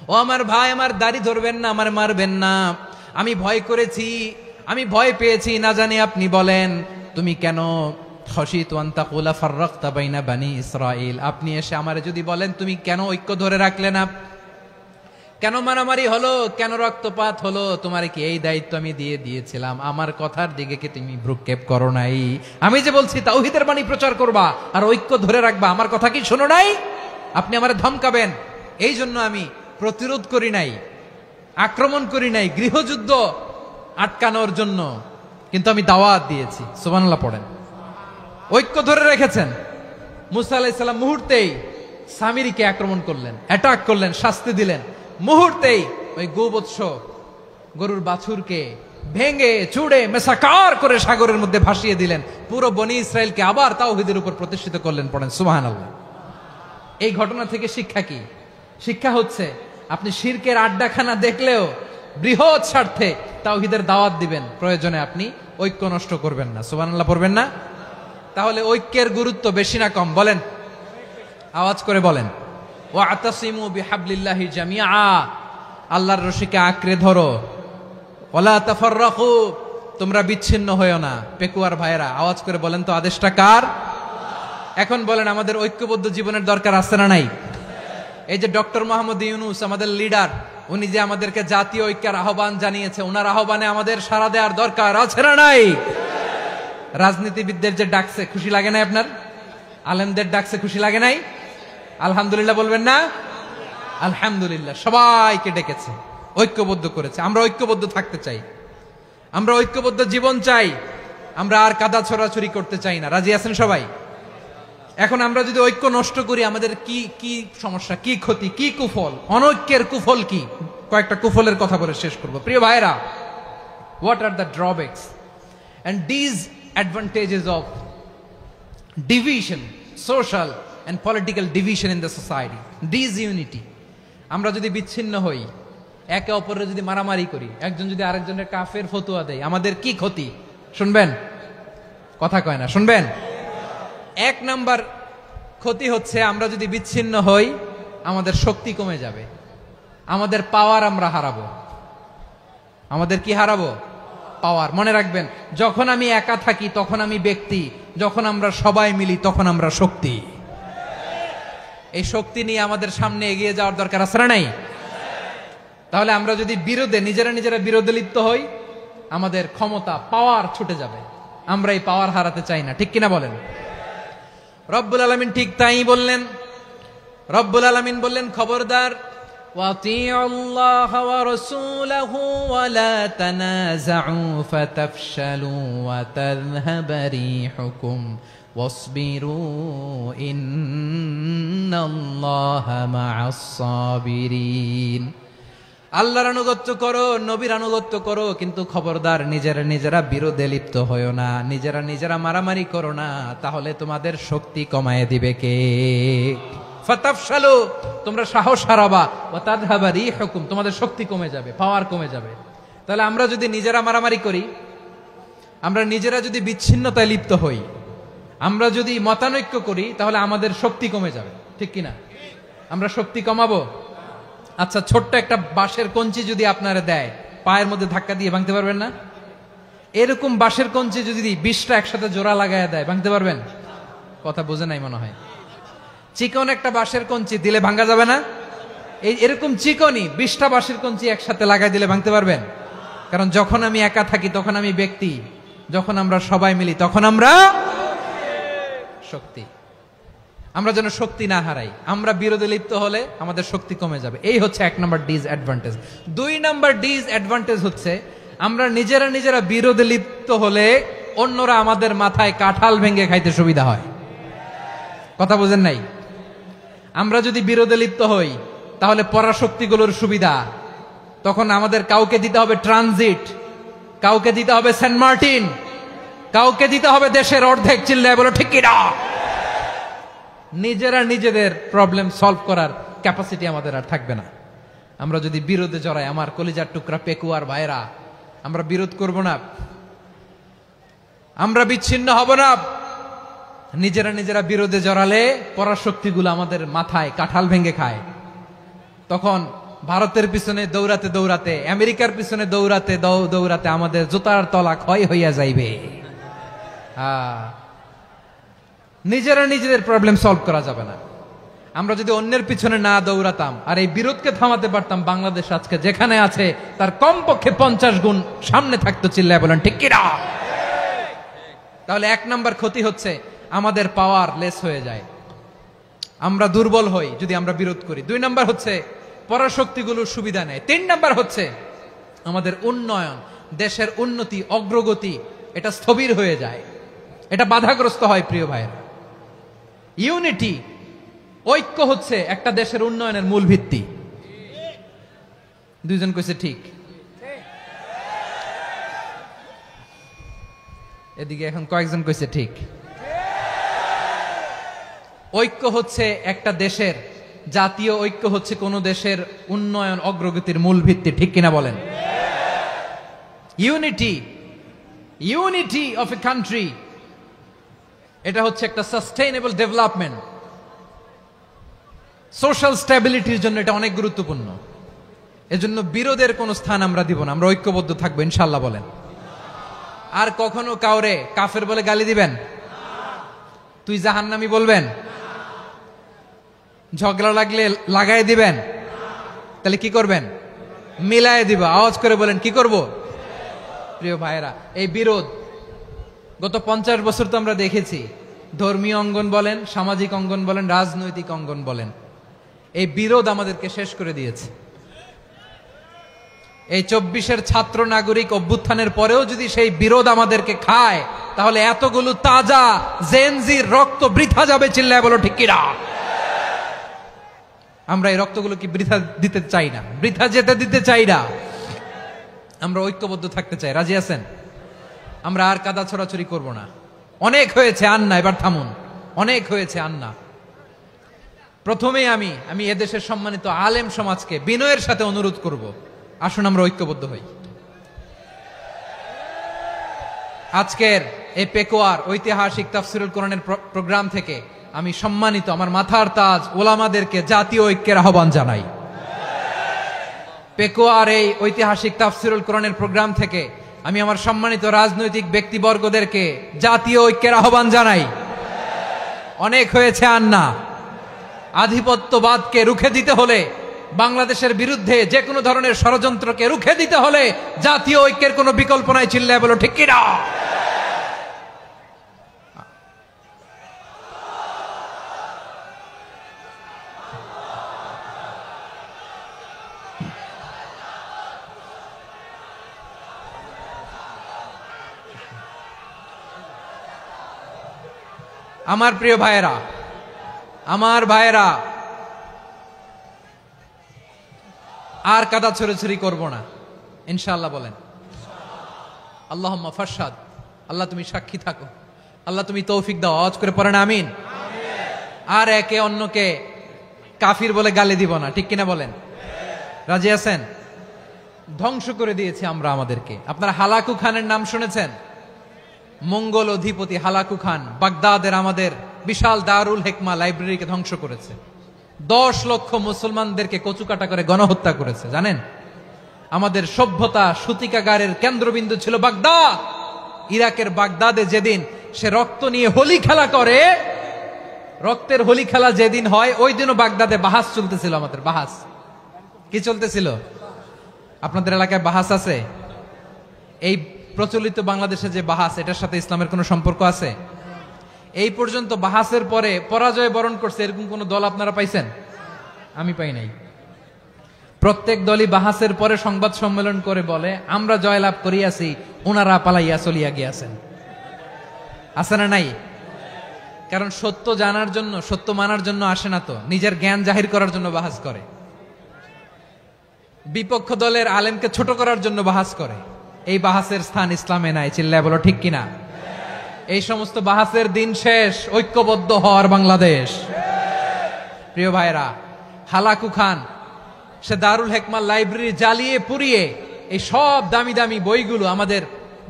ও আমার ভাই, আমার দাড়ি ধরবেন না, আমার মারবেন না। আমি ভয় করেছি, আমি ভয় পেয়েছি, না জানি আপনি বলেন তুমি কেন খাশিতু আন তাকুলা ফাররাকতা বাইনা বনি ইসরাঈল, আপনি এসে আমারে যদি বলেন তুমি কেন ঐক্য ধরে রাখলে না, কেন মারামারি হলো, কেন রক্তপাত হলো, তোমারে কি এই দায়িত্ব আমি দিয়ে দিয়েছিলাম? আমার কথার দিকে কি তুমি ভ্রুক্ষেপ করো নাই? আমি যে বলছি তাওহীদের বাণী প্রচার করবা আর ঐক্য ধরে রাখবা, আমার কথা কি শোনো নাই? আপনি আমারে ধমকাবেন, এই জন্য আমি প্রতিরোধ করি নাই, আক্রমণ করি নাই, গৃহযুদ্ধ আটকানোর জন্য কিন্তু আমি দাওয়াত দিয়েছি। সুবহানাল্লাহ পড়েন। ঐক্য ধরে রেখেছেন। মুসা আলাইহিস সালাম মুহূর্তেই সামিরীকে আক্রমণ করলেন, অ্যাটাক করলেন, শাস্তি দিলেন। মুহূর্তেই ওই গোবৎস গরুর বাছুরকে ভেঙে চুড়ে মেসাকার করে সাগরের মধ্যে ভাসিয়ে দিলেন। পুরো বনি ইসরায়েলকে আবার তাওহীদের উপর প্রতিষ্ঠিত করলেন। পড়েন সুবহানাল্লাহ। এই ঘটনা থেকে শিক্ষা কি? শিক্ষা হচ্ছে আপনি শিরকের আড্ডাখানা দেখলেও বৃহৎ স্বার্থে তাওহীদের দাওয়াত দিবেন, প্রয়োজনে আপনি ঐক্য নষ্ট করবেন না। সুবহানাল্লাহ পড়বেন না? তাহলে ঐক্যের গুরুত্ব বেশি না কম? বলেন, আওয়াজ করে বলেন। ওয়াতাসিমু বিহাবলিল্লাহি জামিআ, আল্লাহর রশিকে আঁকড়ে ধরো। ওয়ালা তাফাররাকু, তোমরা বিচ্ছিন্ন হয়ো না। পেকুয়ার ভাইরা আওয়াজ করে বলেন তো, আদেশটা কার? এখন বলেন, আমাদের ঐক্যবদ্ধ জীবনের দরকার আছে না নাই? এই যে ডক্টর মোহাম্মদ ইউনূস আমাদের লিডার, উনি যে আমাদেরকে জাতীয় ঐক্যের আহ্বান জানিয়েছে, ওনার আহ্বানে আমাদের সাড়া দেওয়ার দরকার আছে না নাই? রাজনীতিবিদদের যে ডাকছে, খুশি লাগে নাই আপনার? আলেমদের ডাকছে, খুশি লাগে নাই? আলহামদুলিল্লাহ বলবেন না? আলহামদুলিল্লাহ। সবাইকে ডেকেছে, ঐক্যবদ্ধ করেছে। আমরা ঐক্যবদ্ধ থাকতে চাই, আমরা ঐক্যবদ্ধ জীবন চাই, আমরা আর কাদা ছড়াছড়ি করতে চাই না। রাজি আছেন সবাই? এখন আমরা যদি ঐক্য নষ্ট করি, আমাদের কি কি সমস্যা, কি ক্ষতি, কি কুফল? অনৈক্যের কুফল কি? কয়েকটা কুফলের কথা বলে শেষ করব। প্রিয় ভাইরা, what are the drawbacks and disadvantages of division, social and political division in the society, disunity? আমরা যদি বিচ্ছিন্ন হই, একে অপরের যদি মারামারি করি, একজন যদি আরেকজনের কাফের ফতোয়া দেয়, আমাদের কি ক্ষতি? শুনবেন? কথা কয় না, শুনবেন? এক নাম্বার ক্ষতি হচ্ছে, আমরা যদি বিচ্ছিন্ন হই, আমাদের শক্তি কমে যাবে, আমাদের পাওয়ার আমরা হারাবো। আমাদের কি হারাবো? পাওয়ার। মনে রাখবেন, যখন আমি একা থাকি তখন আমি ব্যক্তি, যখন আমরা সবাই মিলি তখন আমরা শক্তি। এই শক্তি নিয়ে আমাদের সামনে এগিয়ে যাওয়ার দরকার আছে না নাই? তাহলে আমরা যদি বিরোধে, নিজেরা বিরোধে লিপ্ত হই, আমাদের ক্ষমতা, পাওয়ার ছুটে যাবে। আমরা এই পাওয়ার হারাতে চাই না, ঠিক কিনা বলেন? রব্বুল আলামিন ঠিক তাই বললেন। রব্বুল আলামিন বললেন, খবরদার, ওয়াতিউল্লাহ ওয়া রাসূলাহু ওয়া লা তানাযাউ ফাতাফশালু ওয়া তাযহাবা রিহুকুম ওয়াসবিরু ইন্নাল্লাহা মা'আস সাবিরিন। আল্লাহর আনুগত্য করো, নবীর আনুগত্য করো, কিন্তু খবরদার নিজেরা বিরোধে লিপ্ত হয়ো না, নিজেরা মারামারি করো না, তাহলে তোমাদের শক্তি কমায় দিবে কে? ফাতাফশালু, তোমরা সাহস হারাবা, ওয়া তাযহাবা রিহুকুম, তোমাদের শক্তি কমে যাবে, পাওয়ার কমে যাবে। তাহলে আমরা যদি নিজেরা মারামারি করি, আমরা নিজেরা যদি বিচ্ছিন্নতায় লিপ্ত হই, আমরা যদি মতানৈক্য করি, তাহলে আমাদের শক্তি কমে যাবে, ঠিক কিনা? আমরা শক্তি কমাবো। আচ্ছা, ছোট্ট একটা বাঁশের কঞ্চি যদি আপনারা দেয়, পায়ের মধ্যে ধাক্কা দিয়ে ভাঙতে পারবেন না? এরকম বাঁশের কঞ্চি যদি 20টা একসাথে জোড়া লাগায় দেয়, ভাঙতে পারবেন? কথা বোঝে নাই মনে হয়। চিকন একটা বাঁশের কঞ্চি দিলে ভাঙা যাবে না? এরকম চিকনই 20টা বাঁশের কঞ্চি একসাথে লাগাই দিলে ভাঙতে পারবেন? কারণ যখন আমি একা থাকি তখন আমি ব্যক্তি, যখন আমরা সবাই মিলি তখন আমরা শক্তি। আমরা যেন শক্তি না হারাই। আমরা বিরোধে লিপ্ত হলে আমাদের শক্তি কমে যাবে। এই হচ্ছে 1 নাম্বার ডিসঅ্যাডভান্টেজ। 2 নাম্বার ডিসঅ্যাডভান্টেজ হচ্ছে, আমরা নিজেরা বিরোধে লিপ্ত হলে অন্যরা আমাদের মাথায় কাঁঠাল ভেঙে খাইতে সুবিধা হয়। কথা বোঝেন নাই? আমরা যদি বিরোধে লিপ্ত হই, তাহলে পরাশক্তিগুলোর সুবিধা, তখন আমাদের কাউকে দিতে হবে ট্রানজিট, কাউকে দিতে হবে সেন্ট মার্টিন, কাউকে দিতে হবে দেশের অর্ধেক। চিল্লায় বলো ঠিক কিনা? নিজেদের প্রবলেম সলভ করার ক্যাপাসিটি আমাদের আর থাকবে না। আমরা যদি বিরোধে জড়াই, আমার কলিজার টুকরা পেকুয়ার ভাইরা, আমরা বিরোধ করব না, আমরা বিচ্ছিন্ন হব না। নিজেরা বিরোধে জড়ালে পরাশক্তিগুলো আমাদের মাথায় কাঁঠাল ভেঙে খায়। তখন ভারতের পিছনে দৌড়াতে, আমেরিকার পিছনে দৌড়াতে আমাদের জুতার তলা ক্ষয় হইয়া যাইবে। নিজেদের প্রবলেম সলভ করা যাবে না। আমরা যদি অন্যের পিছনে না দৌড়াতাম আর এই বিরোধকে থামাতে পারতাম, বাংলাদেশ আজকে যেখানে আছে তার কমপক্ষে 50 গুণ সামনে থাকতো। চিল্লায় বলেন ঠিক কিনা? তাহলে 1 নাম্বার ক্ষতি হচ্ছে, আমাদের পাওয়ার লেস হয়ে যায়, আমরা দুর্বল হই যদি আমরা বিরোধ করি। 2 নাম্বার হচ্ছে, পরাশক্তিগুলোর সুবিধা নেয়। 3 নাম্বার হচ্ছে, আমাদের উন্নয়ন, দেশের উন্নতি, অগ্রগতি এটা স্থবির হয়ে যায়, এটা বাধাগ্রস্ত হয়। প্রিয় ভাইয়ের, ইউনিটি, ঐক্য হচ্ছে একটা দেশের উন্নয়নের মূল ভিত্তি। দুইজন কইছে ঠিক। এদিকে এখন কয়েকজন কইছে ঠিক। ঐক্য হচ্ছে একটা দেশের, জাতীয় ঐক্য হচ্ছে কোন দেশের উন্নয়ন অগ্রগতির মূল ভিত্তি, ঠিক কিনা বলেন? Unity, unity of a country, এটা হচ্ছে একটা সাস্টেইনেবল ডেভেলপমেন্ট, সোশ্যাল স্ট্যাবিলিটির জন্য এটা অনেক গুরুত্বপূর্ণ। এজন্য বিরোধের কোনো স্থান আমরা দিব না, আমরা ঐক্যবদ্ধ থাকবো ইনশাআল্লাহ বলেন। আর কখনো কাউরে কাফের বলে গালি দিবেন? তুই জাহান্নামী বলবেন? ঝগড়া লাগলে লাগাই দিবেন? তাহলে কি করবেন? মিলায় দিব। আওয়াজ করে বলেন, কি করব? প্রিয় ভাইয়েরা, এই বিরোধ গত 50 বছর তো আমরা দেখেছি। ধর্মীয় অঙ্গন বলেন, সামাজিক অঙ্গন বলেন, রাজনৈতিক অঙ্গন বলেন, এই বিরোধ আমাদেরকে শেষ করে দিয়েছে। এই 24-এর ছাত্র নাগরিক অভ্যুত্থানের পরেও যদি সেই বিরোধ আমাদেরকে খায়, তাহলে এতগুলো তাজা জেনজির রক্ত বৃথা যাবে। চিল্লায় বলো ঠিক কিনা? আমরা এই রক্তগুলো কি বৃথা দিতে চাই না, বৃথা যেতে দিতে চাই না। আমরা ঐক্যবদ্ধ থাকতে চাই। রাজি আছেন? আমরা আর কাদা ছড়াছড়ি করব না। অনেক হয়েছে আন্না, এবার থামুন। অনেক হয়েছে আন্না। প্রথমেই আমি এদেশের সম্মানিত আলেম সমাজকে বিনয়ের সাথে অনুরোধ করব, আসুন আমরা ঐক্যবদ্ধ হই। আজকের এই পেকুয়ার ঐতিহাসিক তাফসিরুল কোরআনের প্রোগ্রাম থেকে আমি সম্মানিত আমার মাথার তাজ ওলামাদেরকে জাতীয় ঐক্যের আহ্বান জানাই। পেকুয়ার এই ঐতিহাসিক তাফসিরুল কোরআনের প্রোগ্রাম থেকে আমি আমার সম্মানিত রাজনৈতিক ব্যক্তিবর্গদেরকে জাতীয় ঐক্যের আহ্বান জানাই। অনেক হয়েছে আন্না। আধিপত্যবাদকে রুখে দিতে হলে, বাংলাদেশের বিরুদ্ধে যে কোনো ধরনের ষড়যন্ত্রকে রুখে দিতে হলে জাতীয় ঐক্যের কোনো বিকল্প নাই। চিল্লায় বলো ঠিক কিনা? আমার প্রিয় ভাইয়েরা, আমার ভাইয়েরা, আর কাদা ছড়াছড়ি করব না ইনশাআল্লাহ বলেন। আল্লাহুম্মা ফারশাদ। আল্লাহ তুমি সাক্ষী থাকো, আল্লাহ তুমি তৌফিক দাও। আওয়াজ করে পড়েন আমিন। আর একে অন্যকে কাফির বলে গালি দিব না, ঠিক কিনা বলেন? রাজি আছেন? ধ্বংস করে দিয়েছি আমরা আমাদেরকে। আপনারা হালাকু খানের নাম শুনেছেন? মঙ্গল অধিপতি হালাকু খান বাগদাদের আমাদের বিশাল দারুল হিকমা লাইব্রেরিকে ধ্বংস করেছে। 10 লক্ষ মুসলমানদেরকে কচুকাটা করে গণহত্যা করেছে। জানেন, আমাদের সভ্যতা সূতিকাগারের কেন্দ্রবিন্দু ছিল বাগদাদ। ইরাকের বাগদাদে যেদিন সে রক্ত নিয়ে হোলি খেলা করে, রক্তের হোলি খেলা যেদিন হয়, ওই দিনও বাগদাদে বাহাস চলতেছিল। আমাদের বাহাস কি চলতেছিল? আপনাদের এলাকায় বাহাস আছে? এই প্রচলিত বাংলাদেশে যে বাহাস, এটার সাথে ইসলামের কোনো সম্পর্ক আছে? এই পর্যন্ত বাহাসের পরে পরাজয় বরণ করছে এরকম কোন দল আপনারা পাইছেন? আমি পাই নাই। প্রত্যেক দলই বাহাসের পরে সংবাদ সম্মেলন করে বলে, আমরা জয়লাভ করিয়াছি, ওনারা পালাইয়া চলিয়া গিয়াছেন। আছে না নাই? কারণ সত্য জানার জন্য, সত্য মানার জন্য আসে না তো, নিজের জ্ঞান জাহির করার জন্য বাহাস করে। বিপক্ষ দলের আলেমকে ছোট করার জন্য বাহাস করে। এই বাহাসের স্থান ইসলামে নাই। চিল্লায় বলো ঠিক কিনা? এই সমস্ত বাহাসের দিন শেষ। ঐক্যবদ্ধ হওয়ার বাংলাদেশ। প্রিয় ভাইরা, হালাকু খান সে দারুল হিকমা লাইব্রেরি জ্বালিয়ে পুড়িয়ে এই সব দামি দামি বইগুলো, আমাদের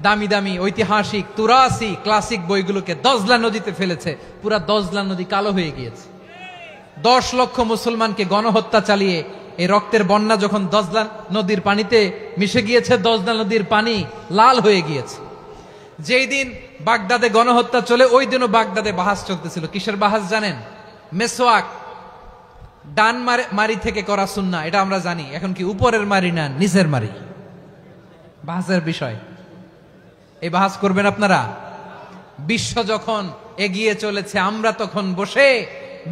দামি দামি ঐতিহাসিক তুরাসি ক্লাসিক বইগুলোকে দজলা নদীতে ফেলেছে। পুরা দজলা নদী কালো হয়ে গিয়েছে। 10 লক্ষ মুসলমানকে গণহত্যা চালিয়ে এই রক্তের বন্যা যখন দজলা নদীর পানিতে মিশে গিয়েছে, দজলা নদীর পানি লাল হয়ে গিয়েছে। যেই দিন বাগদাদে গণহত্যা চলে, ওই দিনও বাগদাদে বাহাস চলতেছিল। কিসের বাহাস জানেন? মেসওয়াক, ডান মারি থেকে করা সুন্নাহ, এটা আমরা জানি। এখন কি উপরের মারি না নিচের মারি? বাহাসের বিষয়। এই বাহাস করবেন আপনারা? বিশ্ব যখন এগিয়ে চলেছে, আমরা তখন বসে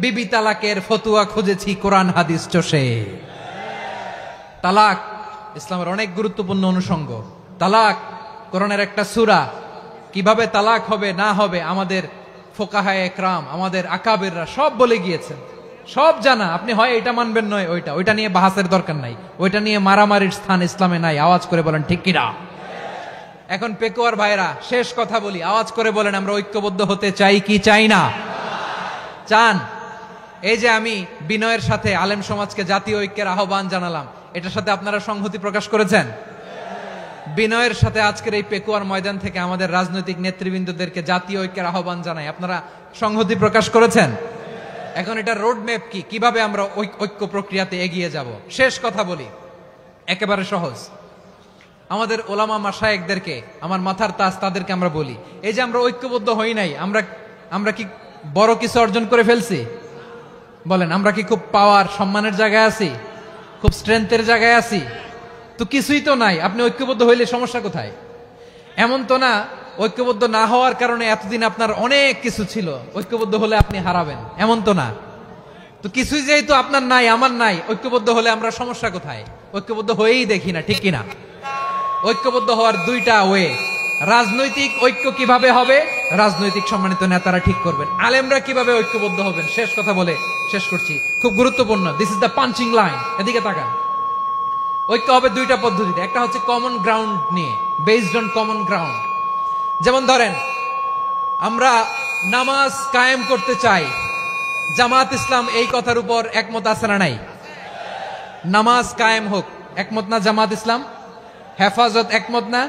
বিবি তালাকের ফতুয়া খুঁজেছি কোরআন হাদিস চষে। তালাক ইসলামের অনেক গুরুত্বপূর্ণ অনুষঙ্গ। তালাক কোরআনের একটা সূরা। কিভাবে তালাক হবে না হবে আমাদের ফোকাহায়ে একরাম, আমাদের আকাবেররা সব বলে গিয়েছেন, সব জানা। আপনি হয় এটা মানবেন নয় ওইটা নিয়ে বাহাসের দরকার নাই, ওইটা নিয়ে মারামারির স্থান ইসলামে নাই। আওয়াজ করে বলেন ঠিক কিনা? এখন পেকুয়ার ভাইরা শেষ কথা বলি, আওয়াজ করে বলেন আমরা ঐক্যবদ্ধ হতে চাই কি চাই না? চান? এই যে আমি বিনয়ের সাথে আলেম সমাজকে জাতীয় ঐক্যের আহ্বান জানালাম, এটার সাথে আপনারা সংহতি প্রকাশ করেছেন? বিনয়ের সাথে আজকের এই পেকুয়ার ময়দান থেকে আমাদের রাজনৈতিক নেতৃবৃন্দদেরকে জাতীয় ঐক্যের আহ্বান জানাই, আপনারা সংহতি প্রকাশ করেছেন? এখন এটা রোড ম্যাপ কি, কিভাবে আমরা ঐক্য প্রক্রিয়াতে এগিয়ে যাব? শেষ কথা বলি, একেবারে সহজ। আমাদের ওলামা মাশায়েখদেরকে, আমার মাথার তাজ, তাদেরকে আমরা বলি, এই যে আমরা ঐক্যবদ্ধ হই নাই, আমরা কি বড় কিছু অর্জন করে ফেলছি? বলেন, আমরা কি খুব পাওয়ার সম্মানের জায়গায় আছি? খুব স্ট্রেংথের জায়গায় আছি? তো কিছুই তো নাই। আপনি ঐক্যবদ্ধ হইলে সমস্যা কোথায়? এমন তো না ঐক্যবদ্ধ না হওয়ার কারণে এতদিন আপনার অনেক কিছু ছিল, ঐক্যবদ্ধ হলে আপনি হারাবেন, এমন তো না। তো কিছুই যেহেতু আপনার নাই, আমার নাই, ঐক্যবদ্ধ হলে আমরা সমস্যা কোথায়? ঐক্যবদ্ধ হয়েই দেখি না, ঠিক কিনা? ঐক্যবদ্ধ হওয়ার দুইটা ওয়ে। রাজনৈতিক ঐক্য কিভাবে হবে? রাজনৈতিক সম্মানিত নেতারা ঠিক করবেন। আলেমরা কিভাবে ঐক্যবদ্ধ হবেন? শেষ কথা বলে শেষ করছি, খুব গুরুত্বপূর্ণ। This is the punching line. এদিকে তাকান। ঐক্য হবে দুইটা পদ্ধতিতে। একটা হচ্ছে কমন গ্রাউন্ড নিয়ে, বেসড অন কমন গ্রাউন্ড। যেমন ধরেন, আমরা নামাজ কায়েম করতে চাই, জামাত ইসলাম এই কথার উপর একমত আছে না নাই? নামাজ কায়েম হোক, একমত না জামাত ইসলাম? হেফাজত একমত না?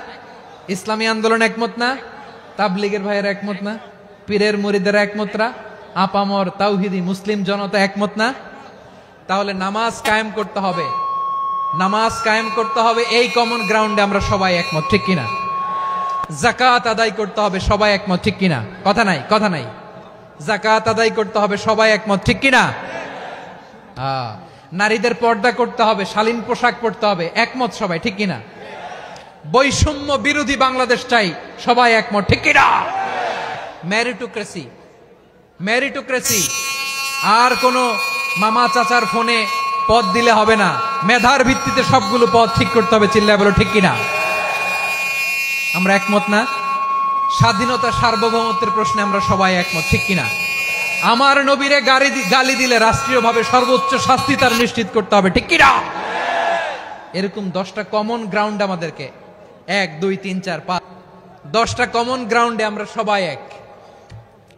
ইসলামী আন্দোলন একমত না? তাবলীগের ভাইয়েরা একমত না? পীরের মুরিদেরা একমত না? আপামর তাওহিদি মুসলিম জনতা একমত না? তাহলে নামাজ কায়েম করতে হবে, নামাজ কায়েম করতে হবে এই কমন গ্রাউন্ডে আমরা সবাই একমত, ঠিক কিনা? যাকাত আদায় করতে হবে, সবাই একমত, ঠিক কিনা? কথা নাই, কথা নাই। যাকাত আদায় করতে হবে, সবাই একমত, ঠিক কিনা? নারীদের পর্দা করতে হবে, শালীন পোশাক পরতে হবে, একমত সবাই, ঠিক কিনা? বৈষম্য বিরোধী বাংলাদেশ চাই, সবাই একমত, ঠিক কিনা? মেরিটোক্রেসি, মেরিটোক্রেসি, আর কোন মামা চাচার ফোনে পদ দিলে হবে না, মেধার ভিত্তিতে সবগুলো পদ ঠিক করতে হবে, চিল্লায় বলো ঠিক কিনা? আমরা একমত না? স্বাধীনতা সার্বভৌমত্বের প্রশ্নে আমরা সবাই একমত, ঠিক কিনা? আমার নবীরে গালি দিলে রাষ্ট্রীয়ভাবে সর্বোচ্চ শাস্তি তার নিশ্চিত করতে হবে, ঠিক কিনা? এরকম 10টা কমন গ্রাউন্ড আমাদেরকে, 1 2 3 4 5, 10টা কমন গ্রাউন্ডে আমরা সবাই এক।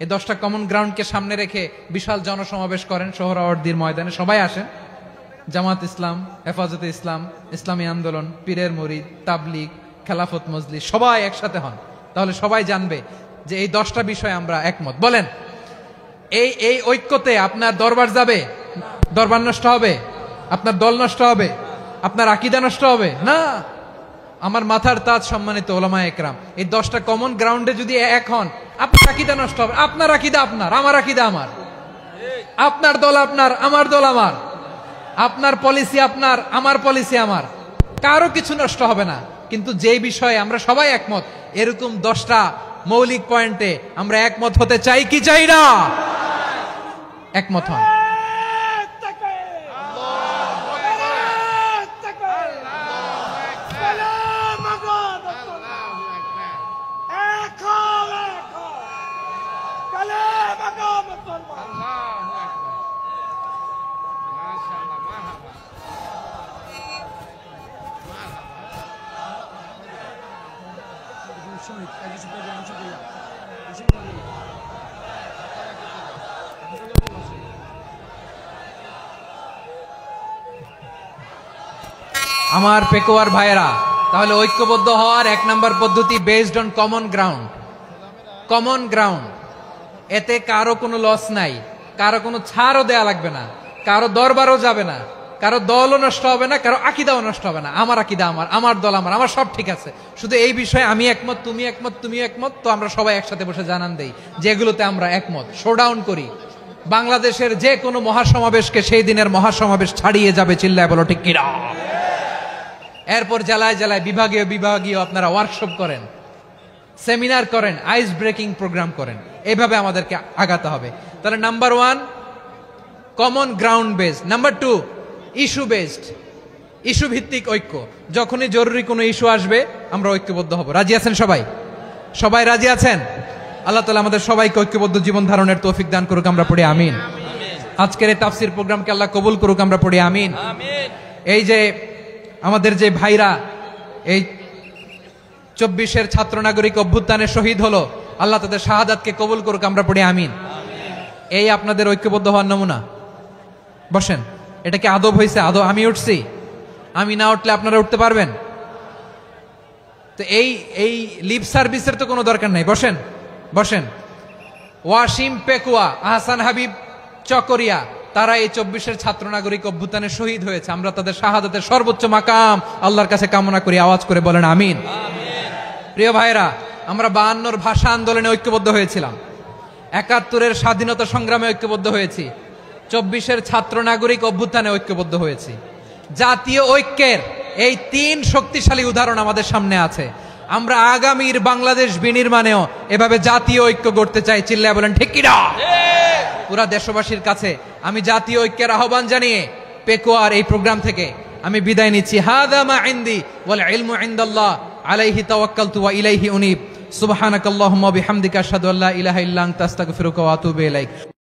এই 10টা কমন গ্রাউন্ডকে সামনে রেখে বিশাল জনসমাবেশ করেন সোহরাওয়ার্দীর ময়দানে, সবাই আসেন। জামাত ইসলাম, হেফাজতে ইসলাম, ইসলামী আন্দোলন, পীরের মুরিদ, তাবলীগ, খেলাফত মজলিস, সবাই একসাথে হন। তাহলে সবাই জানবে যে এই 10টা বিষয়ে আমরা একমত। বলেন, এই ঐক্যতে আপনার দরবার যাবে? দরবার নষ্ট হবে? আপনার দল নষ্ট হবে? আপনার আকীদা নষ্ট হবে না? আমার মাথার তাজ সম্মানিত ওলামা একরাম, এই 10টা কমন গ্রাউন্ডে যদি এক হন, আপনার আকীদা নষ্ট হবে? আপনার আকীদা আপনার, আমার আকীদা আমার, আপনার দল আপনার, আমার দল আমার, আপনার পলিসি আপনার, আমার পলিসি আমার, কারো কিছু নষ্ট হবে না। কিন্তু যে বিষয়ে আমরা সবাই একমত, এরকম 10টা মৌলিক পয়েন্টে আমরা একমত হতে চাই কি চাই না? একমত হন। আমার পেকুয়ার ভাইয়েরা, তাহলে ঐক্যবদ্ধ হওয়ার 1 নম্বর পদ্ধতি based on common ground. Common ground, এতে কারো কোনো লস নাই, কারো কোনো ছাড়ও দেয়া লাগবে না, কারো দরবারও যাবে না, কারো দলও নষ্ট হবে না, কারো আকীদাও নষ্ট হবে না। আমার আকীদা আমার, আমার দল আমার, আমার সব ঠিক আছে। শুধু এই বিষয়ে আমি একমত, তুমি একমত, তুমি একমত, তো আমরা সবাই একসাথে বসে জানান দেই যেগুলোতে আমরা একমত, শোডাউন করি। বাংলাদেশের যে কোনো মহাসমাবেশকে সেই দিনের মহাসমাবেশ ছাড়িয়ে যাবে, চিল্লায় বলো ঠিক কিনা? এরপর জেলায় জেলায় বিভাগীয় বিভাগীয় আপনারা ওয়ার্কশপ করেন, সেমিনার করেন, আইস ব্রেকিং প্রোগ্রাম করেন। এইভাবে আমাদেরকে আগাতে হবে। তাহলে number 1 common ground based, number 2 issue based, issue ভিত্তিক ঐক্য। যখনই জরুরি কোনো ইস্যু আসবে আমরা ঐক্যবদ্ধ হব। রাজি আছেন সবাই? সবাই রাজি আছেন? আল্লাহ তাআলা আমাদের সবাইকে ঐক্যবদ্ধ জীবন ধারণের তৌফিক দান করুক, আমরা পড়ি আমিন। আজকের এই তাফসীর প্রোগ্রামকে আল্লাহ কবুল করুক, আমরা পড়ি আমিন। এই যে আমাদের যে ভাইরা এই 24-এর ছাত্র নাগরিক অভ্যুত্থানে শহীদ হলো, আল্লাহ তাদের শাহাদাতকে কবুল করুক, আমরা পড়ি আমিন। এই আপনাদের ঐক্যবদ্ধ হওয়ার নমুনা। বসেন, এটা কি আদব হয়েছে? আদব আমি উঠছি, আমি না উঠলে আপনারা উঠতে পারবেন? তো এই লিপ সার্ভিসের তো কোনো দরকার নাই। বসেন বসেন। ওয়াসিম পেকুয়া, আহসান হাবিব চকরিয়া, তারা এই 24-এর ছাত্র নাগরিক অভ্যুত্থানে শহীদ হয়েছে। আমরা তাদের শাহাদাতের সর্বোচ্চ মাকাম আল্লাহর কাছে কামনা করি। আওয়াজ করে বলেন আমিন। প্রিয় ভাইরা, আমরা 52-র ভাষা আন্দোলনে ঐক্যবদ্ধ হয়েছিলাম, 71-এর স্বাধীনতা সংগ্রামে ঐক্যবদ্ধ হয়েছি, 24-এর ছাত্র নাগরিক অভ্যুত্থানে ঐক্যবদ্ধ হয়েছি। জাতীয় ঐক্যের এই 3 শক্তিশালী উদাহরণ আমাদের সামনে আছে। আমরা আগামীর বাংলাদেশ বিনির্মাণেও এভাবে জাতীয় ঐক্য গড়তে চাই। চিল্লায় বলেন ঠিক কিনা? পুরা দেশবাসীর কাছে আমি জাতীয় ঐক্যের আহ্বান জানিয়ে পেকুয়ার এই প্রোগ্রাম থেকে আমি বিদায় নিচ্ছি। হাদা মা ইনদি ওয়াল ইলমু ইনদাল্লাহ আলাইহি তাওয়াক্কালতু ওয়া ইলাইহি উনীব। সুবহানাকাল্লাহুম্মা বিহামদিকা আশহাদু আল্লা ইলাহা ইল্লা আনতা আস্তাগফিরুকা ওয়া আতুবু ইলাইক।